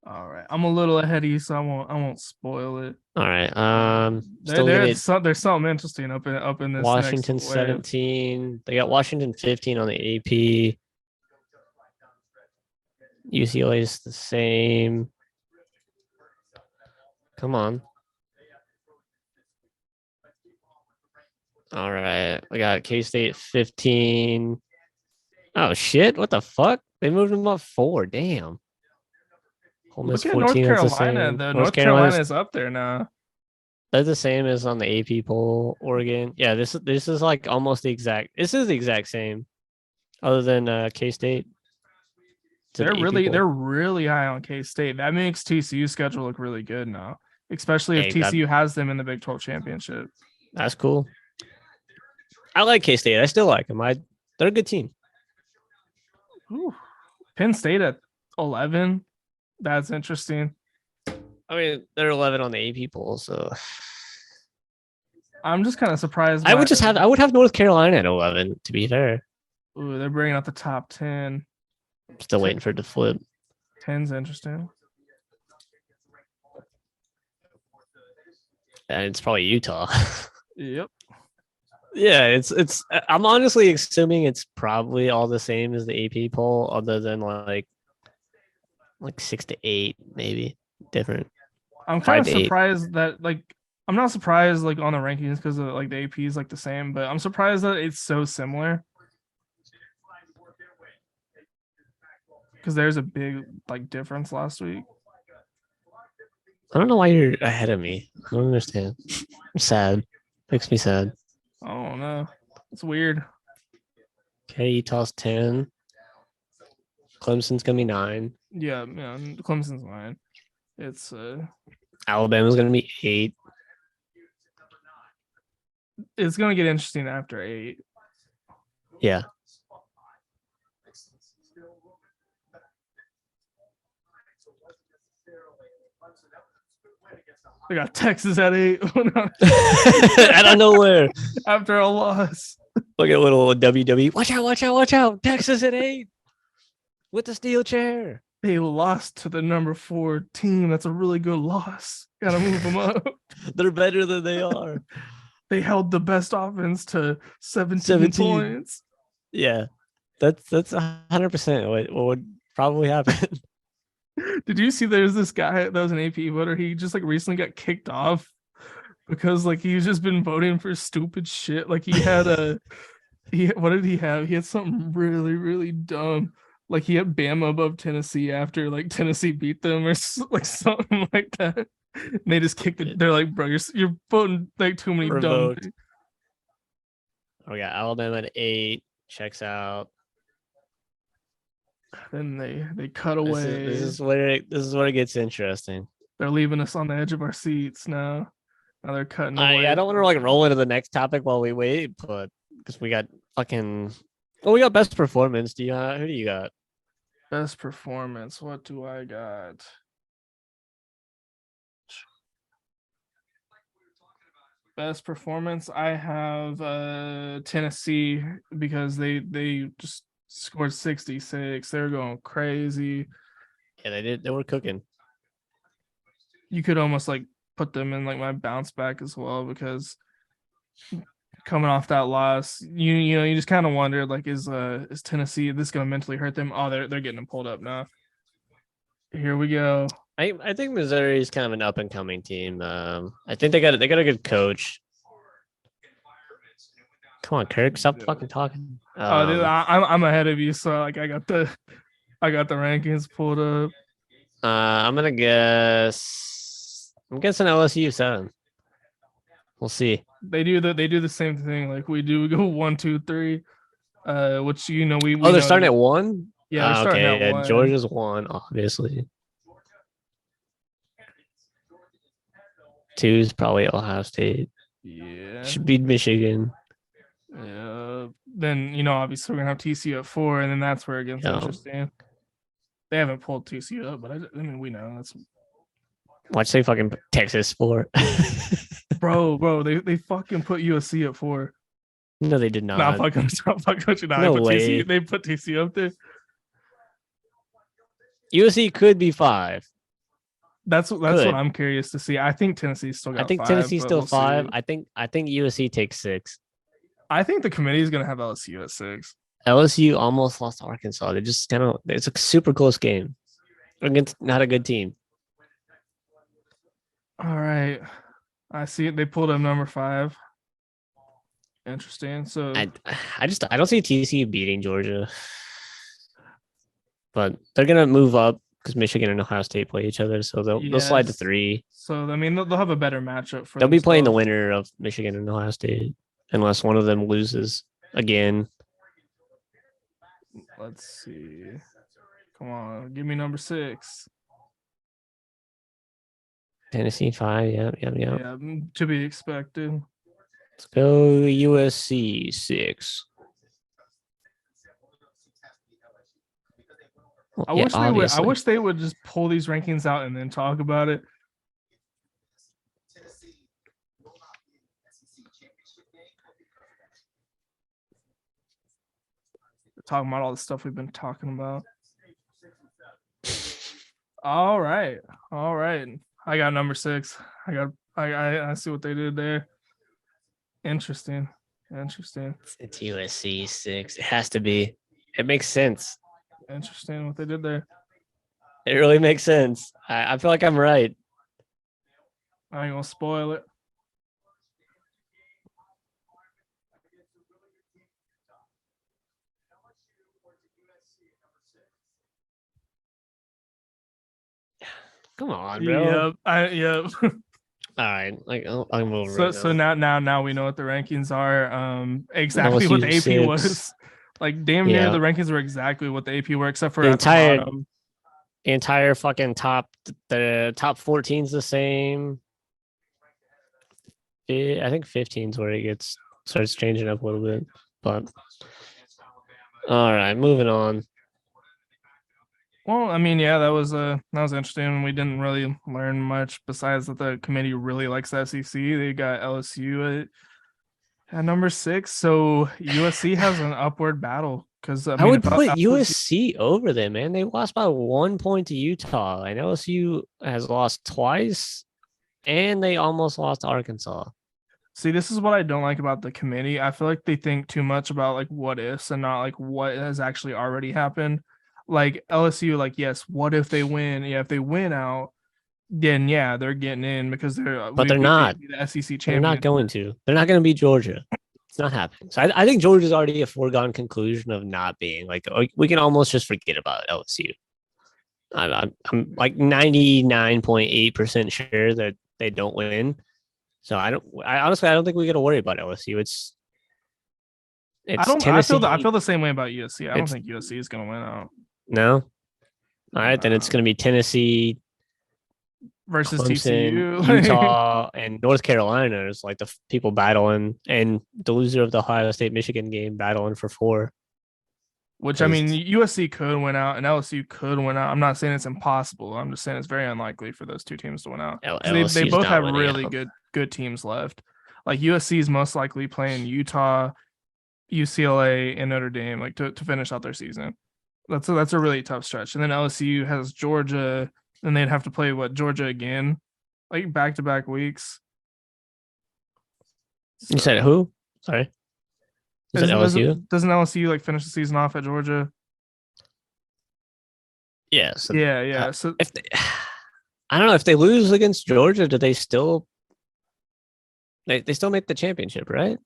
Speaker 1: All right, I'm a little ahead of you, so I won't spoil it.
Speaker 2: All right.
Speaker 1: There's something interesting up in this.
Speaker 2: Washington
Speaker 1: next
Speaker 2: 17. They got Washington 15 on the AP. UCLA is the same. Come on. All right. We got K-State 15. Oh, shit. What the fuck? They moved them up 4. Damn.
Speaker 1: Look at North Carolina. North Carolina is up there now.
Speaker 2: They're the same as on the AP poll. Oregon. Yeah, this is like almost the exact. This is the exact same, other than K-State.
Speaker 1: They're really high on K-State. That makes TCU's schedule look really good now, especially if TCU has them in the Big 12 championship.
Speaker 2: That's cool. I like K-State. I still like them. They're a good team.
Speaker 1: Ooh. Penn State at 11. That's interesting.
Speaker 2: I mean, they're 11 on the AP poll, so
Speaker 1: I'm just kind of surprised.
Speaker 2: I would have North Carolina at 11. To be fair,
Speaker 1: Ooh, they're bringing out the top 10.
Speaker 2: still waiting for it to flip.
Speaker 1: 10's interesting.
Speaker 2: And it's probably Utah.
Speaker 1: Yep.
Speaker 2: Yeah, it's. I'm honestly assuming it's probably all the same as the AP poll, other than like 6 to 8, maybe different.
Speaker 1: I'm kind
Speaker 2: 5
Speaker 1: of
Speaker 2: to 8.
Speaker 1: surprised that I'm not surprised like on the rankings because like the AP is like the same, but I'm surprised that it's so similar. Because there's a big like difference last week.
Speaker 2: I don't know why you're ahead of me. I don't understand. I'm sad. Makes me sad.
Speaker 1: I don't know. It's weird.
Speaker 2: Okay, Utah's 10. Clemson's gonna be 9.
Speaker 1: Yeah, Clemson's 9. It's
Speaker 2: Alabama's gonna be 8.
Speaker 1: it's gonna get interesting after 8.
Speaker 2: Yeah.
Speaker 1: They got Texas at 8.
Speaker 2: Out of nowhere.
Speaker 1: After a loss.
Speaker 2: Look at little WWE. Watch out, watch out, watch out. Texas at 8 with the steel chair.
Speaker 1: They lost to the number 4 team. That's a really good loss. Gotta move them up.
Speaker 2: They're better than they are.
Speaker 1: They held the best offense to 17 points.
Speaker 2: Yeah. That's 100% what would probably happen.
Speaker 1: Did you see there's this guy that was an AP voter? He just like recently got kicked off because like he's just been voting for stupid shit. Like he had what did he have? He had something really, really dumb. Like he had Bama above Tennessee after like Tennessee beat them or like something like that. And they just kicked it. They're like, bro, you're voting like too many
Speaker 2: Revoked.
Speaker 1: dumb things.
Speaker 2: Oh yeah, Alabama at 8 checks out.
Speaker 1: Then they cut away.
Speaker 2: This is where it gets interesting.
Speaker 1: They're leaving us on the edge of our seats now. Now they're cutting away.
Speaker 2: I don't want to like roll into the next topic while we wait, but because we got fucking. Well, we got best performance. Who do you got?
Speaker 1: Best performance. What do I got? Best performance. I have Tennessee because they just scored 66. They're going crazy.
Speaker 2: Yeah, they did. They were cooking.
Speaker 1: You could almost like put them in like my bounce back as well because coming off that loss, you just kind of wonder like is Tennessee this gonna mentally hurt them? Oh, they're getting them pulled up now. Here we go.
Speaker 2: I think Missouri is kind of an up and coming team. I think they got a good coach. Come on, Kirk, stop fucking talking.
Speaker 1: Dude, I'm ahead of you, so like I got the rankings pulled up.
Speaker 2: I'm guessing LSU 7. We'll see.
Speaker 1: They do the same thing like we do. We go 1, 2, 3. Which we
Speaker 2: they're starting at 1.
Speaker 1: Yeah, they're starting at 1.
Speaker 2: Georgia's 1, obviously. 2 is probably Ohio State.
Speaker 1: Yeah,
Speaker 2: should beat Michigan.
Speaker 1: Yeah. Then obviously we're gonna have TCU at 4, and then that's where it gets interesting. They haven't pulled TCU up, but I mean we know that's.
Speaker 2: Watch they fucking Texas 4.
Speaker 1: bro, they fucking put USC at 4.
Speaker 2: No, they did not.
Speaker 1: Not fucking you.
Speaker 2: No way.
Speaker 1: They put TCU up there.
Speaker 2: USC could be 5.
Speaker 1: That's what I'm curious to see. I think Tennessee's still got 5.
Speaker 2: I think Tennessee's still 5.
Speaker 1: See.
Speaker 2: I think USC takes 6.
Speaker 1: I think the committee is gonna have LSU at 6.
Speaker 2: LSU almost lost to Arkansas. They just it's a super close game against not a good team.
Speaker 1: All right. I see it. They pulled up number 5. Interesting. So
Speaker 2: I don't see TCU beating Georgia. But they're gonna move up because Michigan and Ohio State play each other, so they'll slide to 3.
Speaker 1: So I mean they'll have a better matchup for
Speaker 2: they'll be playing the winner of Michigan and Ohio State unless one of them loses again.
Speaker 1: Let's see. Come on, give me number 6.
Speaker 2: Tennessee 5, yeah.
Speaker 1: Yeah, to be expected.
Speaker 2: Let's go USC 6.
Speaker 1: I wish they would just pull these rankings out and then talk about it. talking about all the stuff we've been talking about. All right. I got number 6. I see what they did there. Interesting.
Speaker 2: It's USC 6. It has to be. It makes sense.
Speaker 1: Interesting what they did there.
Speaker 2: It really makes sense. I feel like I'm right.
Speaker 1: I ain't gonna spoil it.
Speaker 2: Come on, bro.
Speaker 1: Yep.
Speaker 2: All right, like I'm over.
Speaker 1: So now we know what the rankings are. Exactly what the
Speaker 2: LSU
Speaker 1: AP
Speaker 2: 6.
Speaker 1: was. Like damn near the rankings were exactly what the AP were, except for
Speaker 2: the
Speaker 1: at the bottom.
Speaker 2: entire fucking top. The top 14's the same. I think 15's where it starts changing up a little bit. But all right, moving on.
Speaker 1: Well, I mean, yeah, that was interesting. We didn't really learn much besides that the committee really likes the SEC. They got LSU at number 6, so USC has an upward battle because
Speaker 2: I would put USC over them, man. They lost by 1 point to Utah, and LSU has lost twice, and they almost lost to Arkansas.
Speaker 1: See, this is what I don't like about the committee. I feel like they think too much about like what ifs and not like what has actually already happened. Like LSU, like, yes, what if they win? Yeah, if they win out, then yeah, they're getting in because they're
Speaker 2: not
Speaker 1: the SEC champion.
Speaker 2: They're not going to. They're not going to beat Georgia. It's not happening. So I think Georgia's already a foregone conclusion of not being. Like we can almost just forget about LSU. I'm like 99.8% sure that they don't win. So I honestly don't think we got to worry about LSU. It's Tennessee.
Speaker 1: I feel the same way about USC. I don't think USC is going to win out.
Speaker 2: No. All right, then it's going to be Tennessee
Speaker 1: versus
Speaker 2: Clemson,
Speaker 1: TCU,
Speaker 2: Utah, and North Carolina is like the people battling, and the loser of the Ohio State Michigan game battling for 4.
Speaker 1: Which I mean, USC could win out and LSU could win out. I'm not saying it's impossible. I'm just saying it's very unlikely for those two teams to win out. They both have really good teams left. Like USC is most likely playing Utah, UCLA, and Notre Dame like to finish out their season. That's a really tough stretch. And then LSU has Georgia, and they'd have to play Georgia again, like back-to-back weeks.
Speaker 2: So, you said who? Sorry. Is it LSU?
Speaker 1: Doesn't LSU like finish the season off at Georgia?
Speaker 2: Yeah. So,
Speaker 1: yeah. So
Speaker 2: if I don't know if they lose against Georgia, do they still? They still make the championship, right?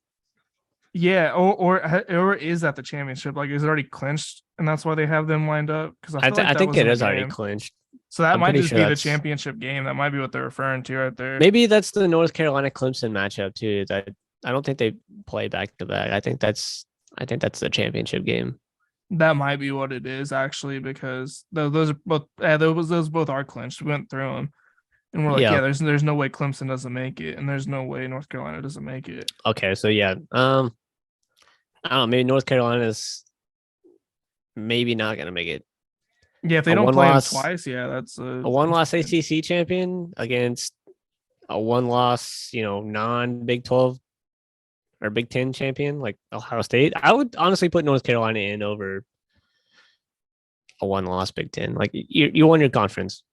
Speaker 1: Yeah, or is that the championship? Like, is it already clinched, and that's why they have them lined up? Because
Speaker 2: I think it is already clinched.
Speaker 1: So that might just be the championship game. That might be what they're referring to right there.
Speaker 2: Maybe that's the North Carolina Clemson matchup too. That I don't think they play back to back. I think that's the championship game.
Speaker 1: That might be what it is actually, because those are both those both are clinched. We went through them, and we're like, yeah, there's no way Clemson doesn't make it, and there's no way North Carolina doesn't make it.
Speaker 2: Okay, so yeah, I don't know. Maybe North Carolina's maybe not gonna make it.
Speaker 1: Yeah, if they don't play them twice, yeah, that's
Speaker 2: a one-loss ACC champion against a one-loss, non-Big 12 or Big 10 champion like Ohio State. I would honestly put North Carolina in over a one-loss Big 10. Like you won your conference.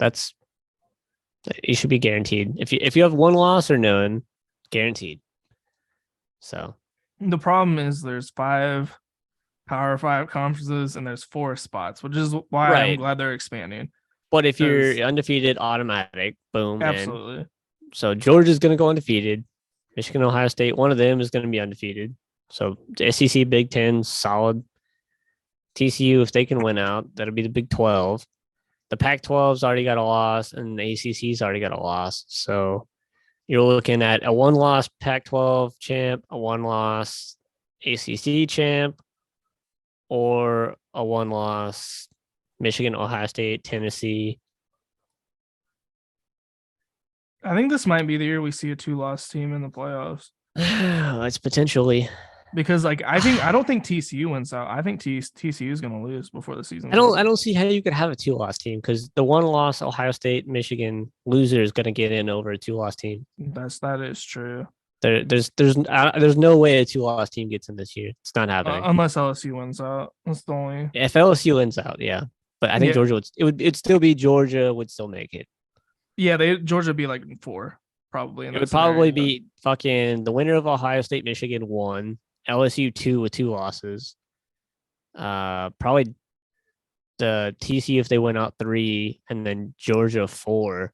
Speaker 2: You should be guaranteed. If you have one loss or none, guaranteed. So
Speaker 1: the problem is there's 5 Power 5 conferences and there's 4 spots, which is why I'm glad they're expanding.
Speaker 2: But if you're undefeated, automatic, boom.
Speaker 1: Absolutely.
Speaker 2: So Georgia's going to go undefeated. Michigan, Ohio State, one of them is going to be undefeated. So the SEC, Big 10, solid. TCU, if they can win out, that'll be the Big 12. The Pac-12's already got a loss, and the ACC's already got a loss. So you're looking at a one-loss Pac-12 champ, a one-loss ACC champ, or a one-loss Michigan, Ohio State, Tennessee.
Speaker 1: I think this might be the year we see a 2-loss team in the playoffs.
Speaker 2: It's potentially,
Speaker 1: because I don't think TCU wins out. I think TCU is going to lose before the season.
Speaker 2: I don't see how you could have a 2-loss team, because the one-loss Ohio State, Michigan loser is going to get in over a 2-loss team.
Speaker 1: That is true.
Speaker 2: There's no way a 2-loss team gets in this year. It's not happening.
Speaker 1: Unless LSU wins out. That's the only.
Speaker 2: If LSU wins out, yeah. But I think
Speaker 1: Yeah.
Speaker 2: Georgia it'd still be Georgia would still make it.
Speaker 1: Yeah, Georgia would be like 4 probably.
Speaker 2: It would probably be fucking the winner of Ohio State, Michigan 1, LSU 2 with 2 losses. Probably the TCU if they went out 3, and then Georgia 4,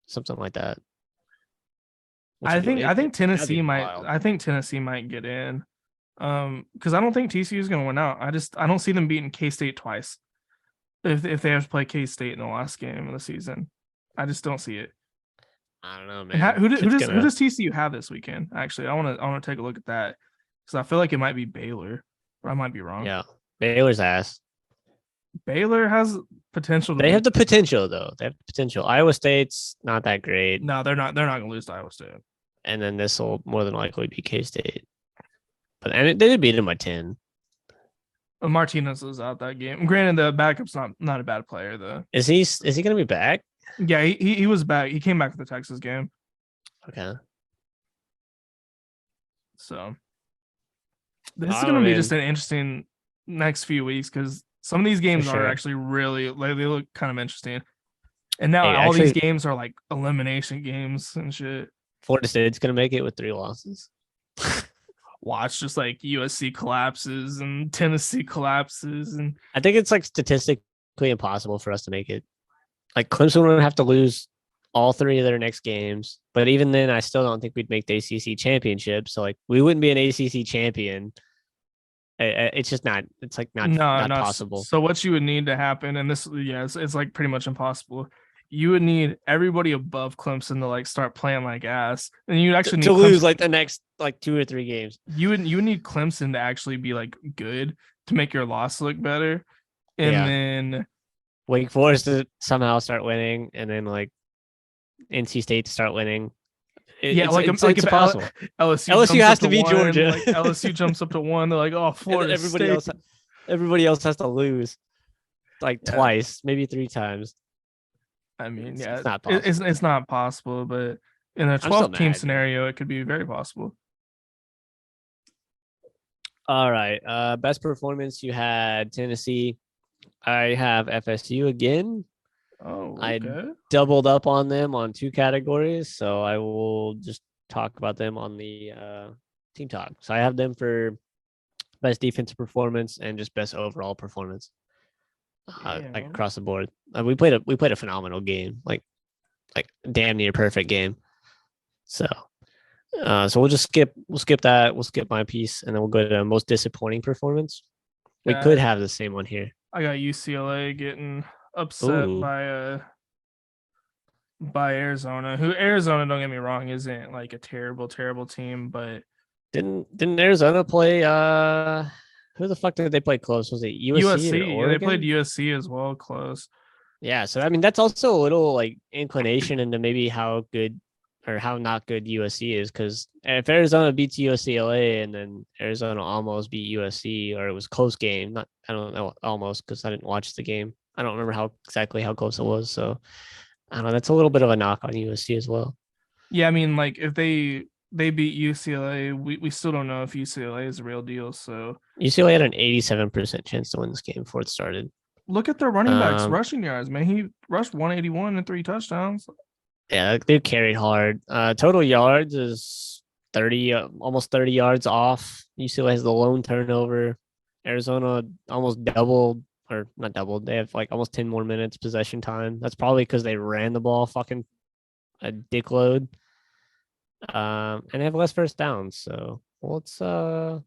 Speaker 2: something like that.
Speaker 1: I think Tennessee might.
Speaker 2: wild.
Speaker 1: I think Tennessee might get in, because I don't think TCU is going to win out. I don't see them beating K-State twice. If they have to play K-State in the last game of the season, I just don't see it.
Speaker 2: I don't know, man.
Speaker 1: And who does TCU have this weekend? Actually, I want to take a look at that because I feel like it might be Baylor, or I might be wrong.
Speaker 2: Yeah, Baylor's ass.
Speaker 1: Baylor has potential.
Speaker 2: They have the potential, though. They have the potential. Iowa State's not that great.
Speaker 1: No, they're not. They're not going to lose to Iowa State.
Speaker 2: And then this will more than likely be K-State. But they did beat him by 10.
Speaker 1: Martinez is out that game. Granted, the backup's not a bad player though.
Speaker 2: Is he going to be back?
Speaker 1: Yeah, he was back. He came back for the Texas game.
Speaker 2: Okay.
Speaker 1: So this is going to be just an interesting next few weeks because some of these games are actually really like they look kind of interesting. And now these games are like elimination games and shit.
Speaker 2: Florida State's going to make it with 3 losses.
Speaker 1: Watch just like USC collapses and Tennessee collapses, and
Speaker 2: I think it's like statistically impossible for us to make it. Like Clemson would have to lose all 3 of their next games, but even then, I still don't think we'd make the ACC championship. So like we wouldn't be an ACC champion. It's just not. It's like not possible.
Speaker 1: So what you would need to happen, and this, it's like pretty much impossible. You would need everybody above Clemson to like start playing like ass, and you actually need
Speaker 2: to lose like the next like 2 or 3 games.
Speaker 1: You would need Clemson to actually be like good to make your loss look better, and then
Speaker 2: Wake Forest to somehow start winning, and then like NC State to start winning. It's possible.
Speaker 1: LSU
Speaker 2: has to beat Georgia.
Speaker 1: Like LSU jumps up to 1. They're like, oh, Florida.
Speaker 2: Everybody else has to lose like twice, maybe 3 times.
Speaker 1: I mean,
Speaker 2: it's not possible.
Speaker 1: It's not possible, but in a 12-team scenario, it could be very possible.
Speaker 2: All right. Best performance, you had Tennessee. I have FSU again.
Speaker 1: Oh, okay.
Speaker 2: I doubled up on them on 2 categories, so I will just talk about them on the team talk. So I have them for best defensive performance and just best overall performance. Like across the board. We played a phenomenal game, like damn near perfect game. So we'll just skip that. We'll skip my piece, and then we'll go to most disappointing performance. We could have the same one here.
Speaker 1: I got UCLA getting upset by Arizona. Who Arizona, don't get me wrong, isn't like a terrible team, but
Speaker 2: didn't Arizona play who the fuck did they play close? Was it USC?
Speaker 1: Yeah, they played USC as well close.
Speaker 2: Yeah, so I mean that's also a little like inclination into maybe how good or how not good USC is, because if Arizona beats UCLA and then Arizona almost beat USC, or it was close game, I don't know, almost, because I didn't watch the game. I don't remember exactly how close it was. So I don't know. That's a little bit of a knock on USC as well.
Speaker 1: Yeah, I mean, like if they beat UCLA, we still don't know if UCLA is a real deal. So
Speaker 2: UCLA had an 87% chance to win this game before it started.
Speaker 1: Look at their running backs rushing yards, man. He rushed 181 and 3 touchdowns.
Speaker 2: Yeah, they carried hard. Total yards is 30, almost 30 yards off. UCLA has the lone turnover. Arizona almost doubled, or not doubled. They have like almost 10 more minutes possession time. That's probably because they ran the ball fucking a dick load. And they have less first downs. So let's that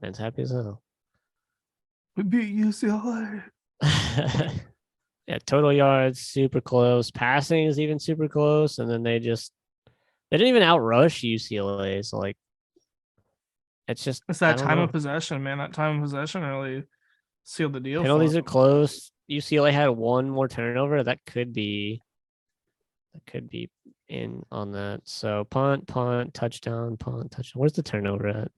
Speaker 2: man's happy as hell.
Speaker 1: We beat UCLA.
Speaker 2: Yeah, total yards super close. Passing is even super close, and then they didn't even outrush UCLA. So like, it's
Speaker 1: that time of possession, man. That time of possession really sealed the deal.
Speaker 2: Penalties are close. UCLA had 1 more turnover. That could be in on that. So punt, touchdown, punt, touchdown. Where's the turnover at?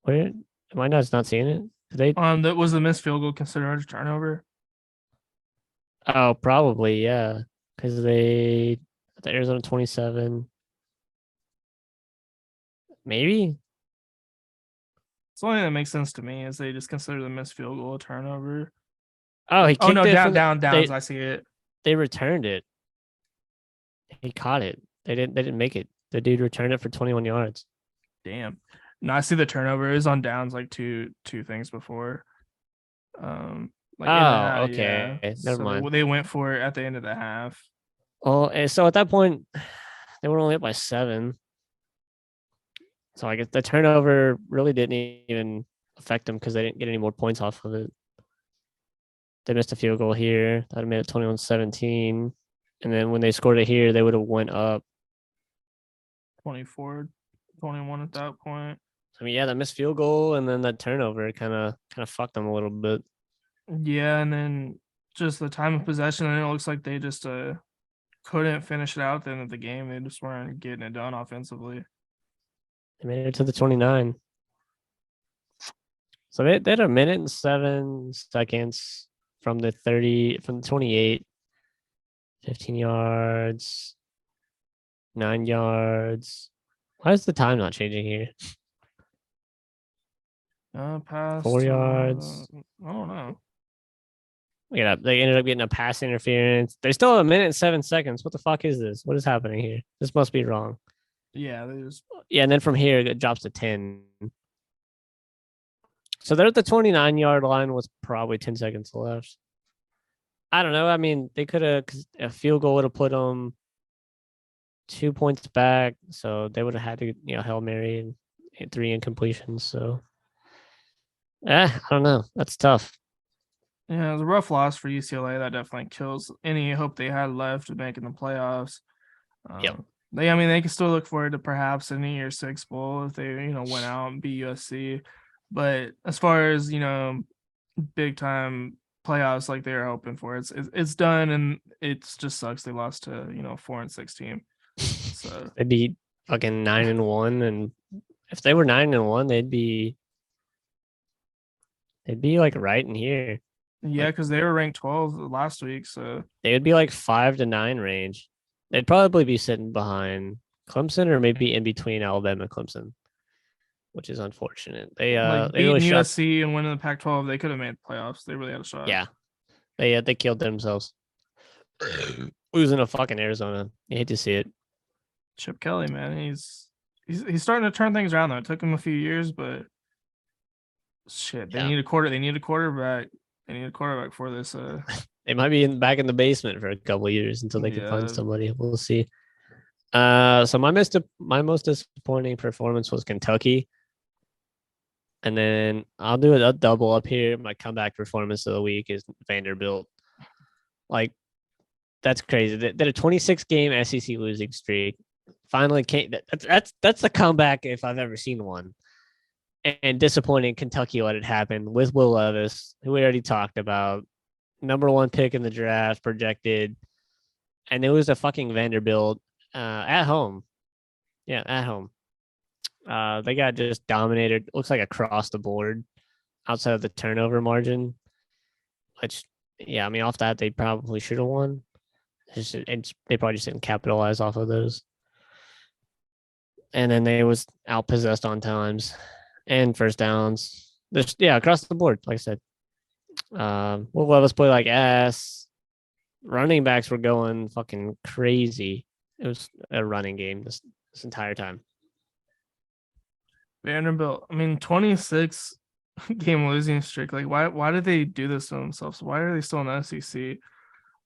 Speaker 2: Where am I not seeing it?
Speaker 1: That was the missed field goal considered a turnover.
Speaker 2: Oh, probably, yeah. Because the Arizona 27, maybe.
Speaker 1: It's the only thing that makes sense to me is they just consider the missed field goal a turnover.
Speaker 2: Oh, he
Speaker 1: Oh
Speaker 2: kicked
Speaker 1: no,
Speaker 2: it
Speaker 1: down,
Speaker 2: from
Speaker 1: down, downs. I see it.
Speaker 2: they returned it. He caught it. They didn't make it. The dude returned it for 21 yards.
Speaker 1: Damn. No, I see the turnover. It was on downs like two things before. Like in the
Speaker 2: Oh,
Speaker 1: half, yeah.
Speaker 2: okay. Never
Speaker 1: So
Speaker 2: mind.
Speaker 1: they went for it at the end of the half.
Speaker 2: Oh, and so at that point, they were only up by 7. So I guess the turnover really didn't even affect them because they didn't get any more points off of it. They missed a field goal here. That would have made it 21-17. And then when they scored it here, they would have went up.
Speaker 1: 24, 21 at that point.
Speaker 2: I mean, yeah, that missed field goal and then that turnover kind of fucked them a little bit.
Speaker 1: Yeah, and then just the time of possession, and it looks like they just couldn't finish it out at the end of the game. They just weren't getting it done offensively.
Speaker 2: They made it to the 29. So they had a minute and 7 seconds from the 28, 15 yards, 9 yards. Why is the time not changing here?
Speaker 1: Pass
Speaker 2: 4
Speaker 1: to,
Speaker 2: yards.
Speaker 1: I don't know.
Speaker 2: Yeah, they ended up getting a pass interference. They still have a minute and 7 seconds. What the fuck is this? What is happening here? This must be wrong.
Speaker 1: Yeah, they just
Speaker 2: Yeah, and then from here it drops to 10. So they're at the 29-yard line with probably 10 seconds left. I don't know. I mean, they could have a field goal would have put them 2 points back, so they would have had to, Hail Mary and 3 incompletions. So, I don't know. That's tough.
Speaker 1: yeah, it was a rough loss for UCLA. That definitely kills any hope they had left of making the playoffs.
Speaker 2: Yep.
Speaker 1: I mean, they can still look forward to perhaps a New Year's Six bowl if they, went out and beat USC. But as far as big time playoffs like they were hoping for, it's done, and it just sucks they lost to 4-6 team. So
Speaker 2: They'd be fucking 9-1, and if they were 9-1, they'd be like right in here.
Speaker 1: yeah, because they were ranked 12 last week, so
Speaker 2: They would be like 5-9 range. They'd probably be sitting behind Clemson or maybe in between Alabama and Clemson, which is unfortunate. They
Speaker 1: like
Speaker 2: they really
Speaker 1: beating
Speaker 2: shot.
Speaker 1: USC and winning the Pac-12, they could have made playoffs. They really had a shot.
Speaker 2: Yeah, they killed themselves. Losing to fucking Arizona. You hate to see it.
Speaker 1: Chip Kelly, man, he's starting to turn things around though. It took him a few years, but shit, they need a quarter. They need a quarterback. They need a quarterback for this.
Speaker 2: They might be back in the basement for a couple of years until they can find somebody. We'll see. So my most disappointing performance was Kentucky. And then I'll do a double up here. My comeback performance of the week is Vanderbilt. Like, that's crazy. They did a 26-game SEC losing streak. Finally came. That's the comeback if I've ever seen one. And disappointing Kentucky let it happen with Will Levis, who we already talked about. Number 1 pick in the draft, projected. And it was a fucking Vanderbilt at home. Yeah, at home. They got just dominated. Looks like across the board outside of the turnover margin, which, yeah, I mean, off that, they probably should have won. They probably just didn't capitalize off of those. And then they was outpossessed on times and first downs. Across the board, like I said. Will Levis play like ass. Running backs were going fucking crazy. It was a running game this entire time.
Speaker 1: Vanderbilt, I mean, 26 game losing streak. Like, why did they do this to themselves? Why are they still in the SEC?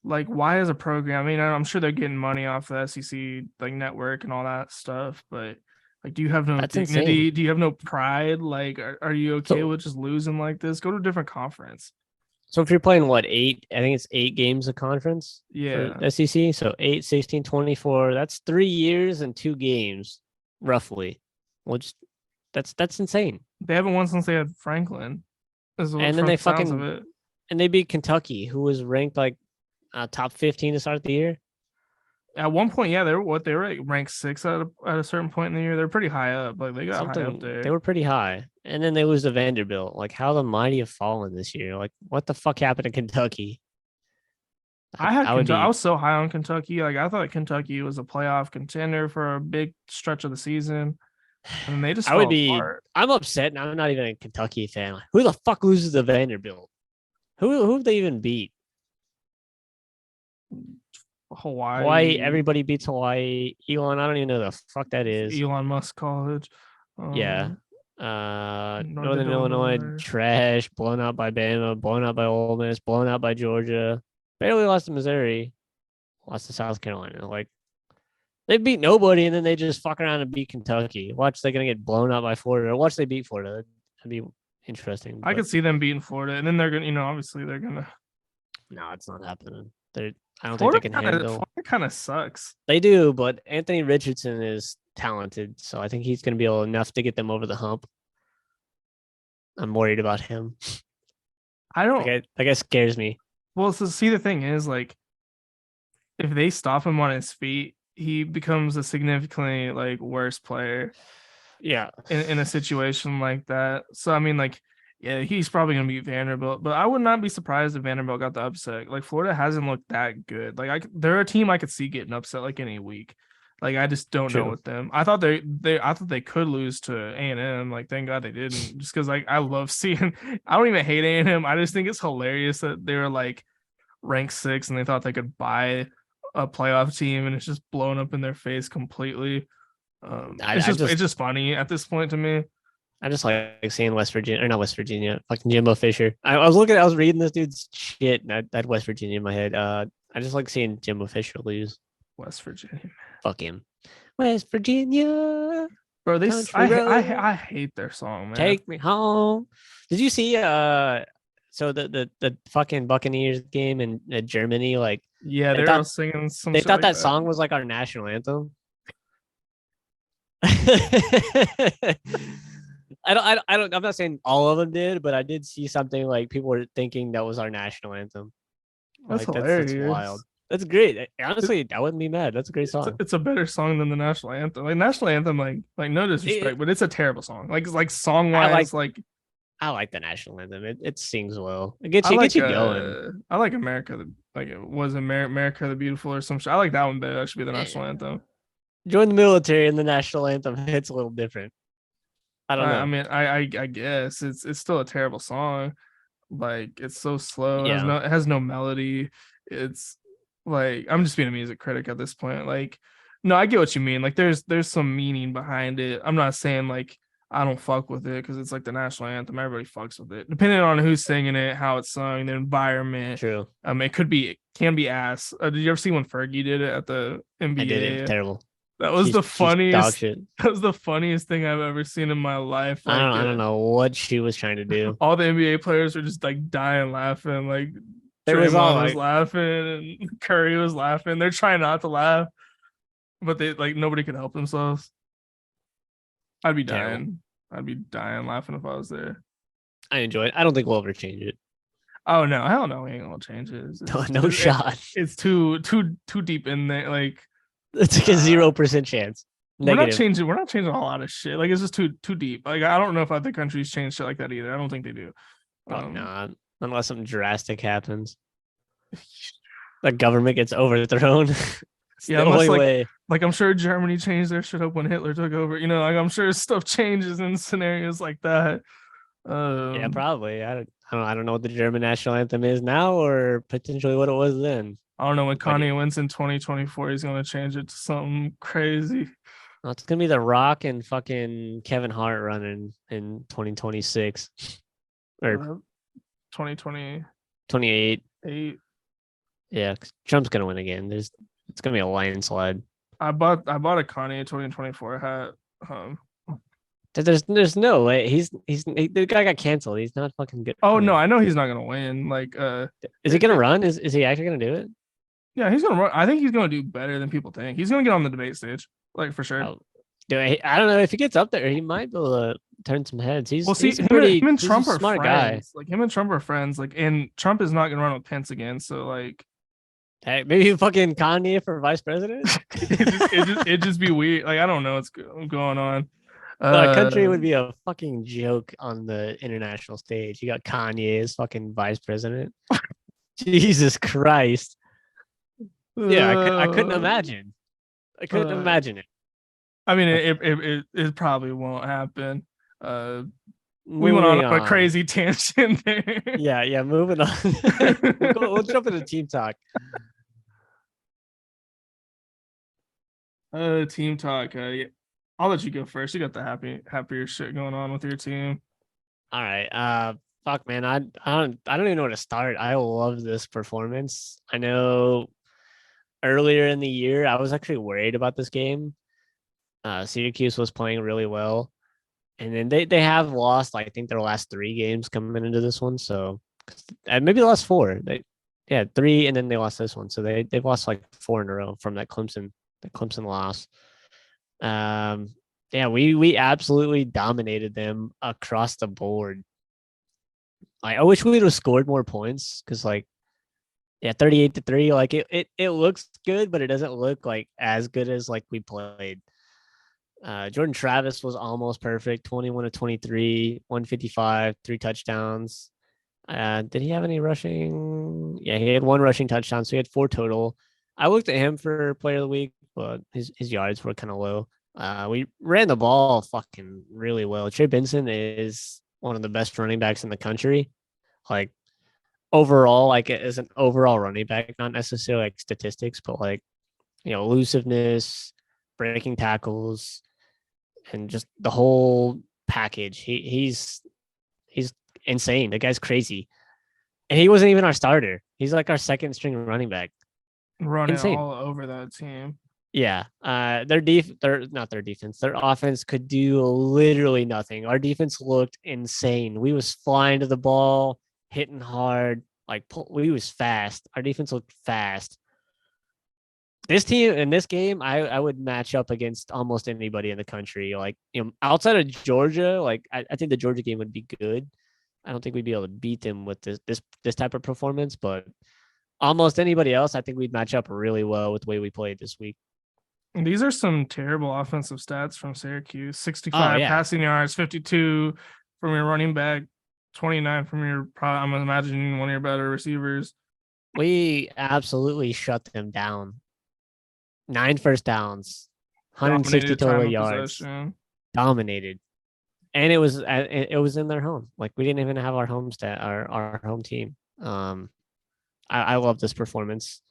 Speaker 1: Like, why is a program? I mean, I'm sure they're getting money off the SEC like network and all that stuff, but like, do you have no
Speaker 2: That's
Speaker 1: dignity?
Speaker 2: insane.
Speaker 1: Do you have no pride? Like, are you okay with just losing like this? Go to a different conference.
Speaker 2: So if you're playing 8, I think it's 8 games of conference for
Speaker 1: Yeah.
Speaker 2: SEC. So 8, 16, 24. That's 3 years and 2 games, roughly. Which that's insane.
Speaker 1: They haven't won since they had Franklin.
Speaker 2: And then they fucking and they beat Kentucky, who was ranked like top 15 to start the year.
Speaker 1: At one point, yeah, they were like ranked 6 at a certain point in the year. They're pretty high up. Like, they got high up there.
Speaker 2: They were pretty high. And then they lose to Vanderbilt. Like, how the mighty have fallen this year. Like, what the fuck happened to Kentucky? I would
Speaker 1: I
Speaker 2: be.
Speaker 1: was so high on Kentucky. Like I thought Kentucky was a playoff contender for a big stretch of the season, and then they just
Speaker 2: I would
Speaker 1: fell
Speaker 2: be.
Speaker 1: apart.
Speaker 2: I'm upset, and I'm not even a Kentucky fan. Like, who the fuck loses to Vanderbilt? Who have they even beat? Hawaii.
Speaker 1: Hawaii,
Speaker 2: Everybody beats Hawaii. Elon. I don't even know the fuck that is.
Speaker 1: Elon Musk College,
Speaker 2: Yeah.
Speaker 1: Northern
Speaker 2: Northern Illinois
Speaker 1: Illinois.
Speaker 2: trash, blown out by Bama, blown out by Ole Miss, blown out by Georgia. Barely lost to Missouri, lost to South Carolina. Like they beat nobody, and then they just fuck around and beat Kentucky. Watch they're gonna get blown out by Florida, or watch they beat Florida. That'd be interesting.
Speaker 1: I could see them beating Florida, and then they're gonna, obviously they're gonna.
Speaker 2: No, it's not happening. I don't think
Speaker 1: Florida
Speaker 2: they can
Speaker 1: kinda,
Speaker 2: handle.
Speaker 1: Florida kind of sucks.
Speaker 2: They do, but Anthony Richardson is talented, so I think he's going to be able enough to get them over the hump. I'm worried about him.
Speaker 1: I don't.
Speaker 2: Like that scares me.
Speaker 1: Well, so see, the thing is, like, if they stop him on his feet, he becomes a significantly like worse player
Speaker 2: Yeah,
Speaker 1: in a situation like that. So I mean, like, yeah, he's probably gonna beat Vanderbilt, but I would not be surprised if Vanderbilt got the upset. Like Florida hasn't looked that good. Like they're a team I could see getting upset like any week. Like I just don't know
Speaker 2: True.
Speaker 1: with them. I thought I thought they could lose to A&M. Like thank God they didn't. Just because like I love seeing. I don't even hate A&M. I just think it's hilarious that they were like ranked 6 and they thought they could buy a playoff team and it's just blown up in their face completely. It's just funny at this point to me.
Speaker 2: I just like seeing West Virginia, or not West Virginia, fucking Jimbo Fisher. I was reading this dude's shit, and I had West Virginia in my head. I just like seeing Jimbo Fisher lose.
Speaker 1: West Virginia.
Speaker 2: Fuck him. West Virginia.
Speaker 1: Bro,
Speaker 2: Country road.
Speaker 1: I hate their song, man.
Speaker 2: Take me home. Did you see so the fucking Buccaneers game in Germany, like
Speaker 1: Yeah,
Speaker 2: they
Speaker 1: they
Speaker 2: thought-
Speaker 1: were singing some
Speaker 2: they
Speaker 1: shit
Speaker 2: thought
Speaker 1: like
Speaker 2: that song was like our national anthem. I'm not saying all of them did, but I did see something like people were thinking that was our national anthem.
Speaker 1: That's
Speaker 2: Like,
Speaker 1: hilarious.
Speaker 2: That's wild. That's great. Honestly, I wouldn't be mad. That's a great song.
Speaker 1: It's a better song than the national anthem. Like national anthem, like no disrespect, but it's a terrible song. Like song wise, like
Speaker 2: I like the national anthem. It sings well. It gets
Speaker 1: I
Speaker 2: you,
Speaker 1: like
Speaker 2: gets you going.
Speaker 1: I like America. Like it was America the Beautiful or some shit. I like that one better. That should be the national anthem.
Speaker 2: Join the military and the national anthem hits a little different. I don't know.
Speaker 1: I mean, I guess it's still a terrible song. Like it's so slow.
Speaker 2: Yeah.
Speaker 1: It has no melody. It's like I'm just being a music critic at this point. Like, no, I get what you mean. Like there's some meaning behind it. I'm not saying like I don't fuck with it because it's like the national anthem. Everybody fucks with it, depending on who's singing it, how it's sung, the environment.
Speaker 2: True.
Speaker 1: It can be ass. Did you ever see when Fergie did it at the NBA?
Speaker 2: I did it. Terrible.
Speaker 1: That was the
Speaker 2: She's
Speaker 1: funniest.
Speaker 2: dog shit.
Speaker 1: That was the funniest thing I've ever seen in my life. Like,
Speaker 2: I don't know what she was trying to do.
Speaker 1: all the NBA players were just like dying laughing. Like
Speaker 2: There was
Speaker 1: Draymond
Speaker 2: all
Speaker 1: was
Speaker 2: like,
Speaker 1: laughing and Curry was laughing. They're trying not to laugh, but they like nobody could help themselves. I'd be dying.
Speaker 2: Terrible.
Speaker 1: I'd be dying laughing if I was there.
Speaker 2: I enjoy it. I don't think we'll ever change it.
Speaker 1: Oh no, hell no, we ain't gonna change it.
Speaker 2: No shot.
Speaker 1: It's too deep in there. Like
Speaker 2: It's like a 0% chance.
Speaker 1: we're not
Speaker 2: Negative.
Speaker 1: changing a lot of shit. Like it's just too deep. Like I don't know if other countries change shit like that either. I don't think they do.
Speaker 2: Probably not. Unless something drastic happens. The government gets overthrown. It's
Speaker 1: Yeah,
Speaker 2: the
Speaker 1: unless
Speaker 2: only way.
Speaker 1: like I'm sure Germany changed their shit up when Hitler took over. Like I'm sure stuff changes in scenarios like that.
Speaker 2: Yeah, probably. I don't know what the German national anthem is now, or potentially what it was then.
Speaker 1: I don't know when
Speaker 2: But
Speaker 1: Kanye wins in 2024. He's gonna change it to something crazy.
Speaker 2: Well, it's gonna be The Rock and fucking Kevin Hart running in 2026 or
Speaker 1: 2028.
Speaker 2: 28. Yeah, 'cause Trump's gonna win again. It's gonna be a landslide.
Speaker 1: I bought a Kanye 2024 hat.
Speaker 2: There's no way the guy got canceled. He's not fucking good.
Speaker 1: Oh no, I know he's not gonna win. Like
Speaker 2: Is he gonna run? Is he actually gonna do it?
Speaker 1: yeah, he's gonna run. I think he's gonna do better than people think. He's gonna get on the debate stage, like for sure.
Speaker 2: Oh, I don't know if he gets up there. He might be able to turn some heads. He's
Speaker 1: Well, see,
Speaker 2: he's
Speaker 1: him,
Speaker 2: pretty.
Speaker 1: him and
Speaker 2: he's
Speaker 1: Trump
Speaker 2: a
Speaker 1: are
Speaker 2: smart
Speaker 1: friends. Like him and Trump are friends. Like, and Trump is not gonna run with Pence again. So like,
Speaker 2: guy. Hey, maybe fucking Kanye for vice president.
Speaker 1: it just be weird. Like I don't know what's going on.
Speaker 2: The country would be a fucking joke on the international stage. You got Kanye as fucking vice president. Jesus Christ. Yeah, I couldn't
Speaker 1: Uh,
Speaker 2: imagine. I couldn't
Speaker 1: uh,
Speaker 2: imagine it.
Speaker 1: I mean, it probably won't happen. We went on
Speaker 2: Moving
Speaker 1: a
Speaker 2: on.
Speaker 1: crazy tangent there.
Speaker 2: Yeah, moving on. We'll jump into team talk.
Speaker 1: Team talk. Yeah. I'll let you go first. You got the happier shit going on with your team.
Speaker 2: All right. Fuck, man. I don't even know where to start. I love this performance. I know earlier in the year I was actually worried about this game. Syracuse was playing really well, and then they have lost. I think their last 3 games coming into this one. So maybe the last 4. Yeah, 3, and then they lost this one. So they've lost like 4 in a row from that Clemson loss. Yeah, we absolutely dominated them across the board. I wish we would have scored more points because yeah, 38-3. Like it looks good, but it doesn't look like as good as like we played. Jordan Travis was almost perfect, 21 to 23, 155, 3 touchdowns. Did he have any rushing? Yeah, he had 1 rushing touchdown, so he had 4 total. I looked at him for player of the week, but his yards were kind of low. We ran the ball fucking really well. Trey Benson is one of the best running backs in the country. Like overall, like as an overall running back, not necessarily like statistics, but like elusiveness, breaking tackles, and just the whole package. He's insane. The guy's crazy. And he wasn't even our starter. He's like our second string running back.
Speaker 1: Running
Speaker 2: Insane.
Speaker 1: all over that team.
Speaker 2: Yeah. They're not their defense. Their offense could do literally nothing. Our defense looked insane. We was flying to the ball, hitting hard. We was fast. Our defense looked fast. This team in this game, I would match up against almost anybody in the country. Like, outside of Georgia, like I think the Georgia game would be good. I don't think we'd be able to beat them with this type of performance, but almost anybody else, I think we'd match up really well with the way we played this week.
Speaker 1: And these are some terrible offensive stats from Syracuse.
Speaker 2: Oh
Speaker 1: 65
Speaker 2: yeah,
Speaker 1: passing yards, 52 from your running back, 29 from your I'm imagining one of your better receivers.
Speaker 2: we absolutely shut them down. 9 first downs, 160
Speaker 1: Dominated time
Speaker 2: total
Speaker 1: of
Speaker 2: yards,
Speaker 1: possession.
Speaker 2: dominated, and it was in their home. Like we didn't even have our home our home team. I love this performance.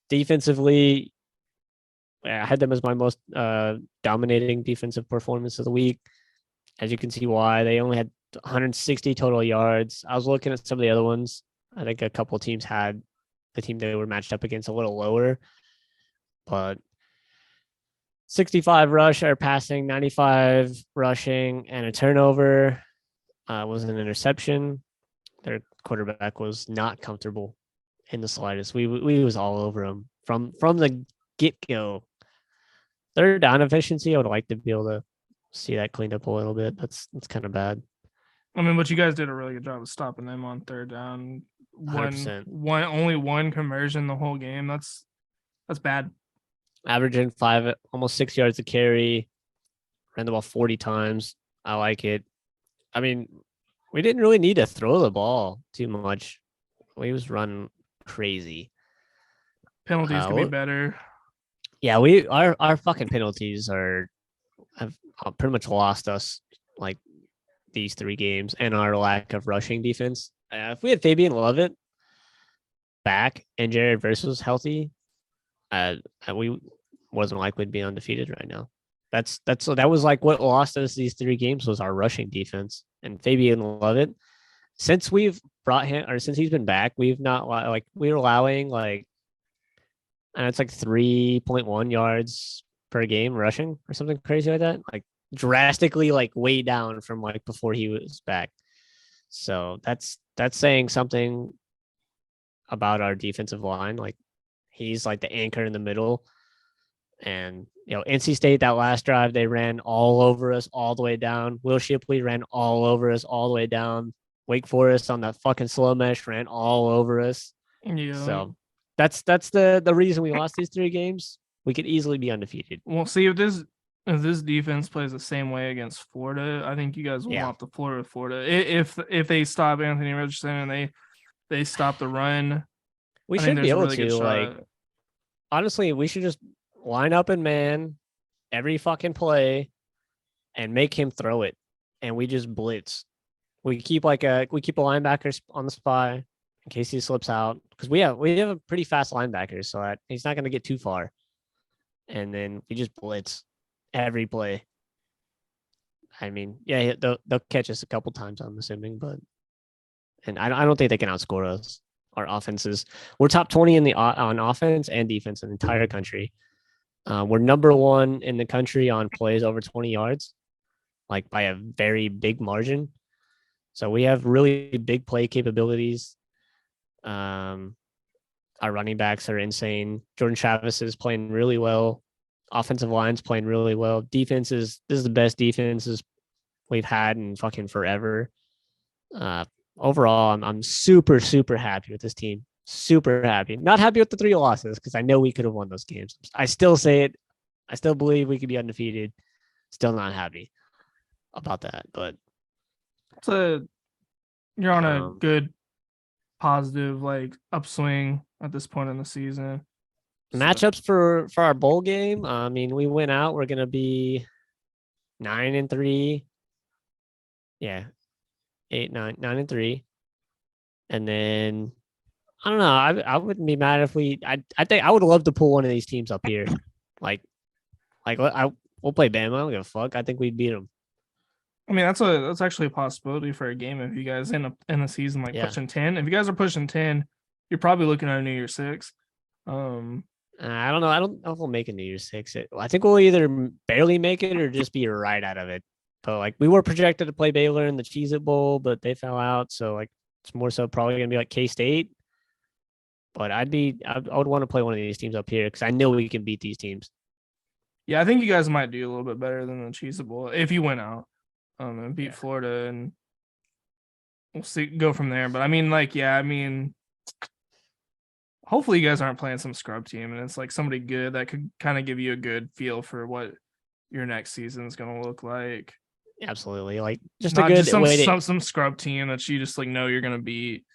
Speaker 2: Defensively, I had them as my most dominating defensive performance of the week. As you can see why. They only had 160 total yards. I was looking at some of the other ones. I think a couple of teams had the team they were matched up against a little lower, but 65 rush or passing, 95 rushing, and a turnover was an interception. Their quarterback was not comfortable in the slightest. We was all over him from the get go. Third down efficiency, I would like to be able to see that cleaned up a little bit. That's kind of bad.
Speaker 1: I mean, but you guys did a really good job of stopping them on third down.
Speaker 2: 100%.
Speaker 1: Only one conversion the whole game. That's bad.
Speaker 2: Averaging almost 6 yards to carry. Ran the ball 40 times. I like it. I mean, we didn't really need to throw the ball too much. We was running crazy.
Speaker 1: Penalties could be better.
Speaker 2: Yeah, our fucking penalties have pretty much lost us like these 3 games and our lack of rushing defense. If we had Fabian Lovett back and Jared Verse was healthy, we wasn't likely to be undefeated right now. That was like what lost us these 3 games was our rushing defense. And Fabian Lovett, since we've brought him or since he's been back, we've not like we're allowing like, and it's like 3.1 yards per game rushing or something crazy like that. Like drastically like way down from like before he was back. So that's saying something about our defensive line. Like he's like the anchor in the middle. And NC State, that last drive, they ran all over us all the way down. Will Shipley ran all over us all the way down. Wake Forest on that fucking slow mesh ran all over us.
Speaker 1: Yeah.
Speaker 2: So that's the reason we lost these 3 games. We could easily be undefeated.
Speaker 1: Well, see if this defense plays the same way against Florida, I think you guys will mop the floor with Florida. If they stop Anthony Richardson and they stop the run,
Speaker 2: we should be able to like. honestly, we should just line up in man every fucking play and make him throw it, and we just blitz. We keep a linebacker on the spot in case he slips out because we have a pretty fast linebacker, so that he's not going to get too far. And then we just blitz every play. I mean, yeah, they'll catch us a couple times, I'm assuming, but I don't think they can outscore us. Our offenses, we're top 20 on offense and defense in the entire country. We're number 1 in the country on plays over 20 yards, like by a very big margin. So we have really big play capabilities. Our running backs are insane. Jordan Travis is playing really well. Offensive line's playing really well. This is the best defenses we've had in fucking forever. Overall, I'm super, super happy with this team. Super happy. Not happy with the 3 losses because I know we could have won those games. I still say it. I still believe we could be undefeated. Still not happy about that, but
Speaker 1: you're on a good, positive like upswing at this point in the season.
Speaker 2: Matchups for our bowl game. I mean, we went out. We're gonna be 9-3. Yeah, 9-3, and then I don't know. I wouldn't be mad if we. I think I would love to pull one of these teams up here. We'll play Bama. I don't give a fuck. I think we'd beat them.
Speaker 1: I mean, that's actually a possibility for a game if you guys end up in the season pushing 10. If you guys are pushing 10, you're probably looking at a New Year's 6.
Speaker 2: I don't know. I don't know if we'll make a New Year's 6. I think we'll either barely make it or just be right out of it. But like we were projected to play Baylor in the Cheez-It Bowl, but they fell out. So like it's more so probably gonna be like K-State. But I would want to play one of these teams up here because I know we can beat these teams.
Speaker 1: Yeah, I think you guys might do a little bit better than the Cheez-It Bowl if you went out and beat Florida, and we'll see go from there. But I mean, hopefully you guys aren't playing some scrub team and it's like somebody good that could kind of give you a good feel for what your next season is going to look like.
Speaker 2: Absolutely, like just
Speaker 1: not
Speaker 2: a good
Speaker 1: just
Speaker 2: way to
Speaker 1: some scrub team that you just like know you're going to beat.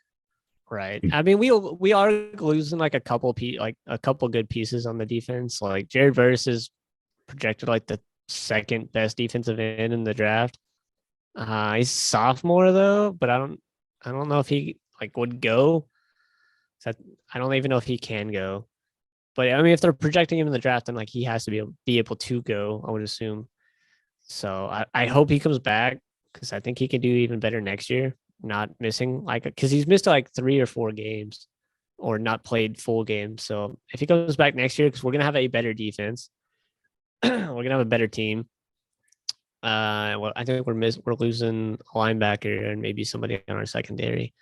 Speaker 2: Right. I mean, we are losing like a couple good pieces on the defense. Like Jared Verse is projected like the second best defensive end in the draft. He's sophomore though, but I don't know if he like would go. So I don't even know if he can go. But I mean, if they're projecting him in the draft, then like he has to be able to go, I would assume. So I hope he comes back because I think he can do even better next year. Not missing because he's missed like 3 or 4 games or not played full games. So if he comes back next year, because we're gonna have a better defense, we're gonna have a better team. Well, I think we're losing a linebacker and maybe somebody on our secondary.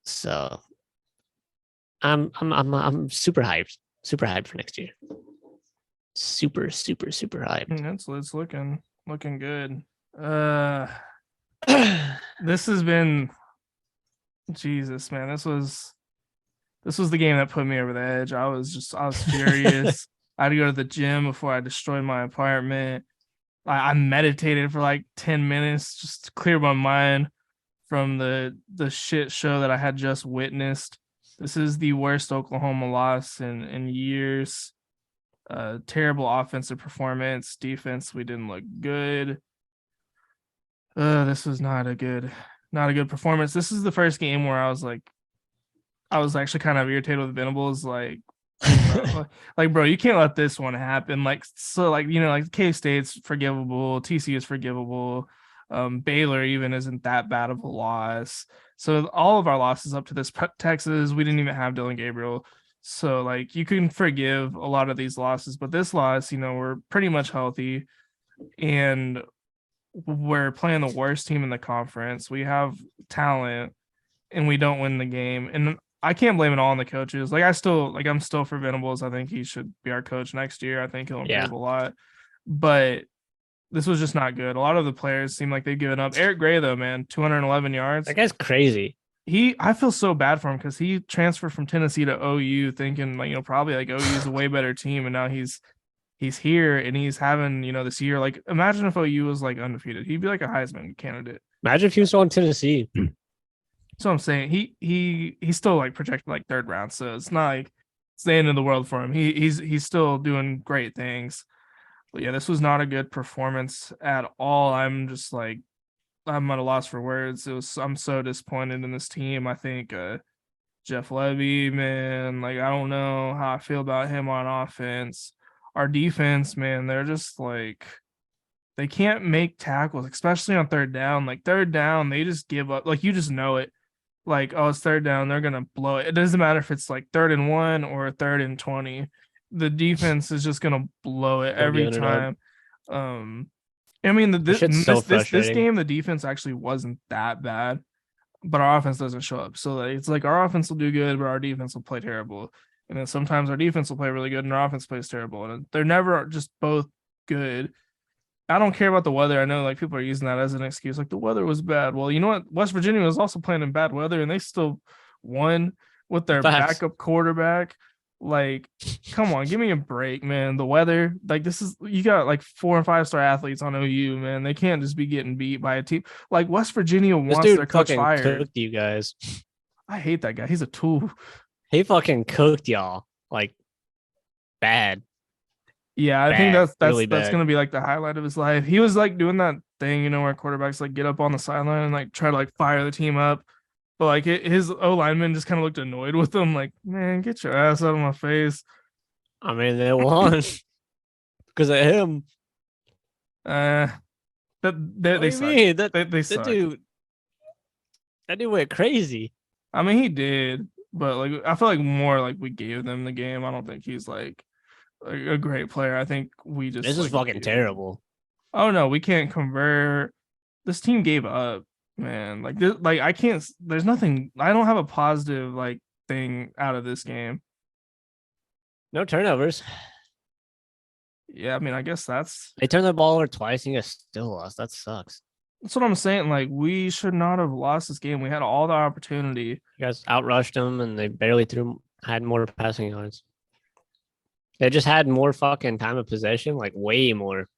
Speaker 2: So I'm super hyped for next year. Super hyped.
Speaker 1: It's looking good. This has been Jesus, man. This was the game that put me over the edge. I was furious. I had to go to the gym before I destroyed my apartment. I meditated for like 10 minutes just to clear my mind from the shit show that I had just witnessed. This is the worst Oklahoma loss in years. Terrible offensive performance. Defense, we didn't look good. This was not a good performance. This is the first game where I was actually kind of irritated with Venables. Bro, you can't let this one happen. K-State's forgivable, TC is forgivable. Baylor even isn't that bad of a loss. So all of our losses up to this, Texas, we didn't even have Dylan Gabriel. So like you can forgive a lot of these losses, but this loss, we're pretty much healthy and we're playing the worst team in the conference. We have talent and we don't win the game. And I can't blame it all on the coaches. I'm still for Venables. I think he should be our coach next year. I think he'll improve a lot. But this was just not good. A lot of the players seem like they've given up. Eric Gray, though, man, 211 yards.
Speaker 2: That guy's crazy.
Speaker 1: I feel so bad for him because he transferred from Tennessee to OU thinking probably like OU is a way better team. And now he's here and he's having, this year. Like, imagine if OU was like undefeated. He'd be like a Heisman candidate.
Speaker 2: Imagine if he was still in Tennessee.
Speaker 1: So I'm saying he's still like projected like 3rd round. So it's not like it's the end of the world for him. He's still doing great things. But yeah, this was not a good performance at all. I'm just like I'm at a loss for words. I'm so disappointed in this team. I think Jeff Levy, man, like I don't know how I feel about him on offense. Our defense, man, they're just like they can't make tackles, especially on third down. Like third down, they just give up. Like you just know it. Like, oh, it's third down, they're gonna blow it. It doesn't matter if it's like 3rd and 1 or 3rd and 20. The defense is just gonna blow it
Speaker 2: They're
Speaker 1: every
Speaker 2: giving it up.
Speaker 1: time. I mean,
Speaker 2: That shit's so
Speaker 1: this
Speaker 2: frustrating.
Speaker 1: game, the defense actually wasn't that bad, but our offense doesn't show up. So like, it's like our offense will do good, but our defense will play terrible. And then sometimes our defense will play really good and our offense plays terrible. And they're never just both good. I don't care about the weather. I know like people are using that as an excuse. Like the weather was bad. Well, you know what? West Virginia was also playing in bad weather and they still won with their
Speaker 2: Facts.
Speaker 1: backup quarterback. Like, come on, give me a break, man. The weather, like this is you got like 4 and 5 star athletes on OU, man. They can't just be getting beat by a team. Like West Virginia
Speaker 2: This
Speaker 1: wants their
Speaker 2: dude
Speaker 1: coach
Speaker 2: fucking
Speaker 1: fired.
Speaker 2: cooked you guys.
Speaker 1: I hate that guy. He's a tool.
Speaker 2: He fucking cooked y'all like bad.
Speaker 1: Yeah, I think
Speaker 2: Bad,
Speaker 1: that's
Speaker 2: really
Speaker 1: that's
Speaker 2: bad.
Speaker 1: gonna be like the highlight of his life. He was like doing that thing, where quarterbacks like get up on the sideline and like try to like fire the team up, but like his O lineman just kind of looked annoyed with him, like, man, get your ass out of my face.
Speaker 2: I mean, they won because of him.
Speaker 1: Uh, that
Speaker 2: What do
Speaker 1: they
Speaker 2: you
Speaker 1: suck.
Speaker 2: mean? That
Speaker 1: They
Speaker 2: that
Speaker 1: suck.
Speaker 2: dude, that dude went crazy.
Speaker 1: I mean, he did, but like I feel like more like we gave them the game. I don't think he's like a great player. I think we just
Speaker 2: This is
Speaker 1: like
Speaker 2: fucking
Speaker 1: gave him.
Speaker 2: terrible.
Speaker 1: Oh no, we can't convert. This team gave up, man. Like this, like I can't. There's nothing. I don't have a positive like thing out of this game.
Speaker 2: No turnovers.
Speaker 1: Yeah, I mean, I guess
Speaker 2: They turned the ball over twice and you guys still lost. That sucks.
Speaker 1: that's what I'm saying. Like we should not have lost this game. We had all the opportunity.
Speaker 2: You guys outrushed them and they barely had more passing yards. They just had more fucking time of possession, like way more.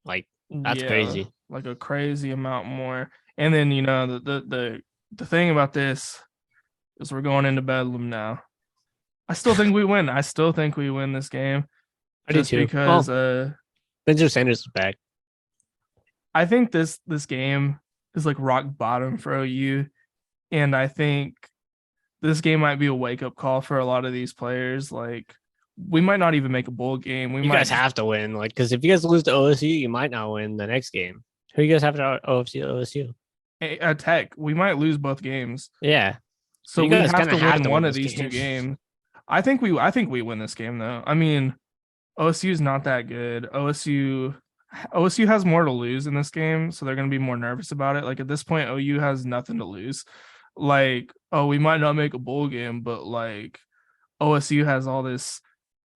Speaker 2: Like that's
Speaker 1: Yeah,
Speaker 2: crazy.
Speaker 1: like a crazy amount more. And then the thing about this is we're going into Bedlam now. I still think we win. I still think we win this game.
Speaker 2: I do
Speaker 1: Just
Speaker 2: too.
Speaker 1: because
Speaker 2: Benjamin Sanders is back.
Speaker 1: I think this game is like rock bottom for OU, and I think this game might be a wake up call for a lot of these players. Like we might not even make a bowl game. We
Speaker 2: You
Speaker 1: might
Speaker 2: guys have to win, like, because if you guys lose to OSU, you might not win the next game. Who you guys have to OSU?
Speaker 1: at Tech. We might lose both games,
Speaker 2: Yeah,
Speaker 1: so
Speaker 2: you
Speaker 1: we
Speaker 2: guys
Speaker 1: have
Speaker 2: kind
Speaker 1: to
Speaker 2: of have
Speaker 1: win
Speaker 2: to
Speaker 1: one
Speaker 2: win
Speaker 1: of
Speaker 2: this
Speaker 1: these two
Speaker 2: game.
Speaker 1: games. I think we win this game though. I mean, OSU is not that good. OSU has more to lose in this game, so they're going to be more nervous about it. Like at this point, OU has nothing to lose. Like, oh, we might not make a bowl game, but like OSU has all this.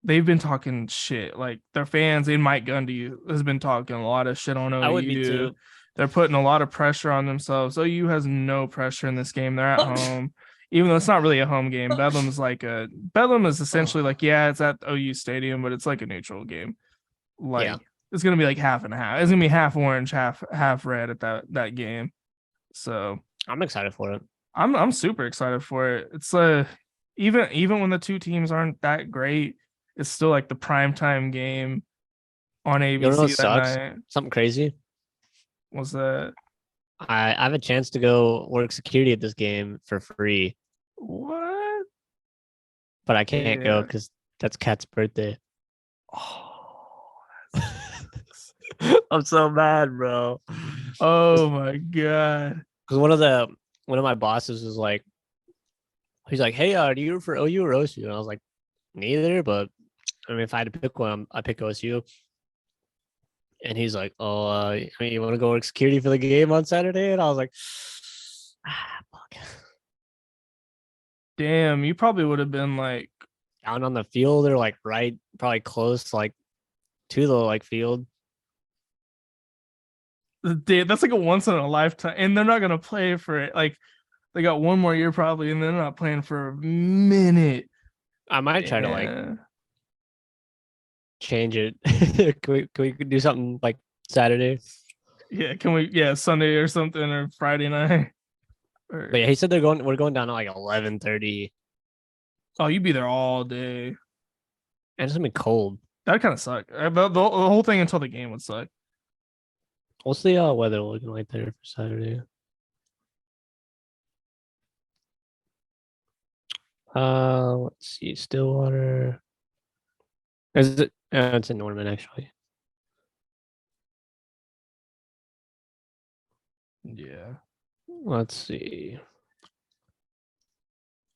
Speaker 1: They've been talking shit. Like their fans, and Mike Gundy has been talking a lot of shit on
Speaker 2: I would be
Speaker 1: OU.
Speaker 2: too.
Speaker 1: They're putting a lot of pressure on themselves. OU has no pressure in this game. They're at home, even though it's not really a home game. Bedlam is essentially like, yeah, it's at OU Stadium, but it's like a neutral game. Like
Speaker 2: Yeah,
Speaker 1: it's gonna be like half and half. It's gonna be half orange, half red at that game. So
Speaker 2: I'm excited for it.
Speaker 1: I'm super excited for it. It's even when the two teams aren't that great, it's still like the primetime game on
Speaker 2: You know
Speaker 1: ABC
Speaker 2: what
Speaker 1: that
Speaker 2: sucks?
Speaker 1: night.
Speaker 2: Something crazy.
Speaker 1: Was that
Speaker 2: I have a chance to go work security at this game for free,
Speaker 1: what?
Speaker 2: but I can't go
Speaker 1: Yeah.
Speaker 2: because that's Kat's birthday.
Speaker 1: Oh,
Speaker 2: I'm so mad, bro.
Speaker 1: oh my god.
Speaker 2: Because one of my bosses was like, he's like, "Hey, do you root for OU or OSU?" And I was like, "Neither, but I mean, if I had to pick one, I pick OSU." And he's like, "Oh, I mean, you want to go work security for the game on Saturday?" And I was like, fuck.
Speaker 1: Damn, you probably would have been like,
Speaker 2: Down on the field or like right, probably close like to the like field."
Speaker 1: dude, that's like a once in a lifetime, and they're not gonna play for it. Like they got one more year probably, and they're not playing for a minute.
Speaker 2: I might try to like
Speaker 1: Yeah.
Speaker 2: change it. Can we do something like Saturday?
Speaker 1: Yeah, can we? Yeah, Sunday or something or Friday night. Or,
Speaker 2: But yeah, he said we're going down at like 11:30.
Speaker 1: Oh, you'd be there all day.
Speaker 2: And it's gonna be cold.
Speaker 1: That'd kind of suck. The whole thing until the game would suck.
Speaker 2: What's the weather looking like there for Saturday? Let's see. Stillwater. Is it? It's in Norman actually.
Speaker 1: Yeah.
Speaker 2: Let's see.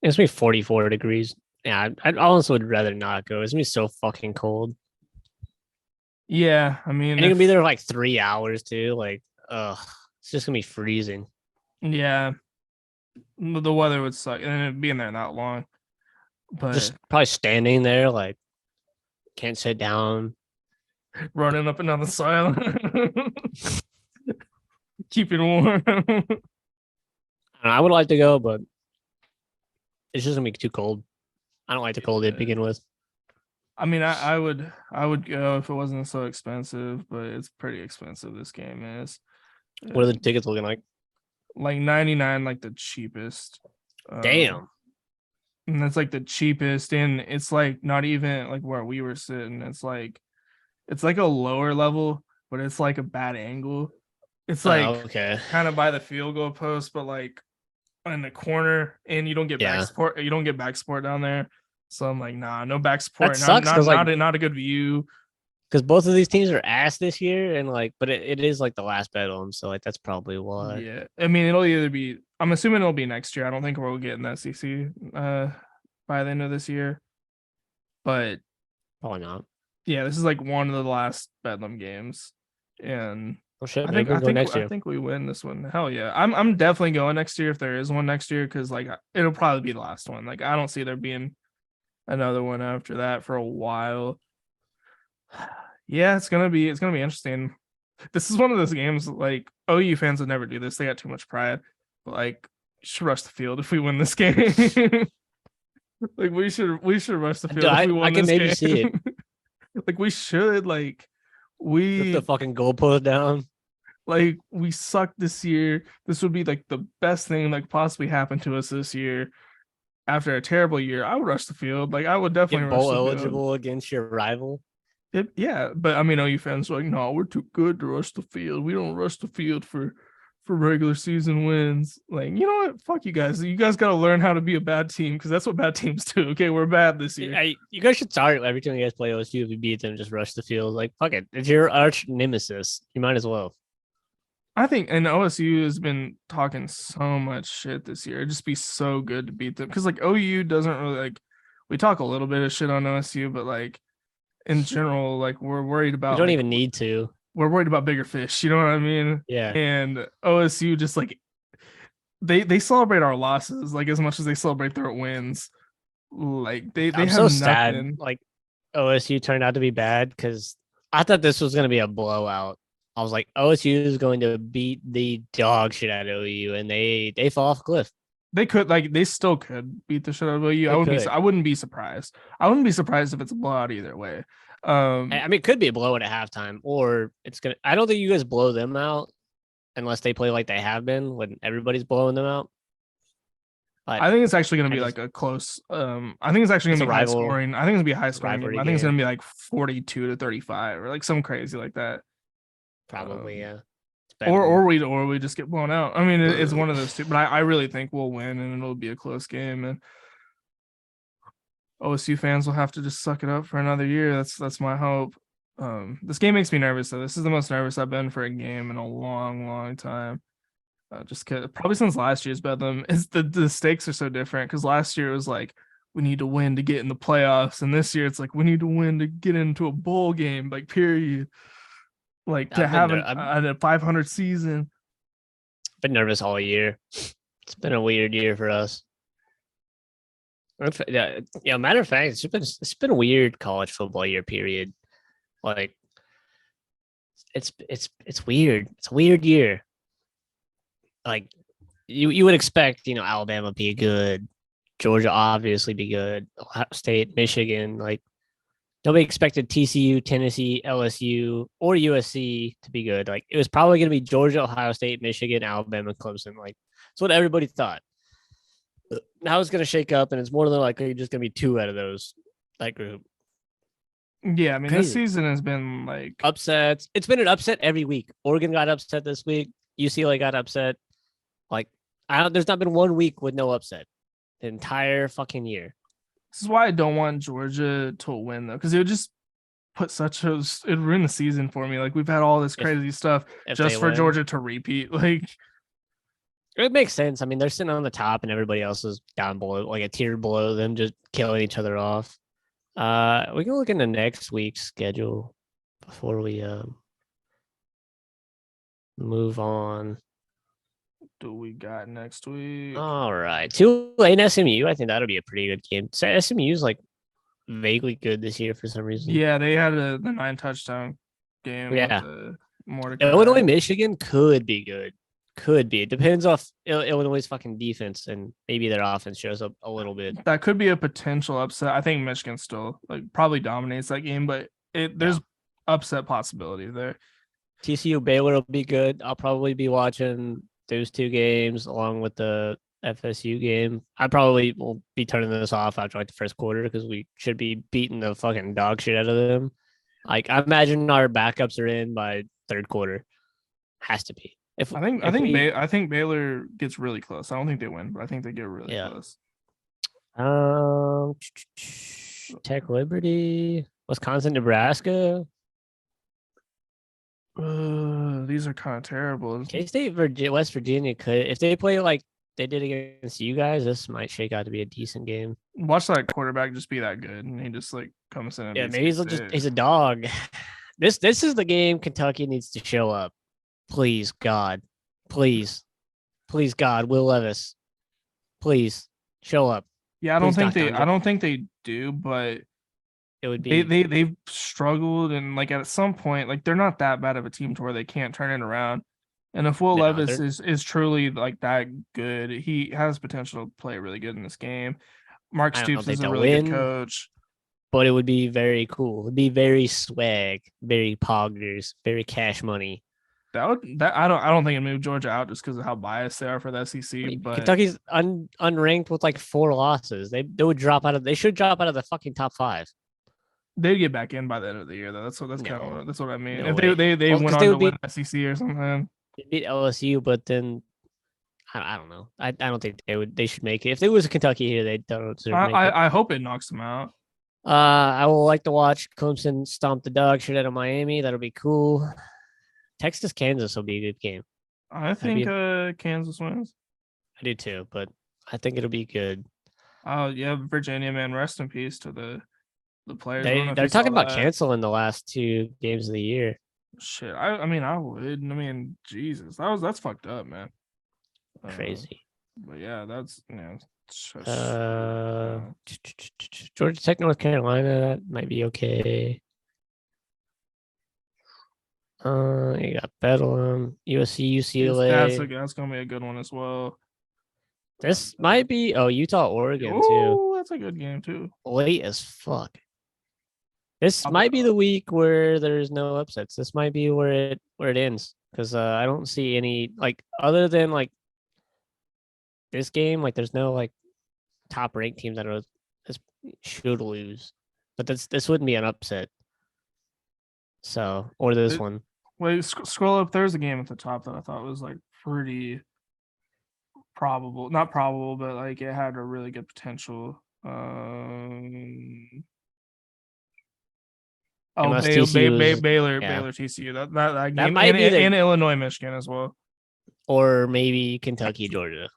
Speaker 2: It's gonna be 44 degrees. Yeah, I honestly would rather not go. It's gonna be so fucking cold.
Speaker 1: Yeah, I mean,
Speaker 2: And you're gonna be there for like 3 hours too. Like, it's just gonna be freezing.
Speaker 1: yeah, the weather would suck, and being there that long. But
Speaker 2: Just probably standing there, like, can't sit down.
Speaker 1: running up and down the side, keeping warm.
Speaker 2: I would like to go, but it's just gonna be too cold. I don't like the cold to begin with.
Speaker 1: I mean, I would go if it wasn't so expensive, but it's pretty expensive. This game is.
Speaker 2: What are the tickets looking like?
Speaker 1: Like 99, like the cheapest.
Speaker 2: Damn.
Speaker 1: And that's like the cheapest, and it's like not even like where we were sitting. It's like a lower level, but it's like a bad angle. It's like
Speaker 2: okay.
Speaker 1: kind of by the field goal post, but like in the corner, and you don't get back support. You don't get back support down there. So I'm like, nah, no back support.
Speaker 2: That sucks,
Speaker 1: not a good view.
Speaker 2: Because both of these teams are ass this year, and like, but it is like the last bet on them, so like that's probably why.
Speaker 1: Yeah, I mean, it'll either be. I'm assuming it'll be next year. I don't think we'll get an SEC by the end of this year, but
Speaker 2: probably not.
Speaker 1: Yeah, this is like one of the last Bedlam games, and
Speaker 2: Oh shit!
Speaker 1: I think we win this one. Hell yeah, I'm definitely going next year if there is one next year, because like it'll probably be the last one. Like I don't see there being another one after that for a while. Yeah, it's gonna be interesting. This is one of those games like OU fans would never do this. They got too much pride. But like, should rush the field if we win this game. Like we should rush the field if we win this game. I can maybe
Speaker 2: see it.
Speaker 1: Like we should
Speaker 2: Rip the fucking goalpost down.
Speaker 1: Like we sucked this year. This would be like the best thing that could possibly happen to us this year. After a terrible year, I would rush the field. Like I would definitely
Speaker 2: get bowl eligible against your rival.
Speaker 1: Yeah, but I mean, OU fans are like, no, we're too good to rush the field. We don't rush the field for regular season wins. Like, you know what? Fuck you guys. You guys got to learn how to be a bad team, because that's what bad teams do. Okay, we're bad this year.
Speaker 2: You guys should start every time you guys play OSU. If you beat them, just rush the field. Like, fuck it. It's your arch nemesis. You might as well.
Speaker 1: I think, and OSU has been talking so much shit this year. It'd just be so good to beat them, because like OU doesn't really like. We talk a little bit of shit on OSU, but like in general, like we're worried about.
Speaker 2: You don't even need to.
Speaker 1: We're worried about bigger fish. You know what I mean?
Speaker 2: Yeah.
Speaker 1: And OSU just like they celebrate our losses like as much as they celebrate their wins. Like they have
Speaker 2: so
Speaker 1: nothing.
Speaker 2: Sad. Like OSU turned out to be bad, because I thought this was going to be a blowout. I was like, OSU is going to beat the dog shit out of OU, and they fall off a cliff.
Speaker 1: They still could beat the shit out of OU. I wouldn't be surprised. I wouldn't be surprised if it's a blowout either way.
Speaker 2: I mean, it could be a blowout at halftime, or it's gonna. I don't think you guys blow them out unless they play like they have been when everybody's blowing them out.
Speaker 1: But I think it's actually going to be like a close. I think it's actually going to be high scoring. I think it's going to be a high scoring game. I think it's going to be like 42-35 or like some crazy like that.
Speaker 2: Probably, yeah.
Speaker 1: Or we just get blown out. I mean, it's one of those two. But I really think we'll win, and it'll be a close game. And OSU fans will have to just suck it up for another year. That's my hope. This game makes me nervous, though. This is the most nervous I've been for a game in a long, long time. Just probably since last year's Bedlam. Is the stakes are so different, because last year it was like we need to win to get in the playoffs, and this year it's like we need to win to get into a bowl game. Like period. Like to have a 500 season.
Speaker 2: I've been nervous all year. It's been a weird year for us. Yeah, matter of fact, it's been a weird college football year period. Like it's weird. It's a weird year. Like you would expect, Alabama be good, Georgia obviously be good, Ohio State, Michigan, like nobody expected TCU, Tennessee, LSU, or USC to be good. Like it was probably going to be Georgia, Ohio State, Michigan, Alabama, Clemson. Like that's what everybody thought. how it's gonna shake up, and it's more than likely just gonna be 2 out of that group.
Speaker 1: Yeah, I mean, this
Speaker 2: Crazy.
Speaker 1: season has been like
Speaker 2: Upsets. It's been an upset every week. Oregon got upset this week. UCLA got upset. Like, there's not been 1 week with no upset the entire fucking year.
Speaker 1: this is why I don't want Georgia to win though, because it would just put it ruin the season for me. Like we've had all this
Speaker 2: If-
Speaker 1: crazy stuff
Speaker 2: If
Speaker 1: just
Speaker 2: they
Speaker 1: for
Speaker 2: win.
Speaker 1: Georgia to repeat. Like
Speaker 2: It makes sense. I mean, they're sitting on the top, and everybody else is down below, like a tier below them, just killing each other off. We can look into next week's schedule before we move on.
Speaker 1: do we got next week?
Speaker 2: All right, Tulane SMU. I think that'll be a pretty good game. So SMU's like vaguely good this year for some reason.
Speaker 1: Yeah, they had the 9 touchdown game
Speaker 2: Yeah.
Speaker 1: with the Mordecai.
Speaker 2: Illinois, Michigan could be good. Could be. It depends off Illinois' fucking defense, and maybe their offense shows up a little bit.
Speaker 1: That could be a potential upset. I think Michigan still like probably dominates that game, but there's upset possibility there.
Speaker 2: TCU Baylor will be good. I'll probably be watching those 2 games along with the FSU game. I probably will be turning this off after like the first quarter because we should be beating the fucking dog shit out of them. Like, I imagine our backups are in by third quarter. Has to be.
Speaker 1: I think Baylor gets really close. I don't think they win, but I think they get really close.
Speaker 2: Tech Liberty, Wisconsin, Nebraska.
Speaker 1: These are kind of terrible.
Speaker 2: K-State, West Virginia could, if they play like they did against you guys, this might shake out to be a decent game.
Speaker 1: Watch that quarterback just be that good, and he just like comes in. And
Speaker 2: Maybe he's a dog. This is the game Kentucky needs to show up. Please, God, please, God, Will Levis, please show up.
Speaker 1: Yeah, I don't think they do, but
Speaker 2: it would be
Speaker 1: they've struggled, and like at some point, like they're not that bad of a team to where they can't turn it around. And if Will Levis is truly like that good, he has potential to play really good in this game. Mark Stoops is a really good coach.
Speaker 2: But it would be very cool. It would be very swag, very poggers, very cash money.
Speaker 1: I don't think it moved Georgia out just because of how biased they are for the SEC. But
Speaker 2: Kentucky's unranked with like 4 losses. They should drop out of the fucking top 5.
Speaker 1: They'd get back in by the end of the year, though. That's what I mean.
Speaker 2: No
Speaker 1: if they went on to win SEC or something.
Speaker 2: They beat LSU, but then I don't know. I don't think they should make it. If it was Kentucky here, they don't.
Speaker 1: I hope it knocks them out.
Speaker 2: I will like to watch Clemson stomp the dog shit out of Miami. That'll be cool. Texas, Kansas will be a good game.
Speaker 1: I think Kansas wins.
Speaker 2: I do too, but I think it'll be good.
Speaker 1: Oh yeah, Virginia, man, rest in peace to the players.
Speaker 2: They're talking about canceling the last 2 games of the year.
Speaker 1: Shit, I mean, I would. I mean, Jesus, that's fucked up, man.
Speaker 2: Crazy.
Speaker 1: But yeah, that's
Speaker 2: Georgia Tech, North Carolina, that might be okay. You got Bedlam, USC, UCLA.
Speaker 1: That's gonna be a good one as well.
Speaker 2: This might be Utah, Oregon too.
Speaker 1: Oh, that's a good game too.
Speaker 2: Late as fuck. This might be the week where there's no upsets. This might be where it ends because I don't see any like other than like this game. Like there's no like top ranked teams that should lose, but this wouldn't be an upset. So or this one.
Speaker 1: Wait, scroll up. There's a game at the top that I thought was like pretty probable. Not probable, but like it had a really good potential. Baylor TCU. That game might be in Illinois, Michigan as well.
Speaker 2: Or maybe Kentucky, Georgia.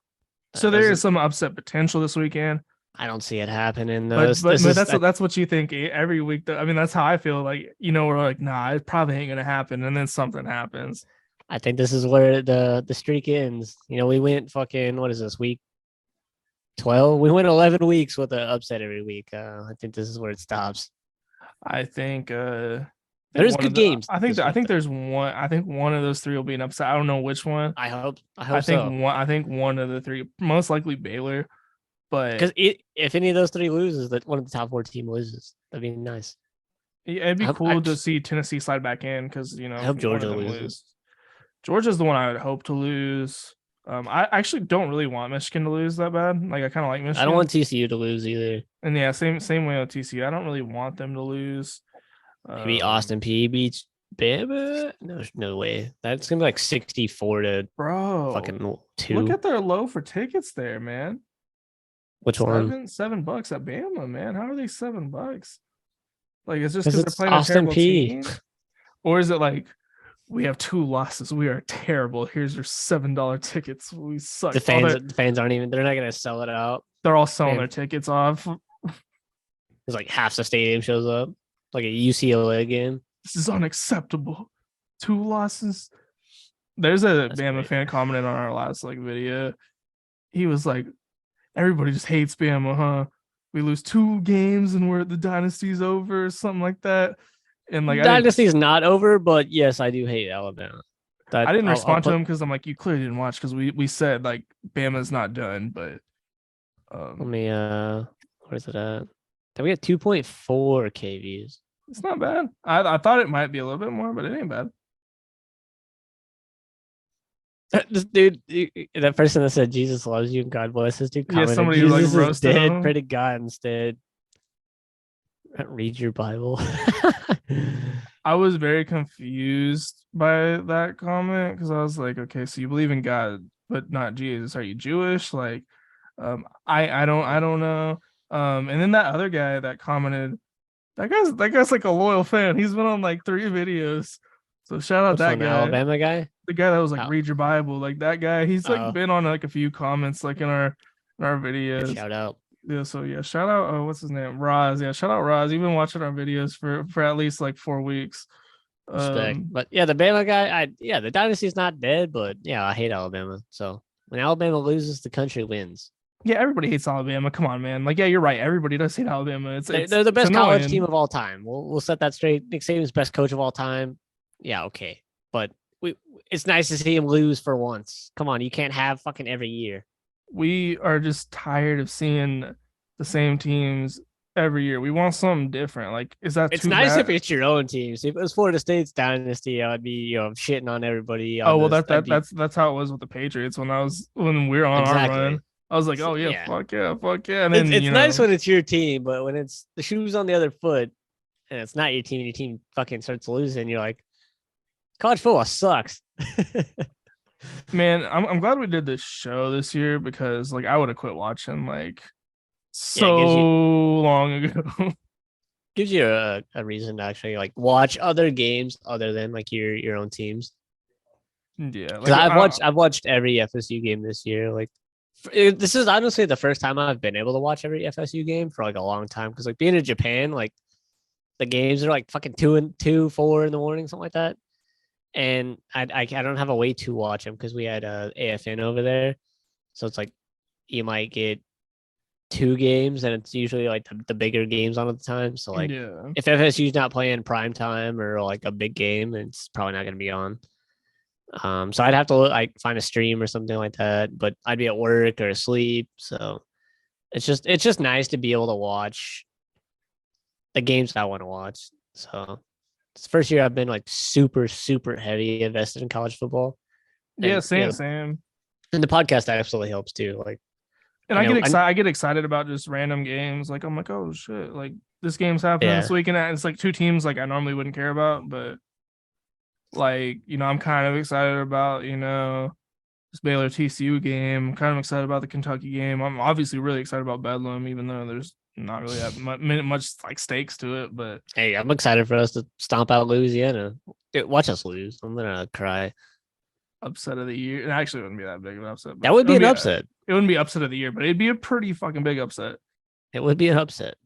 Speaker 1: So there is some upset potential this weekend.
Speaker 2: I don't see it happening.
Speaker 1: But that's what you think every week. I mean, that's how I feel. Like, we're like, nah, it probably ain't gonna happen, and then something happens.
Speaker 2: I think this is where the streak ends. We went fucking what is this week 12? We went 11 weeks with an upset every week. I think this is where it stops.
Speaker 1: I think
Speaker 2: there's good games.
Speaker 1: I think there's one. I think one of those 3 will be an upset. I don't know which one.
Speaker 2: I hope
Speaker 1: I think one of the 3, most likely Baylor. But
Speaker 2: because if any of those 3 loses, that one of the top 4 team loses, that'd be nice.
Speaker 1: Yeah, it'd be cool to see Tennessee slide back in because
Speaker 2: I hope Georgia loses.
Speaker 1: Georgia's the one I would hope to lose. I actually don't really want Michigan to lose that bad. Like I kind of like Michigan.
Speaker 2: I don't want TCU to lose either.
Speaker 1: And yeah, same way with TCU. I don't really want them to lose.
Speaker 2: Maybe Austin P beats Bama. No way. That's gonna be like 64 to
Speaker 1: bro.
Speaker 2: fucking 2.
Speaker 1: Look at their low for tickets there, man.
Speaker 2: Which one?
Speaker 1: $7 at Bama, man. How are they $7? Like, it's just
Speaker 2: 'Cause
Speaker 1: because they're
Speaker 2: it's
Speaker 1: playing
Speaker 2: Austin
Speaker 1: a terrible
Speaker 2: P.
Speaker 1: team, or is it like we have 2 losses? We are terrible. Here's your $7 tickets. We suck.
Speaker 2: The fans aren't even. They're not gonna sell it out.
Speaker 1: They're all selling
Speaker 2: Man.
Speaker 1: their tickets off.
Speaker 2: There's like half the stadium shows up, like a UCLA game.
Speaker 1: This is unacceptable. 2 losses. There's a
Speaker 2: That's
Speaker 1: Bama
Speaker 2: great.
Speaker 1: fan commented on our last like video. He was like, "Everybody just hates Bama, huh? We lose 2 games and the dynasty's over," or something like that. And like
Speaker 2: Dynasty's not over, but yes, I do hate Alabama.
Speaker 1: I didn't respond to him because I'm like, you clearly didn't watch because we said like Bama's not done, but
Speaker 2: Let me where's it at? Then we got 2.4 KVs.
Speaker 1: it's not bad. I thought it might be a little bit more, but it ain't bad.
Speaker 2: This dude, that person that said Jesus loves you and God bless this dude.
Speaker 1: Yeah, somebody
Speaker 2: Jesus
Speaker 1: like
Speaker 2: is
Speaker 1: roasted
Speaker 2: dead.
Speaker 1: him.
Speaker 2: Pray to God instead. Read your Bible.
Speaker 1: I was very confused by that comment because I was like, okay, so you believe in God, but not Jesus. Are you Jewish? Like, I don't know. And then that other guy that commented, that guy's like a loyal fan. He's been on like 3 videos. So shout out
Speaker 2: Which
Speaker 1: that
Speaker 2: one, the
Speaker 1: guy.
Speaker 2: Alabama guy.
Speaker 1: The guy that was like,
Speaker 2: Oh.
Speaker 1: read your Bible, like that guy. He's like
Speaker 2: Oh.
Speaker 1: been on like a few comments like in our
Speaker 2: Good
Speaker 1: videos.
Speaker 2: shout out.
Speaker 1: Yeah, so yeah, shout out. What's his name? Roz. Yeah, shout out Roz. You've been watching our videos for at least like 4 weeks.
Speaker 2: Respect. But yeah, the Bama guy, the dynasty's not dead, but yeah, I hate Alabama. So when Alabama loses, the country wins.
Speaker 1: Yeah, everybody hates Alabama. Come on, man. Like, yeah, you're right. Everybody does hate Alabama.
Speaker 2: They're the best college
Speaker 1: annoying.
Speaker 2: team of all time. We'll set that straight. Nick Saban's best coach of all time. Yeah, okay. But it's nice to see him lose for once. Come on, you can't have fucking every year.
Speaker 1: We are just tired of seeing the same teams every year. We want something different. Like, is that
Speaker 2: It's
Speaker 1: too
Speaker 2: nice
Speaker 1: bad?
Speaker 2: if it's your own team. See, if it was Florida State's dynasty, I'd be shitting on everybody.
Speaker 1: Oh well, that's how it was with the Patriots when we were on our run. I was like, oh yeah, fuck yeah. And then
Speaker 2: it's nice when it's your team, but when it's the shoes on the other foot and it's not your team, and your team fucking starts losing, you're like, college football sucks.
Speaker 1: Man, I'm glad we did this show this year because like I would have quit watching like long ago.
Speaker 2: Gives you a reason to actually like watch other games other than like your own teams.
Speaker 1: Yeah,
Speaker 2: like, I've watched every FSU game this year. Like this is honestly the first time I've been able to watch every FSU game for like a long time because like being in Japan, like the games are like fucking 2, 4 in the morning, something like that. And I don't have a way to watch them because we had AFN over there, so it's like you might get 2 games, and it's usually like the bigger games on at the time. So like if FSU's not playing prime time or like a big game, it's probably not going to be on. So I'd have to like find a stream or something like that, but I'd be at work or asleep. So it's just nice to be able to watch the games I want to watch. So it's the first year I've been like super, super heavy invested in college football.
Speaker 1: Yeah, same.
Speaker 2: And the podcast absolutely helps too. Like,
Speaker 1: and I get excited about just random games. Like I'm like, oh shit, like this game's happening this weekend. And it's like 2 teams like I normally wouldn't care about, but like, I'm kind of excited about, this Baylor TCU game. I'm kind of excited about the Kentucky game. I'm obviously really excited about Bedlam, even though there's not really that much like stakes to it. But
Speaker 2: hey, I'm excited for us to stomp out Louisiana. Watch us lose. I'm gonna cry.
Speaker 1: Upset of the year. It actually wouldn't be that big of an upset.
Speaker 2: That would be an upset.
Speaker 1: It wouldn't be upset of the year, but it'd be a pretty fucking big upset.
Speaker 2: It would be an upset.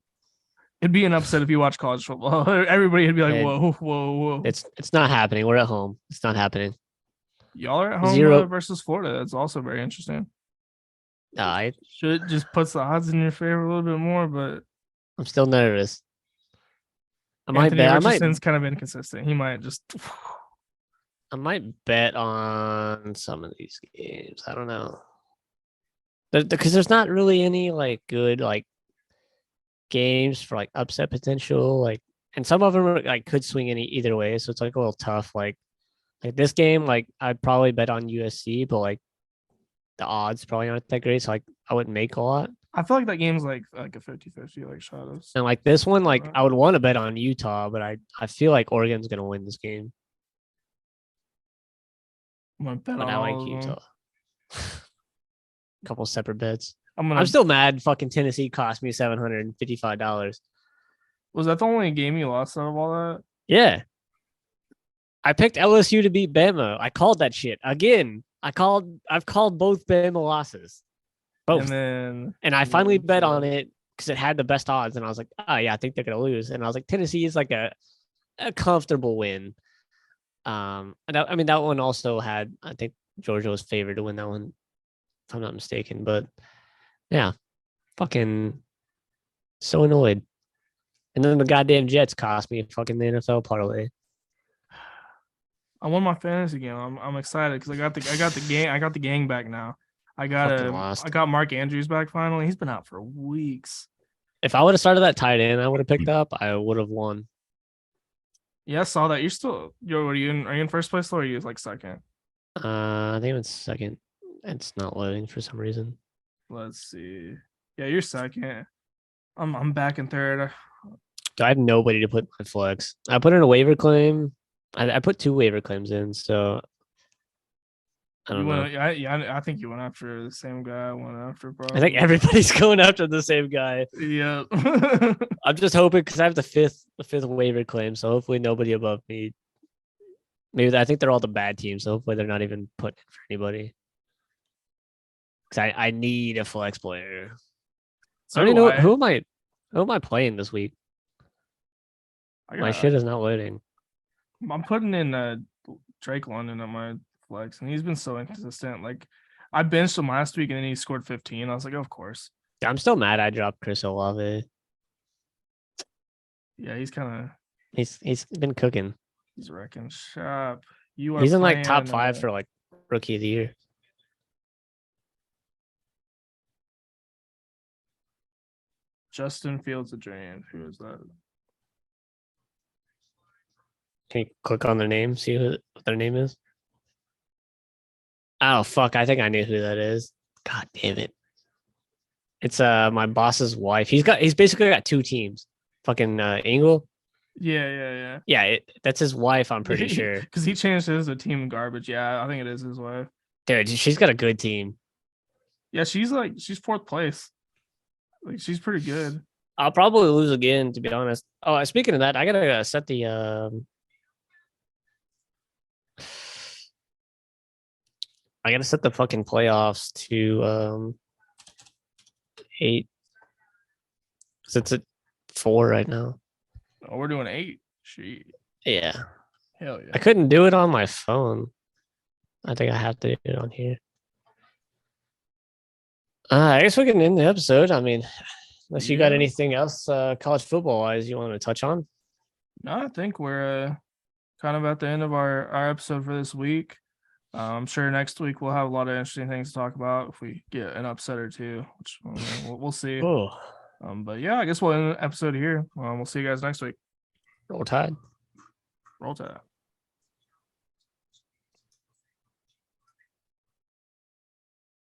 Speaker 1: It'd be an upset if you watch college football. Everybody would be like, whoa.
Speaker 2: It's not happening. We're at home. It's not happening.
Speaker 1: Y'all are at home versus Florida. That's also very interesting.
Speaker 2: I
Speaker 1: should just puts the odds in your favor a little bit more, but
Speaker 2: I'm still nervous.
Speaker 1: Anthony Richardson's kind of inconsistent. He might just.
Speaker 2: I might bet on some of these games. I don't know, because there's not really any like good like games for like upset potential. Like, and some of them are, like could swing either way, so it's like a little tough. Like this game, like I'd probably bet on USC, but like the odds probably aren't that great, so like I wouldn't make a lot.
Speaker 1: I feel like that game's like a 50-50, like shot us.
Speaker 2: And like this one, like
Speaker 1: Right.
Speaker 2: I would want to bet on Utah, but I feel like Oregon's gonna win this game.
Speaker 1: I'm gonna bet
Speaker 2: But
Speaker 1: on
Speaker 2: I like
Speaker 1: all of them.
Speaker 2: Utah. Couple separate bets.
Speaker 1: I'm
Speaker 2: I'm still mad. Fucking Tennessee cost me $755.
Speaker 1: Was that the only game you lost out of all that?
Speaker 2: Yeah. I picked LSU to beat Bama. I called that shit again. I've called both Bama losses. Both.
Speaker 1: And
Speaker 2: And
Speaker 1: then
Speaker 2: I finally bet on it because it had the best odds. And I was like, oh yeah, I think they're gonna lose. And I was like, Tennessee is like a comfortable win. And that one also had, I think Georgia was favored to win that one, if I'm not mistaken. But yeah, fucking so annoyed. And then the goddamn Jets cost me fucking the NFL parlay.
Speaker 1: I won my fantasy game. I'm excited because I got the gang back now. I got Mark Andrews back finally. He's been out for weeks.
Speaker 2: If I would have started that tight end, I would have picked up. I would have won.
Speaker 1: Yeah, I saw that. Are you in first place or are you like second?
Speaker 2: I think it's second. It's not loading for some reason.
Speaker 1: Let's see. Yeah, you're second. I'm back in third.
Speaker 2: I have nobody to put my flex. I put in a waiver claim. I put 2 waiver claims in, so I don't know.
Speaker 1: I think you went after the same guy I went after, bro.
Speaker 2: I think everybody's going after the same guy.
Speaker 1: Yeah.
Speaker 2: I'm just hoping because I have the fifth waiver claim, so hopefully nobody above me. Maybe I think they're all the bad teams, so hopefully they're not even putting it for anybody. Because I need a flex player.
Speaker 1: So
Speaker 2: I don't even know who am I playing this week. My shit is not loading.
Speaker 1: I'm putting in Drake London on my flex, and he's been so inconsistent. Like I benched him last week, and then he scored 15. I was like, of course.
Speaker 2: I'm still mad I dropped Chris Olave.
Speaker 1: Yeah, he's kind of
Speaker 2: he's been cooking.
Speaker 1: He's wrecking shop.
Speaker 2: He's in like top 5 for like rookie of the year.
Speaker 1: Justin Fields of Dream. Who is that?
Speaker 2: Can you click on their name, see what their name is? Oh fuck! I think I knew who that is. God damn it! It's my boss's wife. He's basically got 2 teams. Fucking Engel.
Speaker 1: Yeah.
Speaker 2: That's his wife. I'm pretty sure.
Speaker 1: Because he changed his to team garbage. Yeah, I think it is his wife.
Speaker 2: Dude, she's got a good team.
Speaker 1: Yeah, she's 4th place. Like she's pretty good.
Speaker 2: I'll probably lose again, to be honest. Oh, speaking of that, I gotta set the I gotta set the fucking playoffs to 8. Because it's at 4 right now.
Speaker 1: Oh, we're doing 8. Shit.
Speaker 2: Yeah.
Speaker 1: Hell yeah.
Speaker 2: I couldn't do it on my phone. I think I have to do it on here. I guess we can end the episode. I mean, unless you got anything else college football wise you want to touch on.
Speaker 1: No, I think we're kind of at the end of our episode for this week. I'm sure next week we'll have a lot of interesting things to talk about if we get an upset or two, which we'll see.
Speaker 2: Oh.
Speaker 1: But yeah, I guess we'll end the episode here. We'll see you guys next week.
Speaker 2: Roll Tide.
Speaker 1: Roll Tide.